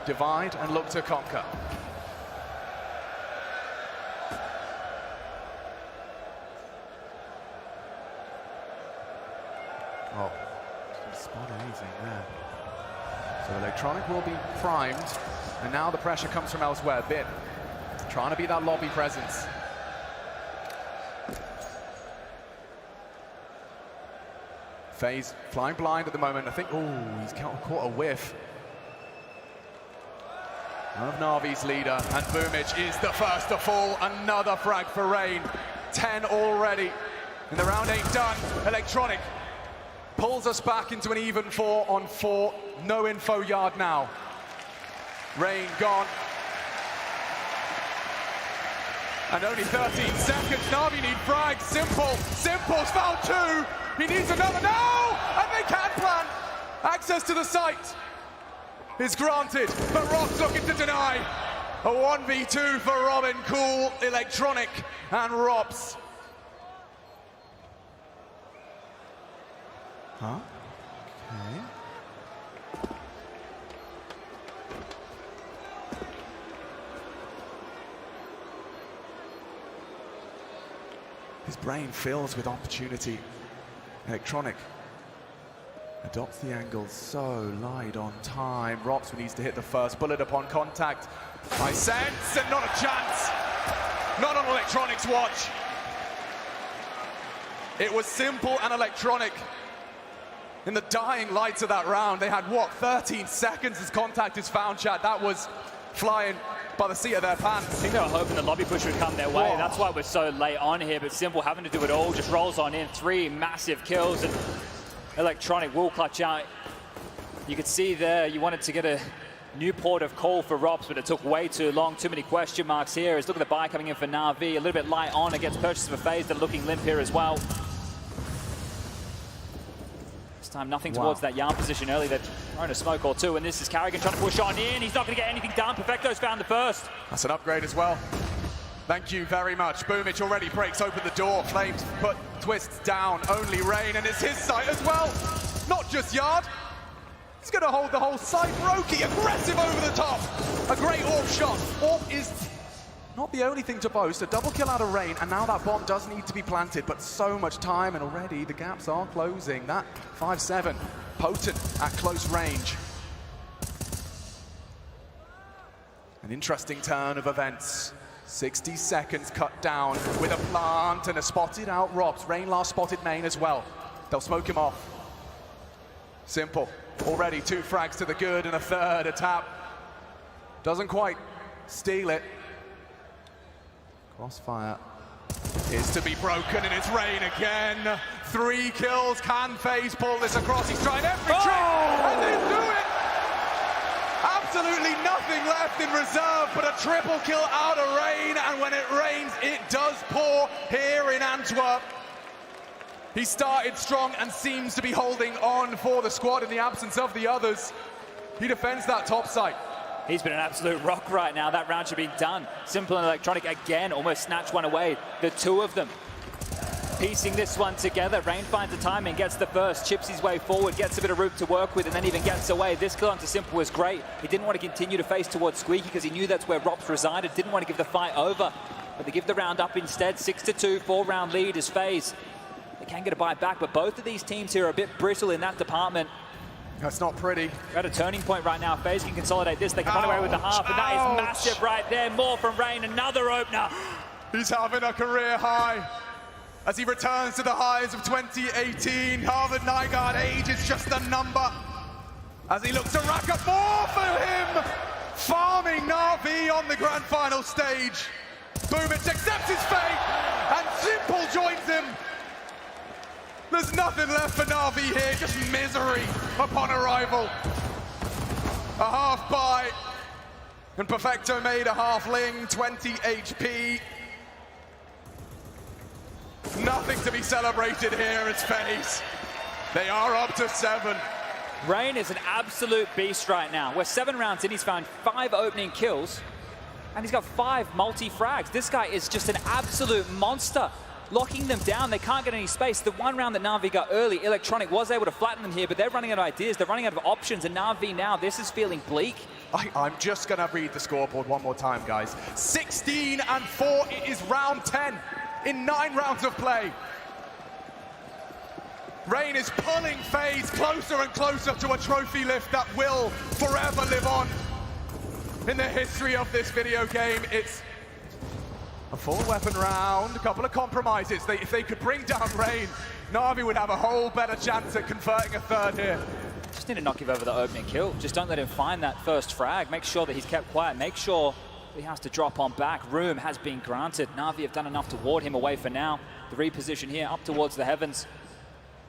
divide and look to conquer. Oh. Spot anything there. So Electronic will be primed, and now the pressure comes from elsewhere. Bit trying to be that lobby presence. FaZe flying blind at the moment. I think, oh, he's caught a whiff of Navi's leader, and Boomage is the first to fall. Another frag for Rain. 10 already, and the round ain't done. Electronic pulls us back into an even 4-on-4. No info yard now. Rain gone. And only 13 seconds. Navi need frags. Simple's found 2. He needs another. No! And they can plan. Access to the site is granted, but Rob's looking to deny. A 1v2 for Robin, Cool, Electronic, and Robs. Huh? Okay. His brain fills with opportunity. Electronic Adopts the angle so light on time. Rops needs to hit the first bullet upon contact. I sense, and not a chance. Not on Electronics watch. It was simple and electronic. In the dying lights of that round, they had, what, 13 seconds as contact is found, chat. That was flying by the seat of their pants. I think they were hoping the lobby push would come their way. Whoa. That's why we're so late on here, but Simple having to do it all, just rolls on in. 3 massive kills, and Electronic will clutch out. You could see there, you wanted to get a new port of call for Rops, but it took way too long. Too many question marks here. As look at the buy coming in for NAVI. A little bit light on against purchase of a Faze. They're looking limp here as well. Time, nothing towards that Yarn position early. They're throwing a smoke or two, and this is Carrigan trying to push on in. He's not going to get anything done. Perfecto's found the first. That's an upgrade as well. Thank you very much. Boomich already breaks open the door. Flames put Twists down. Only Rain, and it's his site as well. Not just Yard. He's going to hold the whole site. Roki, aggressive over the top. A great AWP shot. AWP is not the only thing to boast. A double kill out of Rain, and now that bomb does need to be planted, but so much time, and already the gaps are closing. That 5-7, potent at close range. An interesting turn of events. 60 seconds cut down with a plant and a spotted out Robs. Rain last spotted main as well. They'll smoke him off. Simple. Already 2 frags to the good and a third. A tap. Doesn't quite steal it. Crossfire is to be broken, and it's Rain again. 3 kills. Can Faze pull this across? He's tried every trick, and they do it! Absolutely nothing left in reserve, but a triple kill out of Rain, and when it rains, it does pour here in Antwerp. He started strong and seems to be holding on for the squad in the absence of the others. He defends that top site. He's been an absolute rock right now. That round should be done. Simple and Electronic again, almost snatched one away. The 2 of them piecing this one together. Rain finds the timing, gets the first, chips his way forward, gets a bit of room to work with, and then even gets away. This kill onto Simple was great. He didn't want to continue to face towards Squeaky because he knew that's where Rops resided. Didn't want to give the fight over, but they give the round up instead. 6-2, 4-round lead is Faze. They can get a bite back, but both of these teams here are a bit brittle in that department. That's not pretty. We're at a turning point right now. Faze can consolidate this. They can run away with the half, and that is massive right there. More from Rain, another opener. He's having a career high as he returns to the highs of 2018. Harvard Nygaard, age is just a number. As he looks to rack up more for him. Farming NAVI on the grand final stage. Boomich accepts his fate, and Simple joins him. There's nothing left for NAVI here, just misery upon arrival. A half buy, and Perfecto made a half ling, 20 HP. Nothing to be celebrated here as Faze. They are up to 7. Rain is an absolute beast right now. We're 7 rounds in, he's found 5 opening kills, and he's got 5 multi-frags. This guy is just an absolute monster. Locking them down, they can't get any space. The 1 round that NAVI got early, Electronic was able to flatten them here, but they're running out of ideas, they're running out of options, and NAVI now, this is feeling bleak. I'm just gonna read the scoreboard one more time, guys. 16-4, it is round 10 in 9 rounds of play. Rain is pulling Faze closer and closer to a trophy lift that will forever live on in the history of this video game. It's a full weapon round, a couple of compromises. If they could bring down Rain, NAVI would have a whole better chance at converting a third here. Just need to not give over the opening kill. Just don't let him find that first frag. Make sure that he's kept quiet. Make sure he has to drop on back. Room has been granted. NAVI have done enough to ward him away for now. The reposition here up towards the heavens.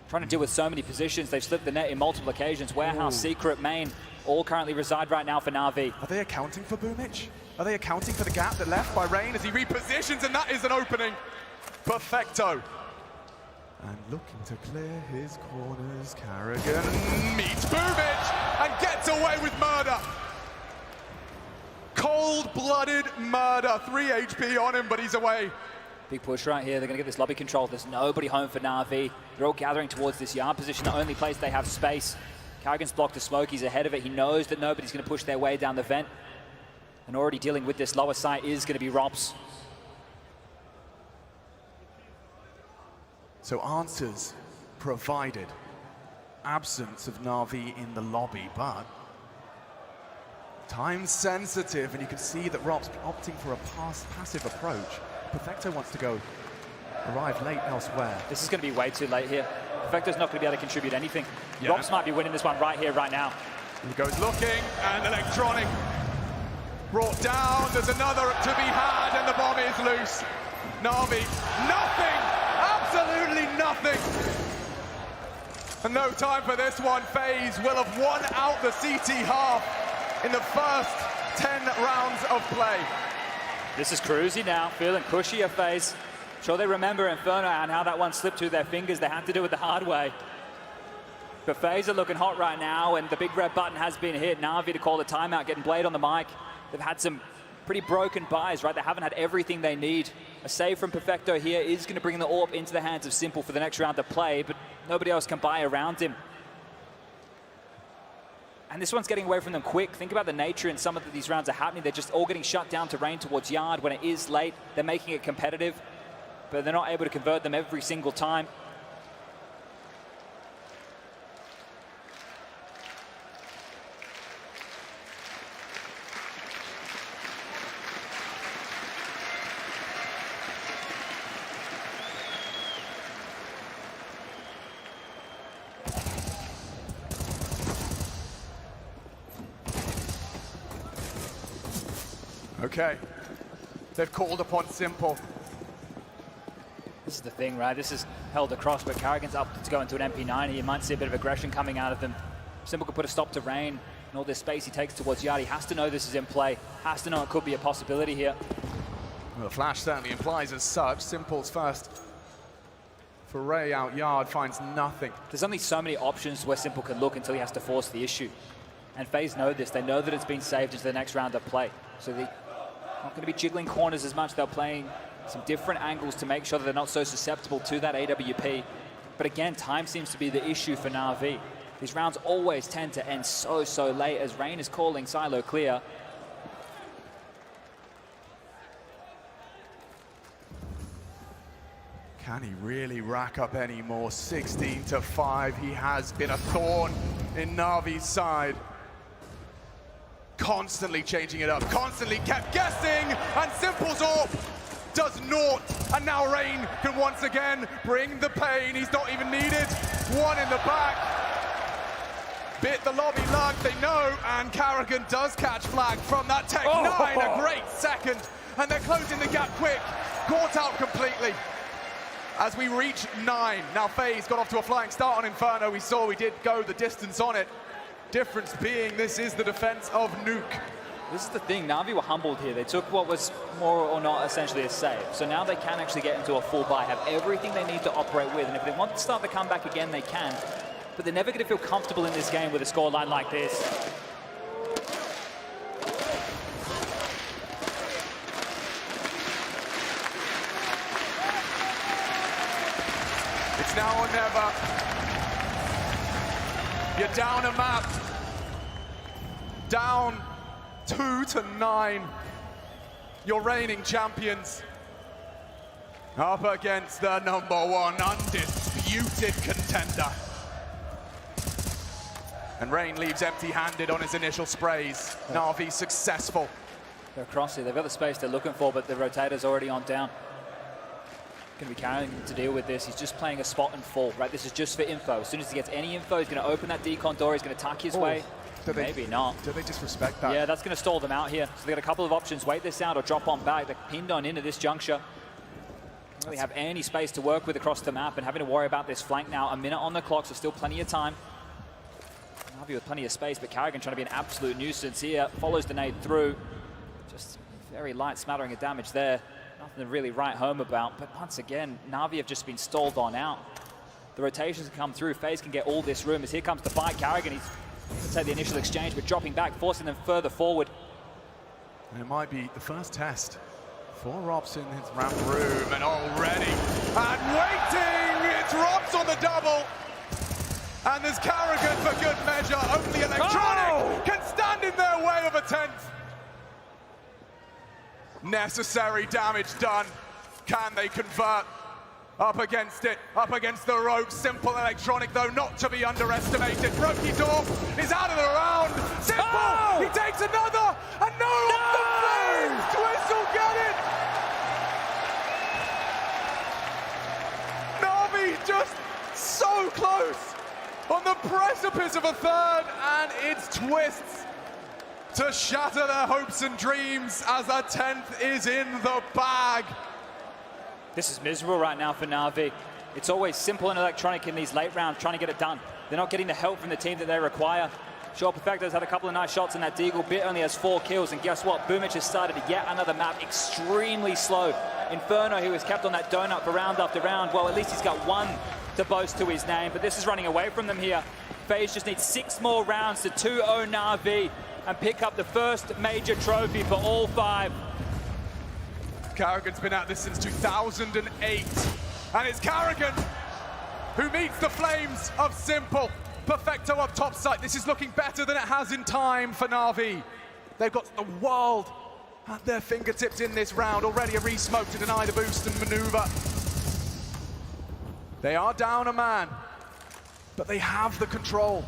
Trying to deal with so many positions. They've slipped the net in multiple occasions. Warehouse, secret, main, all currently reside right now for NAVI. Are they accounting for Boomich? Are they accounting for the gap that left by Rain as he repositions, and that is an opening? Perfecto. And looking to clear his corners, Carrigan meets Boomich and gets away with murder. Cold-blooded murder. 3 HP on him, but he's away. Big push right here. They're going to get this lobby control. There's nobody home for NAVI. They're all gathering towards this yard position, the only place they have space. Carrigan's blocked the smoke. He's ahead of it. He knows that nobody's going to push their way down the vent. And already dealing with this lower site is going to be Rops. So answers provided. absence of NAVI in the lobby, but time sensitive, and you can see that Rob's opting for a passive approach. Perfecto wants to go arrive late elsewhere. This is going to be way too late here. Perfecto's not going to be able to contribute anything. Yeah. Robs might be winning this one right here, right now. He goes looking, and electronic brought down. There's another to be had, and the bomb is loose. NAVI, nothing, absolutely nothing. And no time for this one. Faze will have won out the CT half in the first 10 rounds of play. This is cruisy now, feeling cushy at Faze. Sure they remember Inferno and how that one slipped through their fingers. They had to do it the hard way. But Faze are looking hot right now, and the big red button has been hit. NAVI to call the timeout, getting Blade on the mic. They've had some pretty broken buys, right? They haven't had everything they need. A save from Perfecto here is going to bring the AWP into the hands of Simple for the next round to play, but nobody else can buy around him. And this one's getting away from them quick. Think about the nature in some of these rounds are happening. They're just all getting shut down to rain towards yard. When it is late, they're making it competitive, but they're not able to convert them every single time. Okay, they've called upon Simple. This is the thing, right? This is held across, but Carrigan's up to go into an MP90. You might see a bit of aggression coming out of them. Simple could put a stop to rain and all this space he takes towards yard. He has to know this is in play, has to know it could be a possibility here. Well, the flash certainly implies as such. Simple's first foray out yard finds nothing. There's only so many options where Simple can look until he has to force the issue. And FaZe know this. They know that it's been saved into the next round of play. So they're not going to be jiggling corners as much. They're playing some different angles to make sure that they're not so susceptible to that AWP. But again, time seems to be the issue for NAVI. These rounds always tend to end so late as Rain is calling silo clear. Can he really rack up any more? 16-5. He has been a thorn in Navi's side. Constantly changing it up, constantly kept guessing, and Simple's AWP does naught. And now Rain can once again bring the pain. He's not even needed. One in the back. Bit the lobby lug, they know, and Carrigan does catch flag from that Tech 9. A great second, and they're closing the gap quick. Caught out completely. As we reach 9, now FaZe got off to a flying start on Inferno. We saw we did go the distance on it. Difference being this is the defense of Nuke. This is the thing, Navi were humbled here. They took what was more or not essentially a save. So now they can actually get into a full buy, have everything they need to operate with. And if they want to start the comeback again, they can. But they're never going to feel comfortable in this game with a scoreline like this. It's now or never. You're down a map. Down 2-9. You're reigning champions. Up against the #1 undisputed contender. And Rain leaves empty-handed on his initial sprays. Navi successful. They're across here. They've got the space they're looking for, but the rotator's already on down. Going to be carrying him to deal with this. He's just playing a spot and fall, right? This is just for info. As soon as he gets any info, he's going to open that decon door. He's going to tuck his way. Maybe not. Do they disrespect that? Yeah, that's going to stall them out here. So they got a couple of options. Wait this out or drop on back. They're pinned on into this juncture. Don't really have any space to work with across the map, and having to worry about this flank now. A minute on the clock, so still plenty of time. Navi with plenty of space, but Carrigan trying to be an absolute nuisance here. Follows the nade through. Just very light smattering of damage there. Nothing to really write home about, but once again, Navi have just been stalled on out. The rotations can come through. FaZe can get all this room as here comes the fight. Carrigan, he's going to take the initial exchange, but dropping back, forcing them further forward. And it might be the first test for Robs in his ramp room, and already, and waiting, it's Robs on the double. And there's Carrigan for good measure. Only Electronic can stand in their way of a 10th. Necessary damage done. Can they convert? Up against it, up against the ropes. Simple electronic, though, not to be underestimated. Brokey is out of the round. Simple, he takes another, and no! The Flames! Twist will get it! NAVI just so close on the precipice of a third, and it's Twists to shatter their hopes and dreams as a 10th is in the bag. This is miserable right now for NAVI. It's always Simple and electronic in these late rounds trying to get it done. They're not getting the help from the team that they require. Sure, Perfecto's had a couple of nice shots in that Deagle. Bit only has 4 kills, and guess what? Boomich has started yet another map extremely slow. Inferno, who was kept on that donut for round after round, well, at least he's got 1 to boast to his name, but this is running away from them here. Faze just needs 6 more rounds to 2-0 NAVI and pick up the first major trophy for all 5. Carrigan's been at this since 2008, and it's Carrigan who meets the Flames of Simple. Perfecto up top side. This is looking better than it has in time for NAVI. They've got the world at their fingertips in this round. Already a re-smoke to deny the boost and maneuver. They are down a man, but they have the control.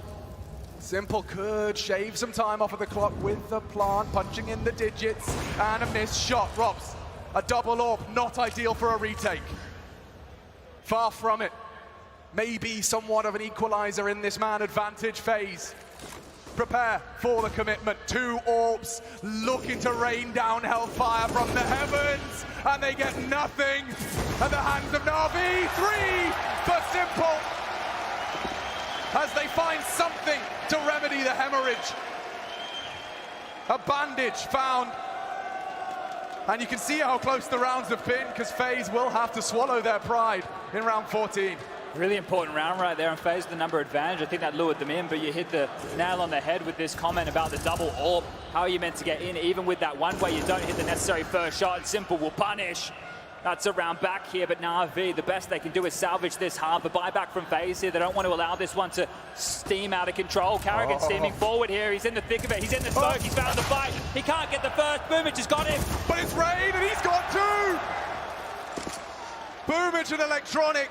Simple could shave some time off of the clock with the plant, punching in the digits, and a missed shot. Robs, a double orb, not ideal for a retake. Far from it. Maybe somewhat of an equalizer in this man advantage phase. Prepare for the commitment. 2 orbs looking to rain down hellfire from the heavens, and they get nothing at the hands of NAVI. 3 for Simple as they find something to remedy the hemorrhage. A bandage found. And you can see how close the rounds have been, because Faze will have to swallow their pride in round 14. Really important round right there on Faze, the number advantage. I think that lured them in, but you hit the nail on the head with this comment about the double orb. How are you meant to get in, even with that one way you don't hit the necessary first shot, and Simple will punish. That's a round back here, but NAVI, the best they can do is salvage this half. A buyback from Faze here. They don't want to allow this one to steam out of control. Carrigan steaming forward here. He's in the thick of it. He's in the smoke. He's found the fight. He can't get the first. Boomich has got him. But it's Rain, and he's got 2! Boomich and electronic.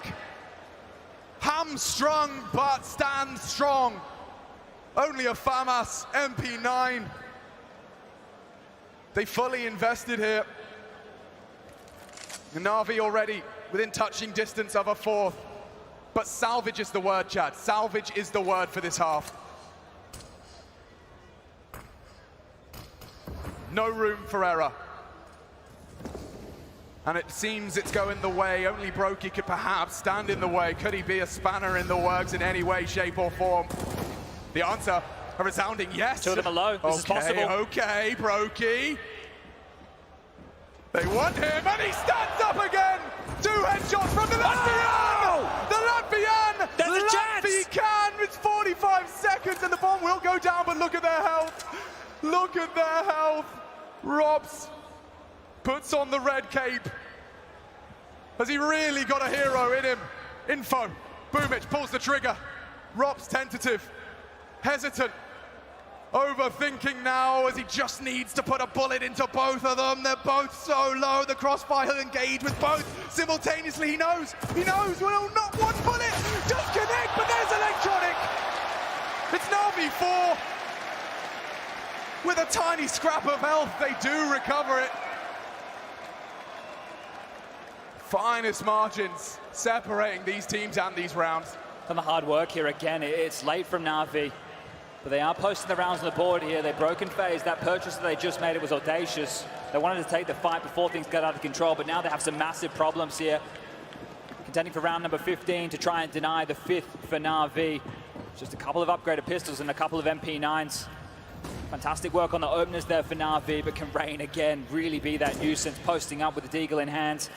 Hamstrung, but stands strong. Only a FAMAS MP9. They fully invested here. NAVI already within touching distance of a 4th. But salvage is the word, Chad. Salvage is the word for this half. No room for error. And it seems it's going the way. Only Brokey could perhaps stand in the way. Could he be a spanner in the works in any way, shape, or form? The answer, a resounding yes. 2 of them are low. This is possible. Okay, Brokey. They want him, and he stands up again! 2 headshots from the Latvian! The Latvian! There's a chance! Latvi can! It's 45 seconds, and the bomb will go down, but look at their health! Look at their health! Robs puts on the red cape. Has he really got a hero in him? Info. Boomich pulls the trigger. Robs tentative. Hesitant. Overthinking now as he just needs to put a bullet into both of them. They're both so low. The crossfire will engage with both simultaneously. He knows. Well, not one bullet. Just connect, but there's electronic. It's NAVI 4. With a tiny scrap of health, they do recover it. Finest margins separating these teams and these rounds. Done the hard work here again. It's late from NAVI. But they are posting the rounds on the board here. They've broken Faze. That purchase that they just made, it was audacious. They wanted to take the fight before things got out of control, but now they have some massive problems here. Contending for round number 15 to try and deny the 5th for NAVI. Just a couple of upgraded pistols and a couple of MP9s. Fantastic work on the openers there for NAVI, but can Rain again really be that nuisance, posting up with the Deagle in hand.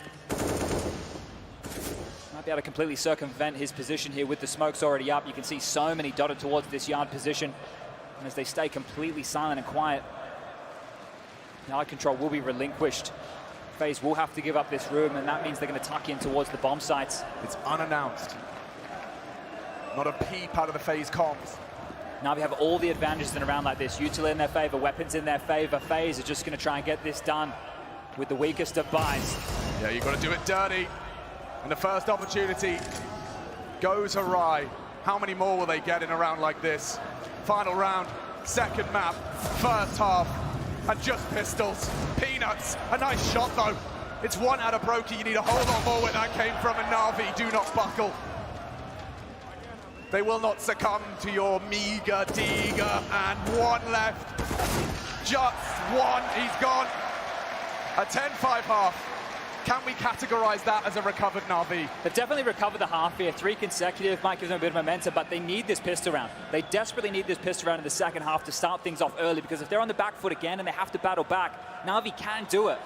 Might be able to completely circumvent his position here with the smokes already up. You can see so many dotted towards this yard position. And as they stay completely silent and quiet, yard control will be relinquished. Faze will have to give up this room, and that means they're going to tuck in towards the bomb sites. It's unannounced. Not a peep out of the Faze comms. Now we have all the advantages in a round like this. Util in their favor, weapons in their favor. Faze are just going to try and get this done with the weakest of buys. Yeah, you've got to do it dirty. And the first opportunity goes awry. How many more will they get in a round like this? Final round, second map, first half, and just pistols. Peanuts, a nice shot though. It's one out of Brokey. You need a whole lot more where that came from, and NAVI do not buckle. They will not succumb to your meager Diga, and one left. Just one, he's gone. A 10-5 half. Can we categorize that as a recovered NAVI? They've definitely recovered the half here. 3 consecutive might give them a bit of momentum, but they need this pistol round. They desperately need this pistol round in the second half to start things off early, because if they're on the back foot again and they have to battle back, NAVI can do it.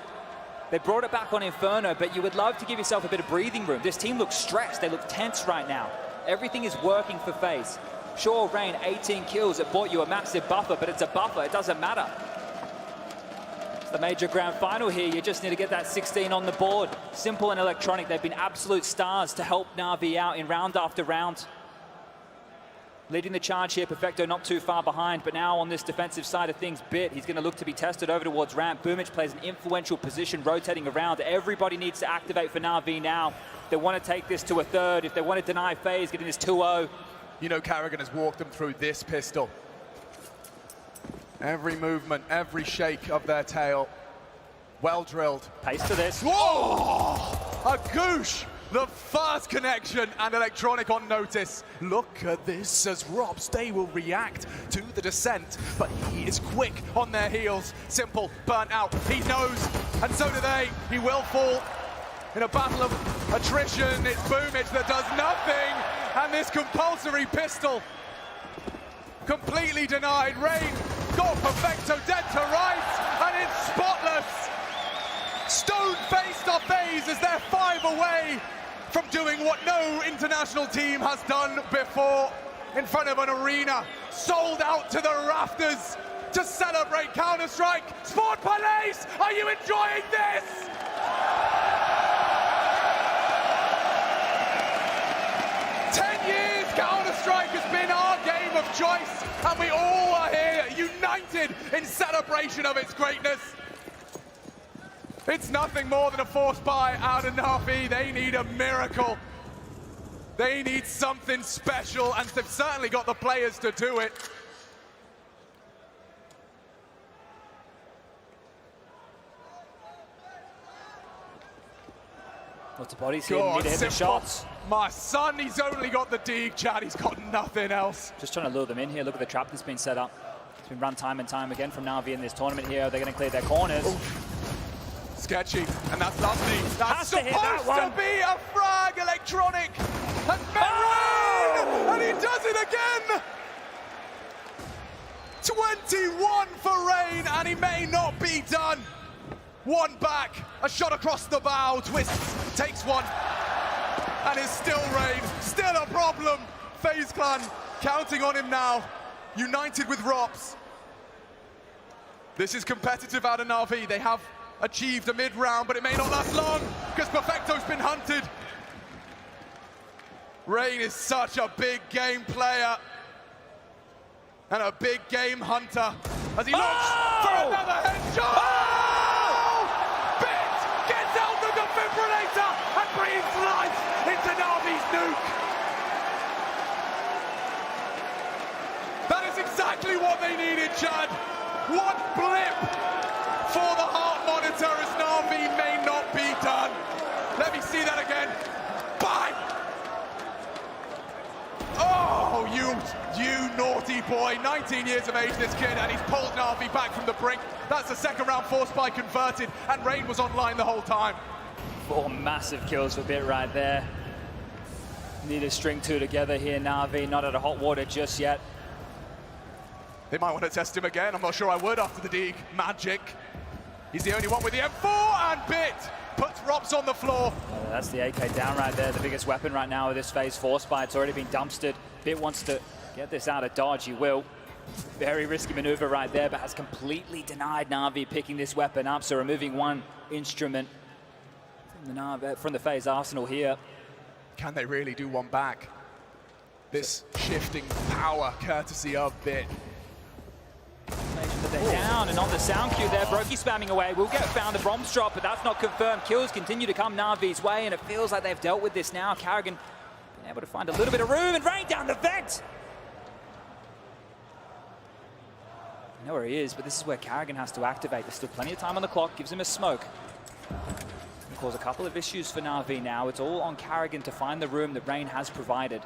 They brought it back on Inferno, but you would love to give yourself a bit of breathing room. This team looks stressed. They look tense right now. Everything is working for Faze. Sure, Rain, 18 kills. It bought you a massive buffer, but it's a buffer. It doesn't matter. The major grand final here, you just need to get that 16 on the board. Simple and Electronic, they've been absolute stars to help NAVI out in round after round. Leading the charge here, Perfecto not too far behind, but now on this defensive side of things, Bit, he's going to look to be tested over towards ramp. Boomich plays an influential position, rotating around. Everybody needs to activate for NAVI now. They want to take this to a third. If they want to deny Faze, getting this 2-0. You know Carrigan has walked them through this pistol. Every movement, every shake of their tail, well drilled. Pace to this. Whoa! A goosh! The first connection, and Electronic on notice. Look at this as Robs, they will react to the descent, but he is quick on their heels. Simple, burnt out, he knows, and so do they. He will fall in a battle of attrition. It's Boomich that does nothing, and this compulsory pistol completely denied. Rain got Perfecto dead to rights, and it's spotless. Stone-faced off Faze as they're 5 away from doing what no international team has done before in front of an arena sold out to the rafters to celebrate Counter-Strike. Sport Police, are you enjoying this? Counter-Strike has been our game of choice, and we all are here united in celebration of its greatness. It's nothing more than a force buy out of NAVI. They need a miracle. They need something special, and they've certainly got the players to do it. Lots of bodies here, need to hit the shots. My son, he's only got the dig, Chad. He's got nothing else. Just trying to lure them in here. Look at the trap that's been set up. It's been run time and time again from NAVI in this tournament here. They're going to clear their corners. Oof. Sketchy, and that's lovely. That's supposed to be a frag, Electronic. And Rain, and he does it again. 21 for Rain, and he may not be done. One back, a shot across the bow, twists, takes one, and it's still Rain, still a problem. FaZe Clan counting on him now, united with Rops. This is competitive out of NAVI. They have achieved a mid-round, but it may not last long, because Perfecto's been hunted. Rain is such a big game player, and a big game hunter, as he looks for another headshot! Defibrillator and breathes life into NAVI's nuke. That is exactly what they needed, Chad. One blip for the heart monitor as NAVI may not be done. Let me see that again. Bye. Oh, you naughty boy. 19 years of age, this kid, and he's pulled NAVI back from the brink. That's the second round force spy converted, and Rain was online the whole time. 4 massive kills for Bit right there. Need to string 2 together here. NAVI not out of hot water just yet. They might want to test him again. I'm not sure I would after the dig. Magic. He's the only one with the M4, and Bit puts Robs on the floor. That's the AK down right there, the biggest weapon right now with this Faze force spy. It's already been dumpstered. Bit wants to get this out of dodge. He will. Very risky maneuver right there, but has completely denied NAVI picking this weapon up. So removing one instrument from the Faze arsenal here. Can they really do one back? This shifting power courtesy of Bit. The they're down, and on the sound cue there, Brokey spamming away. Will get found, the bombs drop, but that's not confirmed. Kills continue to come Navi's way, and it feels like they've dealt with this now. Carrigan been able to find a little bit of room, and Rain down the vent! I know where he is, but this is where Carrigan has to activate. There's still plenty of time on the clock, gives him a smoke. Can cause a couple of issues for NAVI now. It's all on Carrigan to find the room that Rain has provided.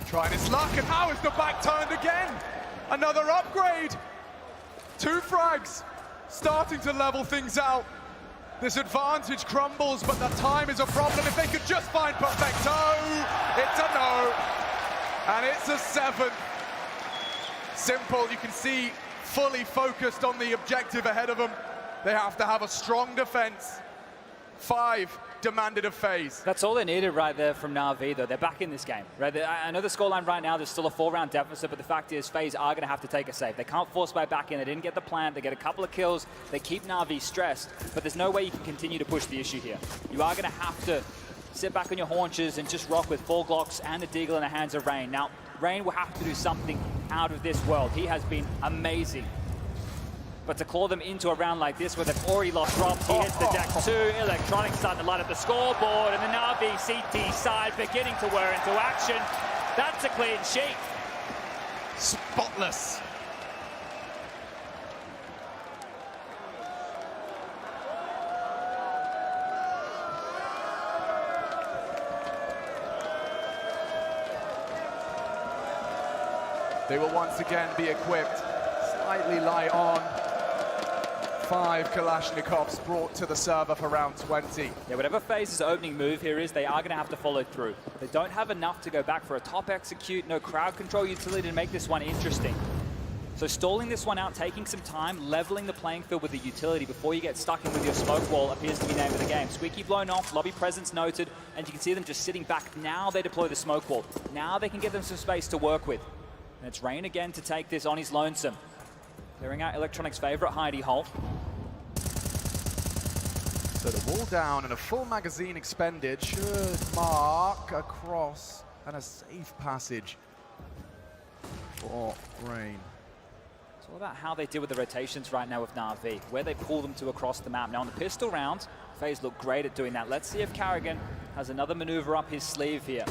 Trying his luck, and how is the back turned again? Another upgrade. 2 frags, starting to level things out. This advantage crumbles, but the time is a problem. If they could just find Perfecto, it's a no. And it's a 7. Simple, you can see, fully focused on the objective ahead of them. They have to have a strong defense. 5 demanded of Faze. That's all they needed right there from NAVI, though. They're back in this game. Right? I know the scoreline right now, there's still a 4-round deficit, but the fact is Faze are going to have to take a save. They can't force by back in. They didn't get the plant. They get a couple of kills. They keep NAVI stressed, but there's no way you can continue to push the issue here. You are going to have to sit back on your haunches and just rock with 4 Glocks and a Deagle in the hands of Rain. Now, Rain will have to do something out of this world. He has been amazing. But to claw them into a round like this where they've already lost drops, he hits the deck too. Electronics starting to light up the scoreboard, and the NAVI CT side beginning to wear into action. That's a clean sheet. Spotless. They will once again be equipped slightly light on. 5 Kalashnikovs brought to the server for round 20. Yeah, whatever Faze's opening move here is, they are going to have to follow through. They don't have enough to go back for a top execute, no crowd control utility to make this one interesting. So stalling this one out, taking some time, leveling the playing field with the utility before you get stuck in with your smoke wall appears to be the name of the game. Squeaky blown off, lobby presence noted, and you can see them just sitting back. Now they deploy the smoke wall. Now they can get them some space to work with. And it's Rain again to take this on his lonesome. Clearing out Electronics' favorite hidey hole. So the wall down and a full magazine expended should mark a cross and a safe passage for Rain. It's all about how they deal with the rotations right now with NAVI, where they pull them to across the map. Now on the pistol round, Faze looked great at doing that. Let's see if Carrigan has another maneuver up his sleeve here.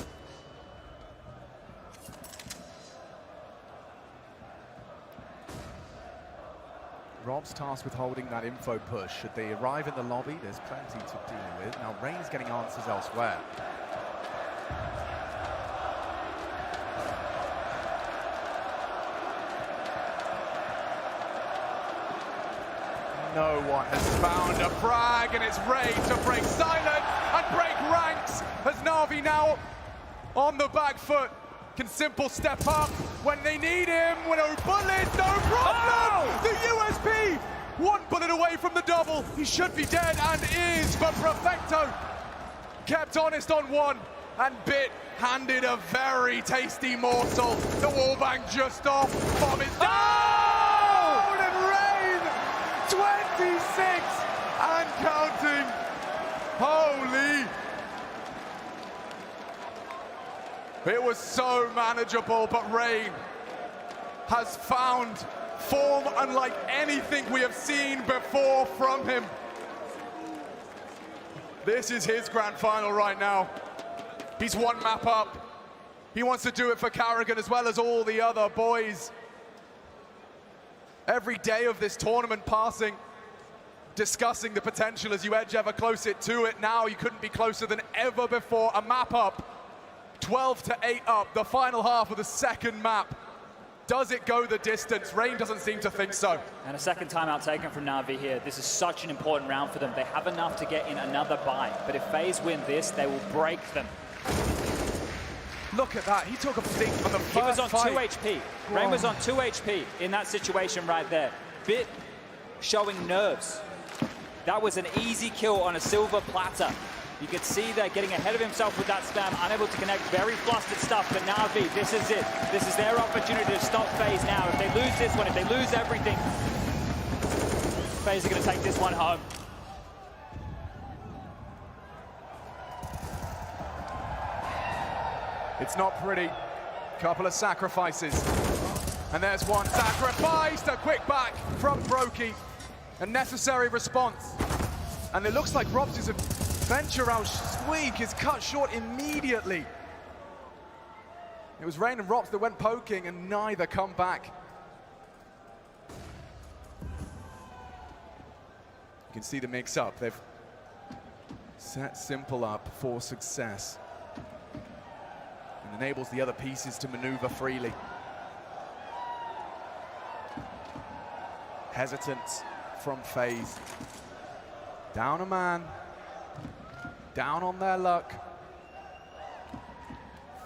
Rob's tasked with holding that info push. Should they arrive in the lobby, there's plenty to deal with. Now Rain's getting answers elsewhere. No one has found a frag, and it's Rain to break silence and break ranks as Navi now on the back foot. Can Simple step up when they need him? With no bullet, no problem! Oh! The USP! 1 bullet away from the double. He should be dead and is, but Perfecto kept honest on 1. And Bit handed a very tasty morsel. The wallbang just off. Bomb is down! And Rain, 26 and counting. Holy. It was so manageable, but Rain has found form unlike anything we have seen before from him. This is his grand final right now. He's 1 map up. He wants to do it for Carrigan as well as all the other boys. Every day of this tournament passing, discussing the potential as you edge ever closer to it. Now you couldn't be closer than ever before. A map up. 12-8 up, the final half of the second map. Does it go the distance? Rain doesn't seem to think so. And a second timeout taken from NAVI here. This is such an important round for them. They have enough to get in another buy. But if Faze win this, they will break them. Look at that. He took a blink on the first He was on fight. 2 HP. Rain was on 2 HP in that situation right there. Bit showing nerves. That was an easy kill on a silver platter. You could see there getting ahead of himself with that spam, unable to connect, very flustered stuff, but NAVI, this is it. This is their opportunity to stop Faze now. If they lose this one, if they lose everything, Faze are going to take this one home. It's not pretty. Couple of sacrifices. And there's one sacrificed. A quick back from Brokey. A necessary response. And it looks like Robs' venture out squeak is cut short immediately. It was Rain and Robs that went poking and neither come back. You can see the mix up. They've set Simple up for success. And enables the other pieces to maneuver freely. Hesitance from Faze. Down a man. Down on their luck.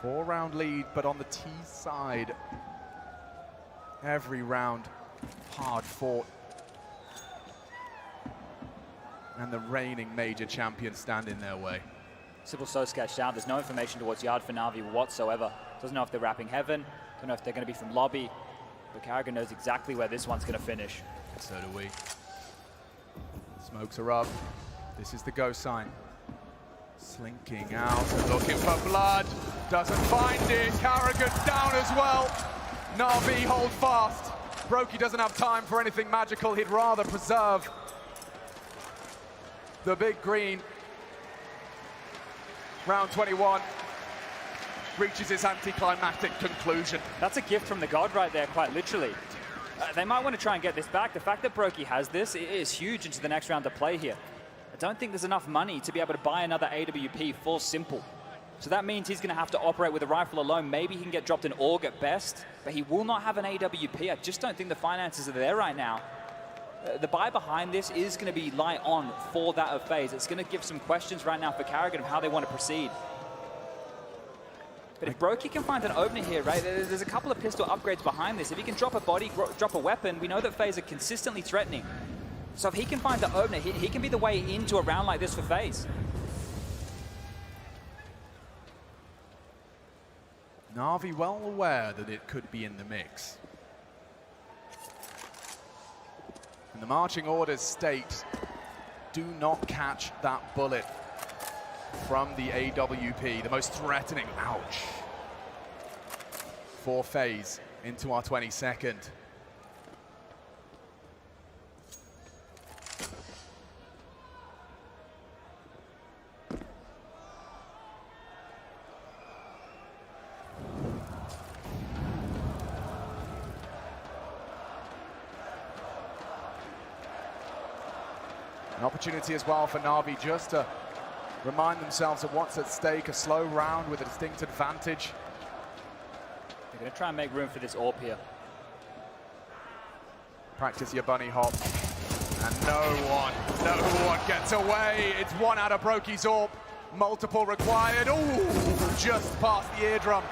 4-round lead, but on the T side. Every round hard fought. And the reigning major champions stand in their way. Simple's so sketched out. There's no information towards yard for NAVI whatsoever. Doesn't know if they're wrapping heaven. Don't know if they're going to be from lobby. But Carrigan knows exactly where this one's going to finish. So do we. Smokes are up. This is the go sign. Slinking out and looking for blood. Doesn't find it. Carrigan's down as well. NAVI hold fast. Brokey doesn't have time for anything magical. He'd rather preserve the big green. Round 21 reaches its anticlimactic conclusion. That's a gift from the god right there, quite literally. They might want to try and get this back. The fact that Brokey has this is huge into the next round to play here. I don't think there's enough money to be able to buy another AWP for Simple. So that means he's going to have to operate with a rifle alone. Maybe he can get dropped an AUG at best, but he will not have an AWP. I just don't think the finances are there right now. The buy behind this is going to be light on for that of Faze. It's going to give some questions right now for Carrigan of how they want to proceed. But if Brokey can find an opener here, right, there's a couple of pistol upgrades behind this. If he can drop a body, drop a weapon, we know that Faze are consistently threatening. So if he can find the opener, he can be the way into a round like this for Faze. NAVI well aware that it could be in the mix. And the marching orders state, do not catch that bullet from the AWP, the most threatening, ouch, for Faze into our 22nd. An opportunity as well for NAVI just to remind themselves of what's at stake, a slow round with a distinct advantage. They're going to try and make room for this AWP here. Practice your bunny hop. And no one gets away. It's one out of Brokey's AWP. Multiple required. Ooh, just past the eardrum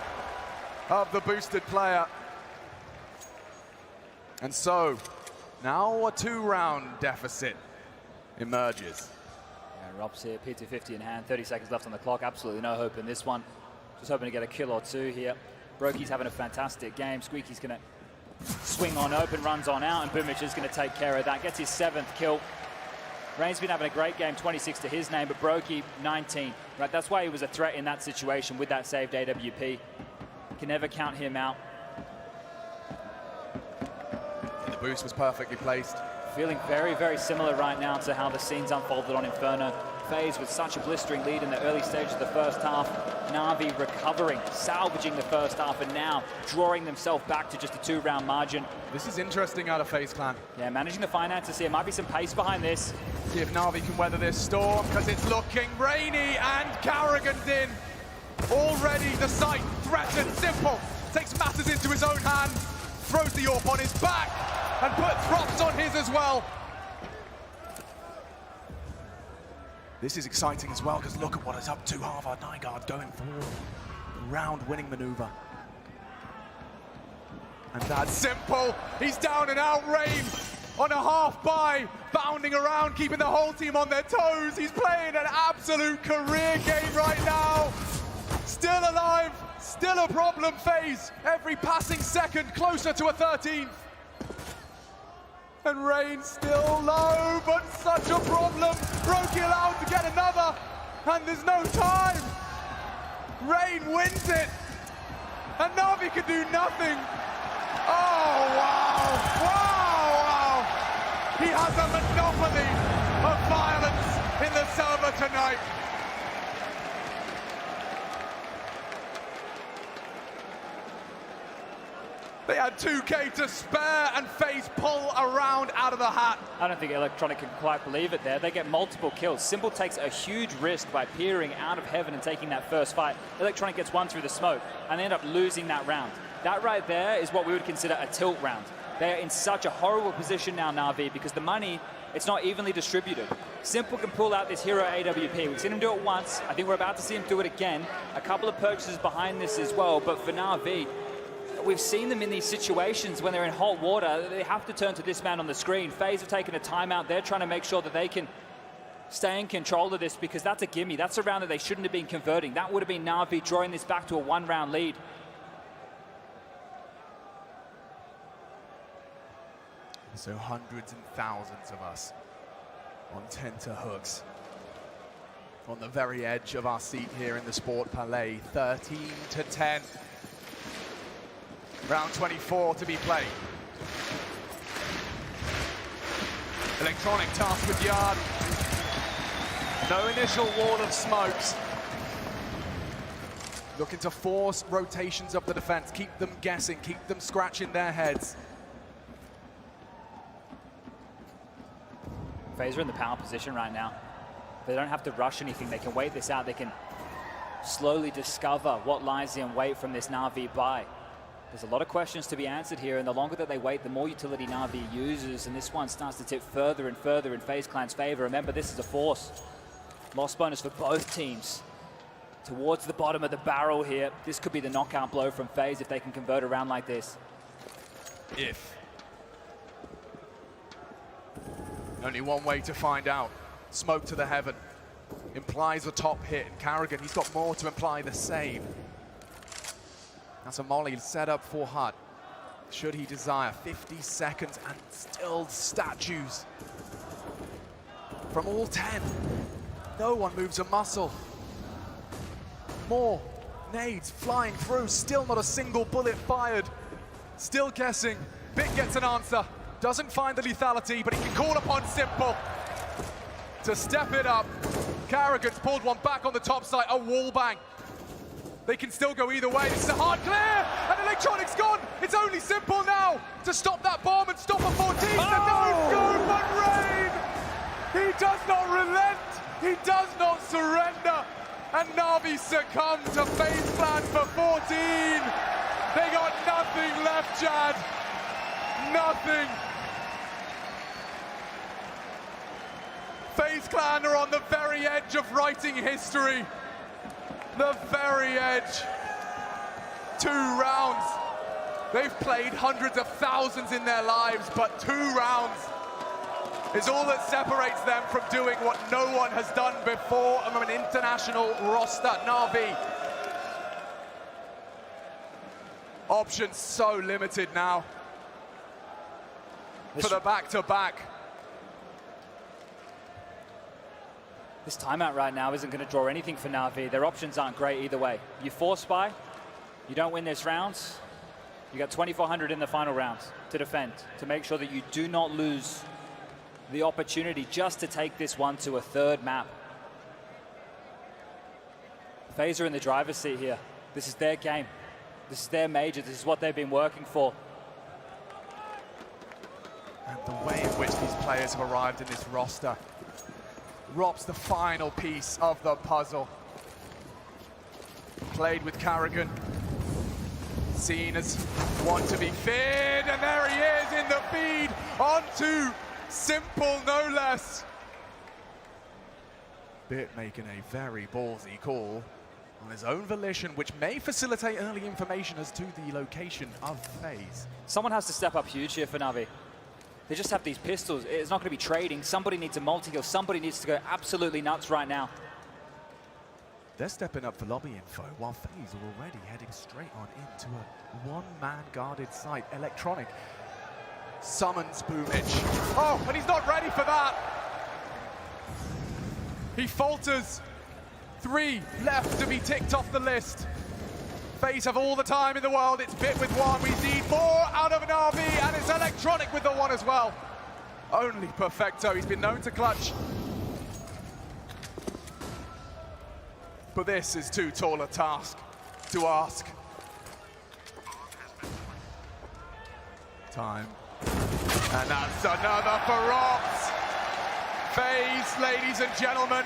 of the boosted player. And so, now a 2-round deficit emerges. Yeah, Rob's here, P250 in hand, 30 seconds left on the clock. Absolutely no hope in this one. Just hoping to get a kill or two here. Brokey's having a fantastic game. Squeaky's going to swing on open, runs on out, and Boomich is going to take care of that. Gets his 7th kill. Rain's been having a great game, 26 to his name, but Brokey, 19. Right, that's why he was a threat in that situation with that saved AWP. Can never count him out. The boost was perfectly placed. Feeling very, very similar right now to how the scenes unfolded on Inferno. Faze with such a blistering lead in the early stage of the first half. NAVI recovering, salvaging the first half, and now drawing themselves back to just a 2-round margin. This is interesting out of Faze Clan. Yeah, managing the finances here. Might be some pace behind this. See if NAVI can weather this storm, because it's looking rainy, and Carrigan's in. Already the sight threatened. Simple takes matters into his own hands, throws the AWP on his back, and puts Robs on his as well. This is exciting as well, because look at what it's up to. Harvard Nygaard going for the round-winning maneuver. And that's Simple. He's down and out. Rain on a half buy, bounding around, keeping the whole team on their toes. He's playing an absolute career game right now. Still alive, still a problem, Faze. Every passing second closer to a 13th. And Rain still low, but such a problem. Roki allowed to get another, and there's no time. Rain wins it, and Navi can do nothing. Oh, wow, wow, wow. He has a monopoly of violence in the server tonight. They had 2K to spare, and Faze pull around out of the hat. I don't think Electronic can quite believe it there. They get multiple kills. Simple takes a huge risk by peering out of heaven and taking that first fight. Electronic gets one through the smoke, and they end up losing that round. That right there is what we would consider a tilt round. They're in such a horrible position now, NAVI, because the money, it's not evenly distributed. Simple can pull out this hero AWP. We've seen him do it once. I think we're about to see him do it again. A couple of purchases behind this as well, but for NAVI, we've seen them in these situations when they're in hot water. They have to turn to this man on the screen. Faze have taken a timeout. They're trying to make sure that they can stay in control of this, because that's a gimme. That's a round that they shouldn't have been converting. That would have been NAVI drawing this back to a one-round lead. So hundreds and thousands of us on tenterhooks on the very edge of our seat here in the Sport Palais. 13-10. Round 24 to be played. Electronic tasked with Yard. No initial wall of smokes. Looking to force rotations of the defense, keep them guessing, keep them scratching their heads. Faze are in the power position right now. They don't have to rush anything. They can wait this out. They can slowly discover what lies in wait from this NAVI buy. There's a lot of questions to be answered here, and the longer that they wait, the more utility NAVI uses, and this one starts to tip further and further in FaZe Clan's favor. Remember, this is a force. Loss bonus for both teams. Towards the bottom of the barrel here. This could be the knockout blow from FaZe if they can convert a round like this. If. Only one way to find out. Smoke to the heaven. Implies a top hit. And Carrigan, he's got more to imply the same. That's a molly set up for Hut. Should he desire. 50 seconds and still statues. From all 10. No one moves a muscle. More nades flying through. Still not a single bullet fired. Still guessing. Bit gets an answer. Doesn't find the lethality, but he can call upon Simple to step it up. Carrigan's pulled one back on the top side. A wall bang. They can still go either way. This is a hard clear, and Electronic's gone. It's only Simple now to stop that bomb and stop a 14. The no-go, but Rain! He does not relent. He does not surrender. And Navi succumb to FaZe Clan for 14. They got nothing left, Chad. Nothing. FaZe Clan are on the very edge of writing history. The very edge. 2 rounds. They've played hundreds of thousands in their lives, but 2 rounds is all that separates them from doing what no one has done before on an international roster. Navi. Options so limited now for the back-to-back. This timeout right now isn't going to draw anything for NAVI. Their options aren't great either way. You force buy, you don't win this round, you got 2,400 in the final round to defend, to make sure that you do not lose the opportunity just to take this one to a 3rd map. FaZe are in the driver's seat here. This is their game. This is their major. This is what they've been working for. And the way in which these players have arrived in this roster robs the final piece of the puzzle. Played with Carrigan. Seen as one to be feared, and there he is in the feed. Onto Simple, no less. Bit making a very ballsy call on his own volition, which may facilitate early information as to the location of FaZe. Someone has to step up huge here for NAVI. They just have these pistols. It's not going to be trading. Somebody needs a multi-kill. Somebody needs to go absolutely nuts right now. They're stepping up for lobby info, while FaZe are already heading straight on into a one-man guarded site. Electronic Summons Boomich. Oh, and he's not ready for that. He falters. 3 left to be ticked off the list. FaZe have all the time in the world. It's Bit with 1. We need more out of NAVI, and it's Electronic with the 1 as well. Only Perfecto. He's been known to clutch. But this is too tall a task to ask. Time. And that's another for Ops. FaZe, ladies and gentlemen,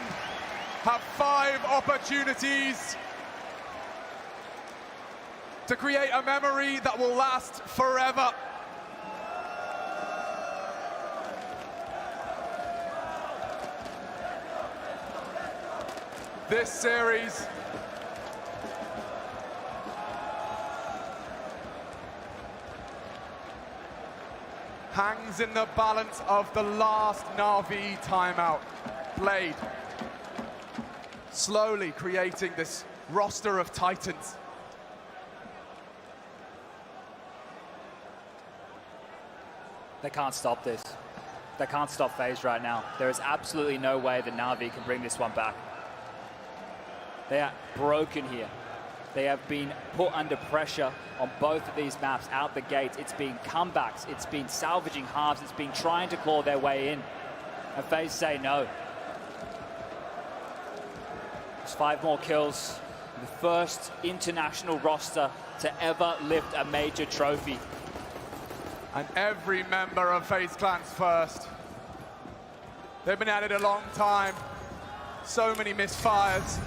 have 5 opportunities to create a memory that will last forever. This series hangs in the balance of the last NAVI timeout played. Slowly creating this roster of Titans. They can't stop this. They can't stop FaZe right now. There is absolutely no way that NAVI can bring this one back. They are broken here. They have been put under pressure on both of these maps out the gate. It's been comebacks, it's been salvaging halves, it's been trying to claw their way in. And FaZe say no. There's 5 more kills. The first international roster to ever lift a major trophy. And every member of FaZe Clan's first. They've been at it a long time. So many misfires.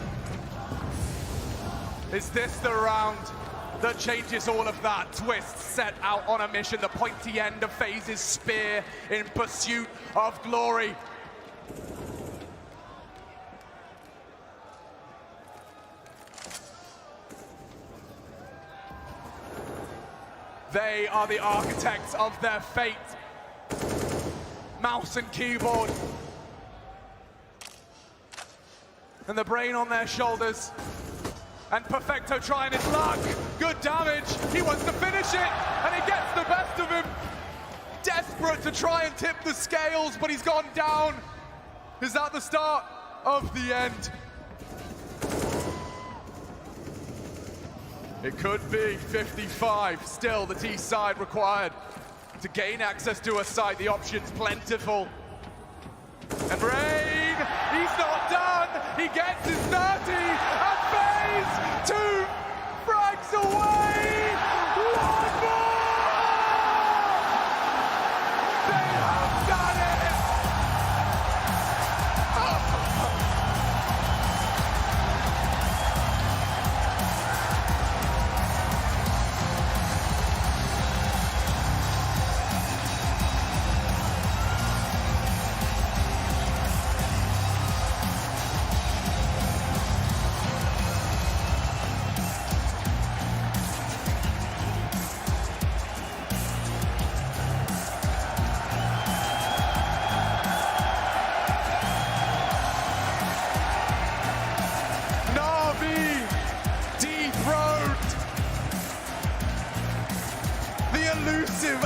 Is this the round that changes all of that? Twist set out on a mission, the pointy end of FaZe's spear in pursuit of glory. They are the architects of their fate. Mouse and keyboard. And the brain on their shoulders. And Perfecto trying his luck. Good damage. He wants to finish it. And he gets the best of him. Desperate to try and tip the scales, but he's gone down. Is that the start of the end? It could be 55. Still, the T side required to gain access to a site. The options plentiful. And Rain, he's not done. He gets his 30. And FaZe 2 frags away. One more. They have done it.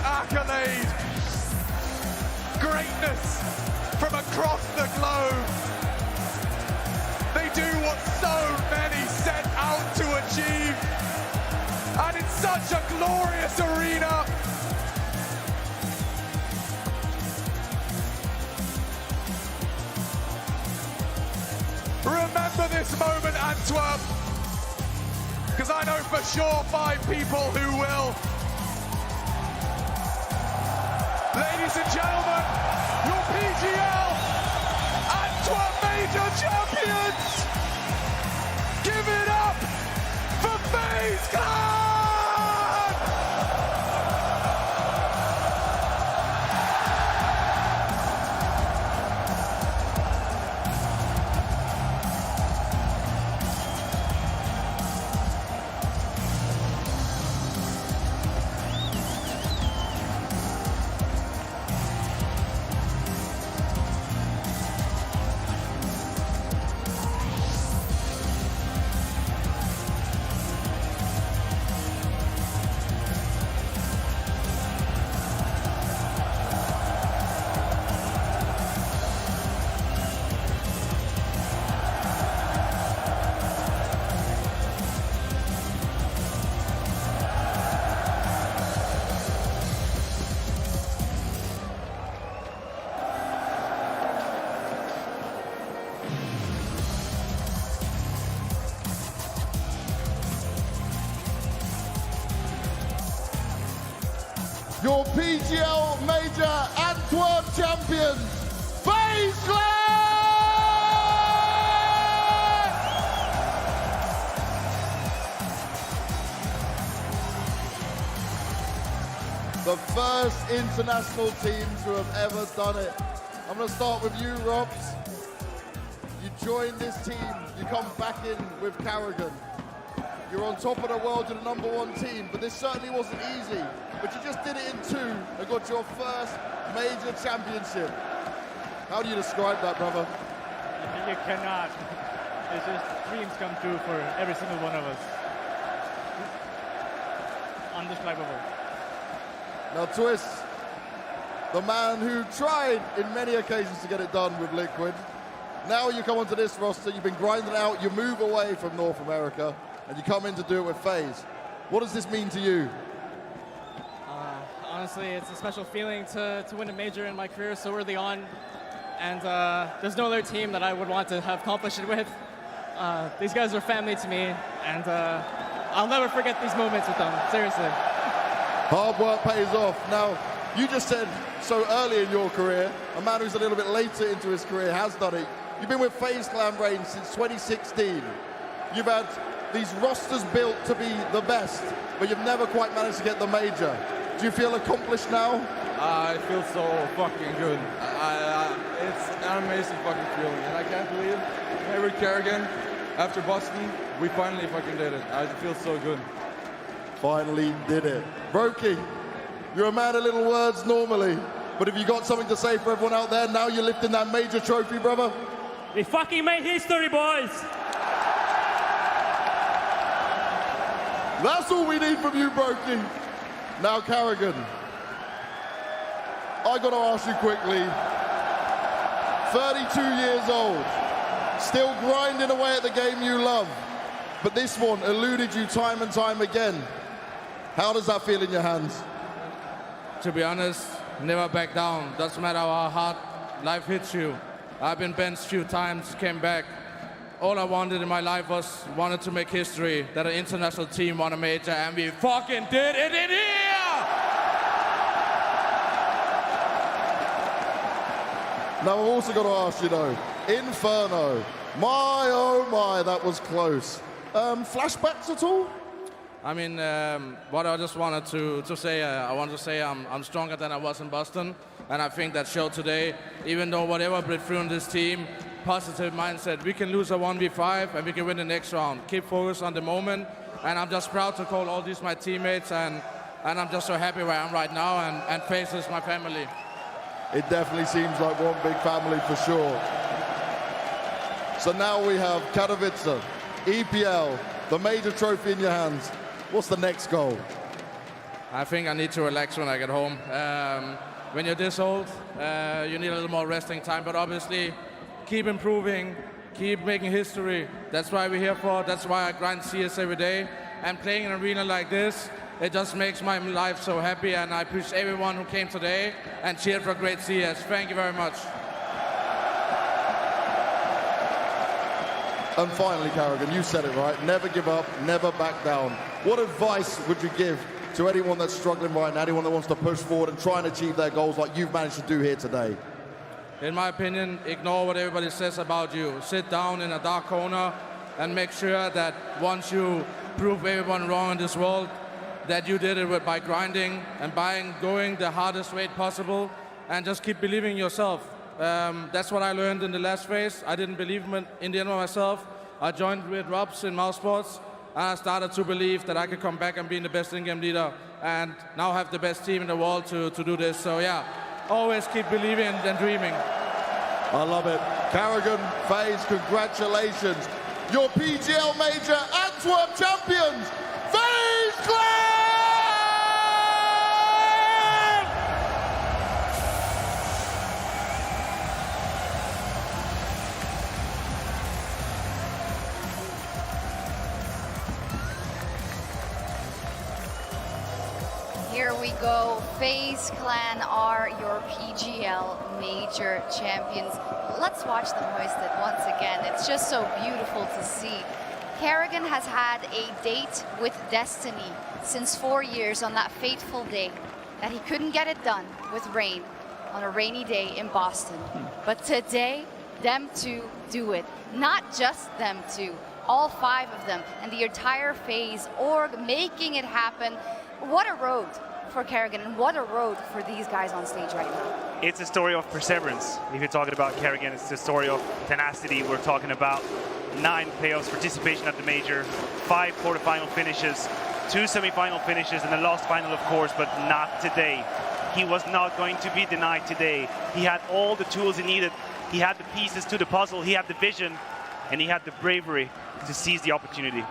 Accolade. Greatness from across the globe. They do what so many set out to achieve. And it's such a glorious arena. Remember this moment, Antwerp. Because I know for sure 5 people who will. Ladies and gentlemen, your PGL Antwerp Major Champions! Give it up for FaZe Clan! your PGL Major Antwerp champions, Faze Clan! The first international teams who have ever done it. I'm going to start with you, Robs. You joined this team, you come back in with Carrigan. You're on top of the world, you're the #1 team, but this certainly wasn't easy. But you just did it in 2 and got your first major championship. How do you describe that, brother? You cannot. It's just dreams come true for every single one of us. Undescribable. Now, Twist, the man who tried in many occasions to get it done with Liquid. Now you come onto this roster, you've been grinding out, you move away from North America, and you come in to do it with Faze. What does this mean to you? Honestly, it's a special feeling to win a major in my career so early on. And there's no other team that I would want to have accomplished it with. These guys are family to me, and I'll never forget these moments with them, seriously. Hard work pays off. Now, you just said so early in your career, a man who's a little bit later into his career has done it. You've been with Faze Clan Reign since 2016. You've had these rosters built to be the best, but you've never quite managed to get the major. Do you feel accomplished now? I feel so fucking good. It's an amazing fucking feeling, and I can't believe every Kerrigan, after Boston, we finally fucking did it. I feel so good. Finally did it. Brokey, you're a man of little words normally, but have you got something to say for everyone out there now you're lifting that major trophy, brother? We fucking made history, boys! That's all we need from you, Brokey. Now, Carrigan, I got to ask you quickly, 32 years old, still grinding away at the game you love, but this one eluded you time and time again. How does that feel in your hands? To be honest, never back down. Doesn't matter how hard life hits you. I've been benched a few times, came back. All I wanted in my life wanted to make history, that an international team won a major, and we fucking did it in here! Now, I've also got to ask you, though, Inferno, my oh my, that was close. Flashbacks at all? I mean, what I just wanted to say, I want to say I'm stronger than I was in Boston, and I think that showed today. Even though whatever break through in this team, positive mindset, we can lose a 1v5 and we can win the next round. Keep focused on the moment, and I'm just proud to call all these my teammates, and I'm just so happy where I am right now, and Faze is my family. It definitely seems like one big family for sure. So now we have Katowice, EPL, the major trophy in your hands. What's the next goal? I think I need to relax when I get home. When you're this old, you need a little more resting time, but obviously keep improving, keep making history. That's why we're here for. That's why I grind CS every day. And playing in an arena like this, it just makes my life so happy, and I appreciate everyone who came today and cheered for great CS. Thank you very much. And finally, Carrigan, you said it right. Never give up, never back down. What advice would you give to anyone that's struggling right now, anyone that wants to push forward and try and achieve their goals like you've managed to do here today? In my opinion, ignore what everybody says about you. Sit down in a dark corner and make sure that once you prove everyone wrong in this world, that you did it by grinding and by going the hardest way possible, and just keep believing in yourself. That's what I learned in the last phase. I didn't believe in the end of myself. I joined with Robs in Mouse Sports, and I started to believe that I could come back and be the best in-game leader, and now have the best team in the world to do this. So yeah, always keep believing and dreaming. I love it. Carrigan, Faze, congratulations. Your PGL Major Antwerp champions, Faze Clan! Here we go. Faze Clan are your PGL Major champions. Let's watch them hoist it once again. It's just so beautiful to see. Kerrigan has had a date with destiny since 4 years on that fateful day. that he couldn't get it done with rain on a rainy day in Boston. But today, them two do it. Not just them two, all 5 of them, and the entire Faze org making it happen. What a road for Kerrigan, and what a road for these guys on stage right now. It's a story of perseverance. If you're talking about Kerrigan, it's the story of tenacity. We're talking about 9 playoffs participation at the major, 5 quarterfinal finishes, 2 semifinal finishes, and the last final, of course, but not today. He was not going to be denied today. He had all the tools he needed. He had the pieces to the puzzle. He had the vision, and he had the bravery to seize the opportunity.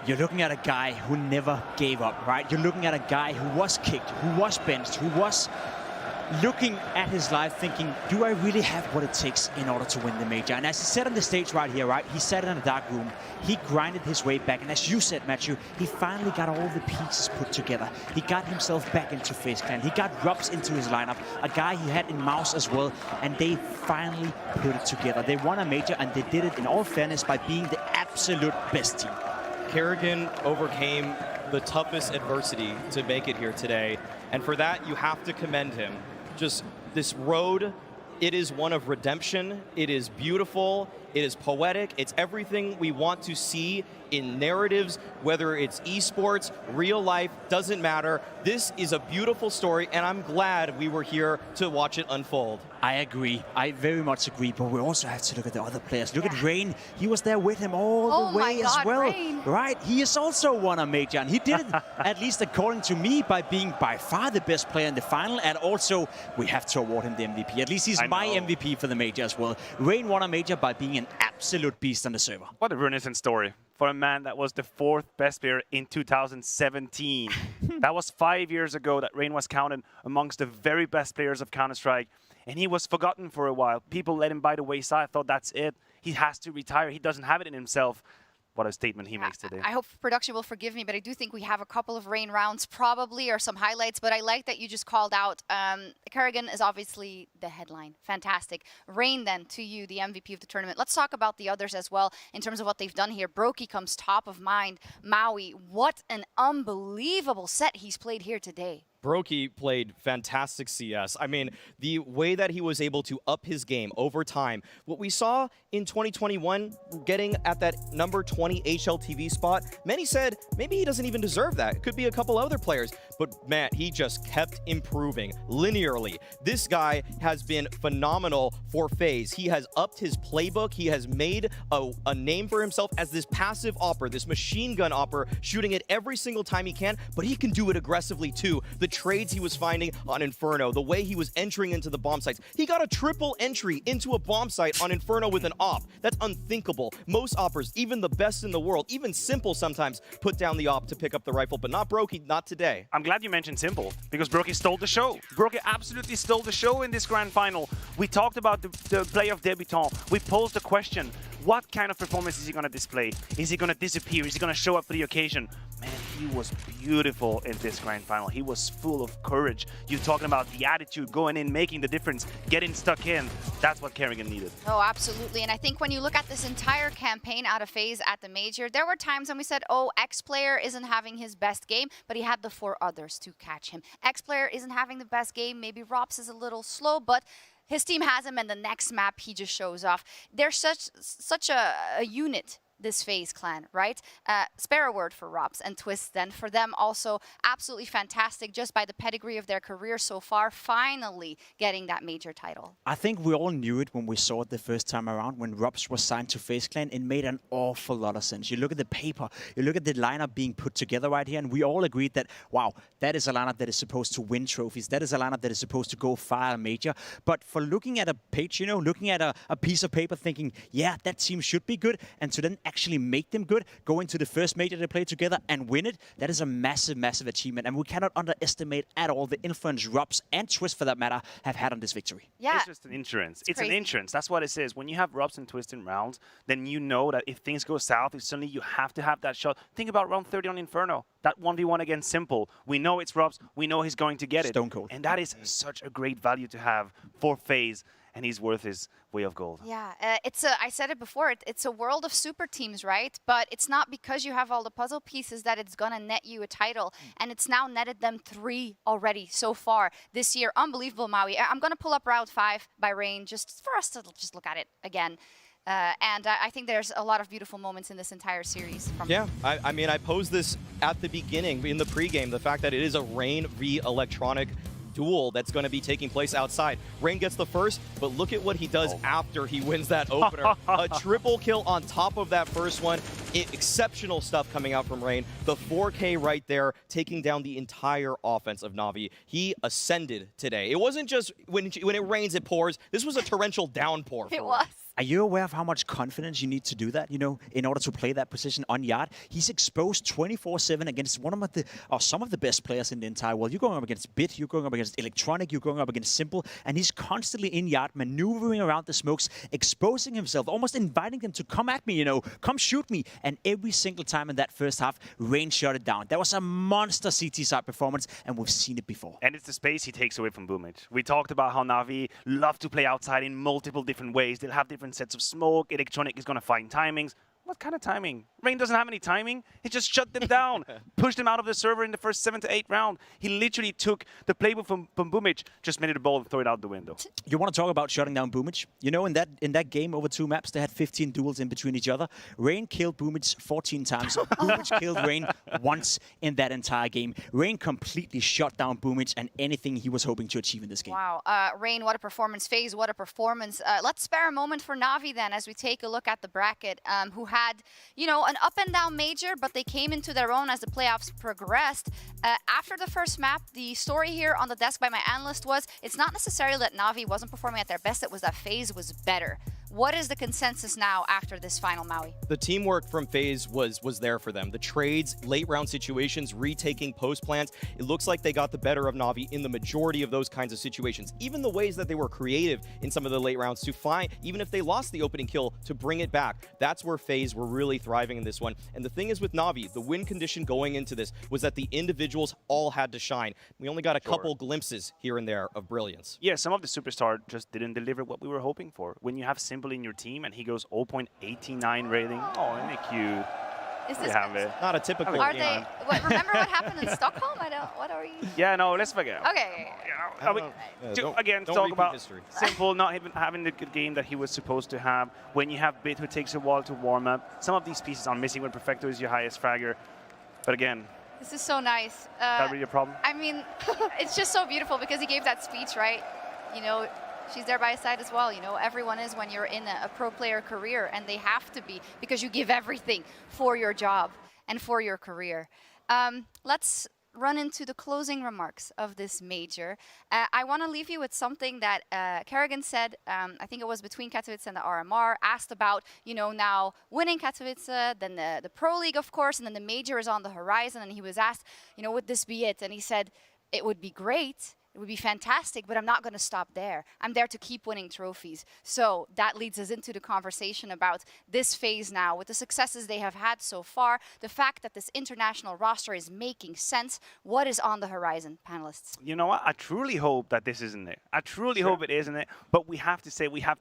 You're looking at a guy who never gave up, right? You're looking at a guy who was kicked, who was benched, who was looking at his life thinking, do I really have what it takes in order to win the major? And as he said on the stage right here, right, he sat in a dark room, he grinded his way back, and as you said, Matthew, he finally got all the pieces put together. He got himself back into FaZe Clan. He got Rubs into his lineup, a guy he had in Mouse as well, and they finally put it together. They won a major, and they did it in all fairness by being the absolute best team. Kerrigan overcame the toughest adversity to make it here today, and for that, you have to commend him. Just this road, it is one of redemption. It is beautiful. It is poetic. It's everything we want to see in narratives, whether it's esports, real life, doesn't matter. This is a beautiful story, and I'm glad we were here to watch it unfold. I agree. I very much agree, but we also have to look at the other players. Look at Rain. He was there with him all the way as well. Rain. Right? He has also won a major, and he did it, at least according to me, by being by far the best player in the final, and also we have to award him the MVP. At least he's my MVP for the major as well. Rain won a major by being an absolute beast on the server. What a renaissance story for a man that was the 4th best player in 2017. That was 5 years ago that Rain was counted amongst the very best players of Counter-Strike. And he was forgotten for a while. People let him by the wayside, thought that's it. He has to retire. He doesn't have it in himself. What a statement he makes today. I hope production will forgive me, but I do think we have a couple of Rain rounds probably, or some highlights, but I like that you just called out. Kerrigan is obviously the headline. Fantastic. Rain, then, to you, the MVP of the tournament. Let's talk about the others as well in terms of what they've done here. Brokey comes top of mind. Maui, what an unbelievable set he's played here today. Brokey played fantastic CS. I mean, the way that he was able to up his game over time, what we saw in 2021, getting at that number 20 HLTV spot, many said maybe he doesn't even deserve that. It could be a couple other players. But Matt, he just kept improving linearly. This guy has been phenomenal for FaZe. He has upped his playbook. He has made a name for himself as this passive opper, this machine gun opper, shooting it every single time he can, but he can do it aggressively too. The trades he was finding on Inferno, the way he was entering into the bomb sites. He got a triple entry into a bomb site on Inferno with an op. That's unthinkable. Most oppers, even the best in the world, even Simple sometimes put down the op to pick up the rifle, but not Brokey, not today. I'm glad you mentioned Simple, because Brokey stole the show. Brokey absolutely stole the show in this grand final. We talked about the play of Debutant. We posed the question, what kind of performance is he going to display? Is he going to disappear? Is he going to show up for the occasion? Man, he was beautiful in this grand final. He was full of courage. You're talking about the attitude, going in, making the difference, getting stuck in. That's what Kerrigan needed. Oh, absolutely. And I think when you look at this entire campaign out of FaZe at the major, there were times when we said, oh, X player isn't having his best game, but he had the 4 others to catch him. X player isn't having the best game. Maybe Rops is a little slow, but his team has him, and the next map he just shows off. They're such a unit, this FaZe clan, right? Spare a word for Rops and Twist then. For them also absolutely fantastic just by the pedigree of their career so far, finally getting that major title. I think we all knew it when we saw it the first time around. When Rops was signed to FaZe Clan, it made an awful lot of sense. You look at the paper, you look at the lineup being put together right here, and we all agreed that, wow, that is a lineup that is supposed to win trophies. That is a lineup that is supposed to go far major. But for looking at a page, you know, looking at a piece of paper thinking, yeah, that team should be good, and to then actually make them good, go into the first major they play together and win it, that is a massive, massive achievement. And we cannot underestimate at all the influence Rops and Twist, for that matter, have had on this victory. Yeah. It's just an insurance. It's an insurance. That's what it is. When you have Rops and Twist in rounds, then you know that if things go south, if suddenly you have to have that shot. Think about round 30 on Inferno. That 1v1 against Simple. We know it's Rops. We know he's going to get it. Stone cold. And that is such a great value to have for FaZe. and he's worth his way of gold. Yeah, I said it before, it's a world of super teams, right? But it's not because you have all the puzzle pieces that it's going to net you a title. And it's now netted them 3 already so far this year. Unbelievable, Maui. I'm going to pull up Round 5 by Rain just for us to just look at it again. And I think there's a lot of beautiful moments in this entire series. Yeah, I mean, I posed this at the beginning in the pregame, the fact that it is a Rain v Electronic duel that's going to be taking place outside. Rain gets the first, but look at what he does after he wins that opener. A triple kill on top of that first one. Exceptional stuff coming out from Rain. The 4K right there, taking down the entire offense of NAVI. He ascended today. It wasn't just when it rains, it pours. This was a torrential downpour. It was. Are you aware of how much confidence you need to do that, you know, in order to play that position on yard? He's exposed 24/7 against some of the best players in the entire world. You're going up against Bit, you're going up against Electronic, you're going up against Simple, and he's constantly in yard, maneuvering around the smokes, exposing himself, almost inviting them to come at me, you know, come shoot me. And every single time in that first half, Rain shut it down. That was a monster CT side performance, and we've seen it before. And it's the space he takes away from Boomage. We talked about how NAVI love to play outside in multiple different ways. They'll have different sets of smoke. Electronic is going to find timings. What kind of timing? Rain doesn't have any timing. He just shut them down, pushed them out of the server in the first 7 to 8 round. He literally took the playbook from Boomage, just made the ball and throw it out the window. You want to talk about shutting down Boomage? You know, in that game over 2 maps, they had 15 duels in between each other. Rain killed Boomage 14 times. Boomage killed Rain once in that entire game. Rain completely shut down Boomage and anything he was hoping to achieve in this game. Wow. Rain, what a performance. Faze, what a performance. Let's spare a moment for NAVI then as we take a look at the bracket, who had, you know, an up and down major, but they came into their own as the playoffs progressed. After the first map, the story here on the desk by my analyst was, it's not necessarily that NAVI wasn't performing at their best, it was that Faze was better. What is the consensus now after this final Maui? The teamwork from Faze was there for them. The trades, late round situations, retaking post plans. It looks like they got the better of NAVI in the majority of those kinds of situations. Even the ways that they were creative in some of the late rounds to find, even if they lost the opening kill, to bring it back. That's where Faze were really thriving in this one. And the thing is with NAVI, the win condition going into this was that the individuals all had to shine. We only got a couple glimpses here and there of brilliance. Yeah, some of the superstars just didn't deliver what we were hoping for. When you have Simple in your team and he goes 0.89 rating, oh, isn't it cute? Is this not a typical Are game. they? Remember what happened in Stockholm? What are you? Yeah, no, let's forget. Okay. Again, don't talk repeat about history. Simple not even having the good game that he was supposed to have. When you have Bit who takes a while to warm up, some of these pieces are missing when Perfecto is your highest fragger. But again, This is so nice. is that really a problem? I mean, it's just so beautiful because he gave that speech, right? You know, she's there by his side as well. You know, everyone is when you're in a pro player career, and they have to be because you give everything for your job and for your career. Let's run into the closing remarks of this major. I want to leave you with something that Kerrigan said, I think it was between Katowice and the RMR, asked about, you know, now winning Katowice, then the Pro League, of course, and then the major is on the horizon. And he was asked, you know, would this be it? And he said, it would be great. It would be fantastic, but I'm not going to stop there. I'm there to keep winning trophies. So that leads us into the conversation about this phase now, with the successes they have had so far, the fact that this international roster is making sense. What is on the horizon, panelists? You know what? I truly hope that this isn't it. I truly hope it isn't it. But we have to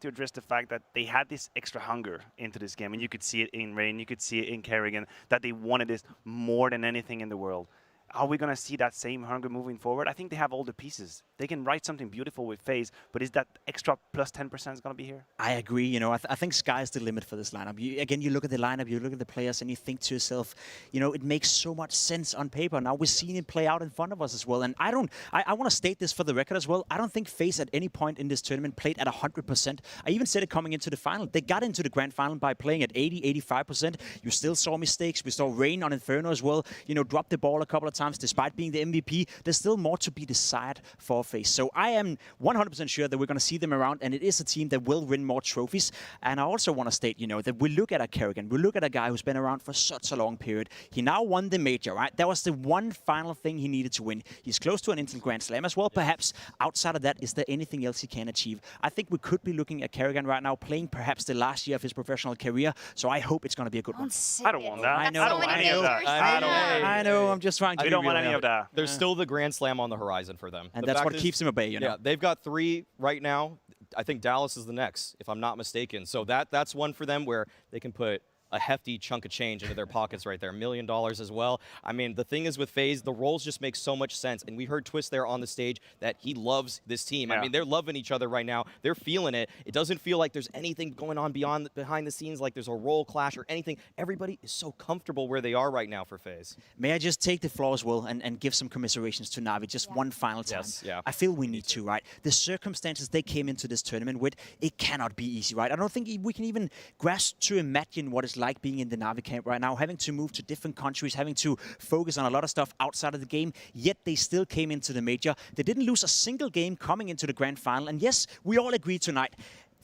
address the fact that they had this extra hunger into this game. And you could see it in Rain, you could see it in Kerrigan, that they wanted this more than anything in the world. Are we going to see that same hunger moving forward? I think they have all the pieces. They can write something beautiful with Faze, but is that extra plus 10% going to be here? I agree. You know, I think sky's the limit for this lineup. You look at the lineup, you look at the players, and you think to yourself, you know, it makes so much sense on paper. Now we're seeing it play out in front of us as well. And I want to state this for the record as well. I don't think Faze at any point in this tournament played at 100%. I even said it coming into the final. They got into the grand final by playing at 80, 85%. You still saw mistakes. We saw Rain on Inferno as well. You know, drop the ball a couple of times despite being the MVP. There's still more to be desired for Faze. So I am 100% sure that we're going to see them around, and it is a team that will win more trophies. And I also want to state, you know, that we look at a Kerrigan, we look at a guy who's been around for such a long period. He now won the major, right? That was the one final thing he needed to win. He's close to an Intel Grand Slam as well, perhaps. Outside of that, is there anything else he can achieve? I think we could be looking at Kerrigan right now, playing perhaps the last year of his professional career. So I hope it's going to be a good one. I don't want that. I know. I don't want any of that. I know. I'm just trying to. We don't want any of that. There's still the Grand Slam on the horizon for them. And that's what keeps them at bay, you know. Yeah, they've got 3 right now. I think Dallas is the next, if I'm not mistaken. So that's one for them where they can put a hefty chunk of change into their pockets right there, $1 million as well. I mean, the thing is with FaZe, the roles just make so much sense. And we heard Twist there on the stage that he loves this team. Yeah. I mean, they're loving each other right now. They're feeling it. It doesn't feel like there's anything going on behind the scenes, like there's a role clash or anything. Everybody is so comfortable where they are right now for FaZe. May I just take the floor as well and give some commiserations to Navi just one final time? Yes, yeah. I feel we need to, right? The circumstances they came into this tournament with, it cannot be easy, right? I don't think we can even grasp to imagine what it's like being in the Navi camp right now, having to move to different countries, having to focus on a lot of stuff outside of the game, yet they still came into the major. They didn't lose a single game coming into the grand final, and yes, we all agree tonight,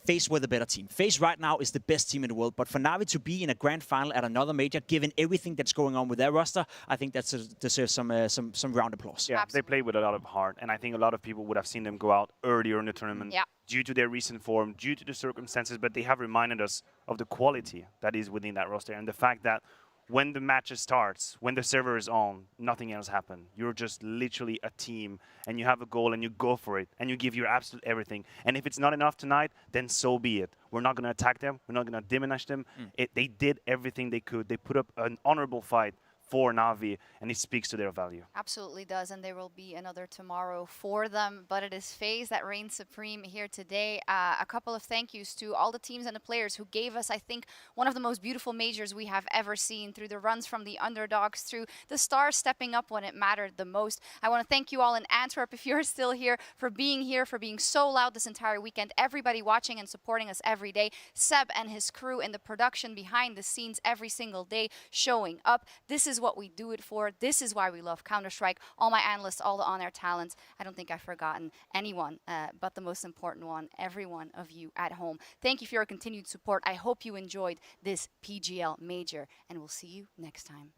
FaZe were the better team. FaZe right now is the best team in the world, but for Navi to be in a grand final at another major, given everything that's going on with their roster, I think that deserves some round applause. Yeah, they played with a lot of heart, and I think a lot of people would have seen them go out earlier in the tournament due to their recent form, due to the circumstances, but they have reminded us of the quality that is within that roster and the fact that when the match starts, when the server is on, nothing else happens. You're just literally a team, and you have a goal, and you go for it, and you give your absolute everything. And if it's not enough tonight, then so be it. We're not going to attack them. We're not going to diminish them. They did everything they could. They put up an honorable fight for Navi, and it speaks to their value. Absolutely does, and there will be another tomorrow for them, but it is FaZe that reigns supreme here today. A couple of thank yous to all the teams and the players who gave us, I think, one of the most beautiful majors we have ever seen, through the runs from the underdogs, through the stars stepping up when it mattered the most. I want to thank you all in Antwerp, if you're still here, for being so loud this entire weekend, everybody watching and supporting us every day, Seb and his crew in the production behind the scenes every single day, showing up. This is what we do it for. This is why we love Counter-Strike. All my analysts, all the on-air talents. I don't think I've forgotten anyone, but the most important one, every one of you at home. Thank you for your continued support. I hope you enjoyed this PGL Major, and we'll see you next time.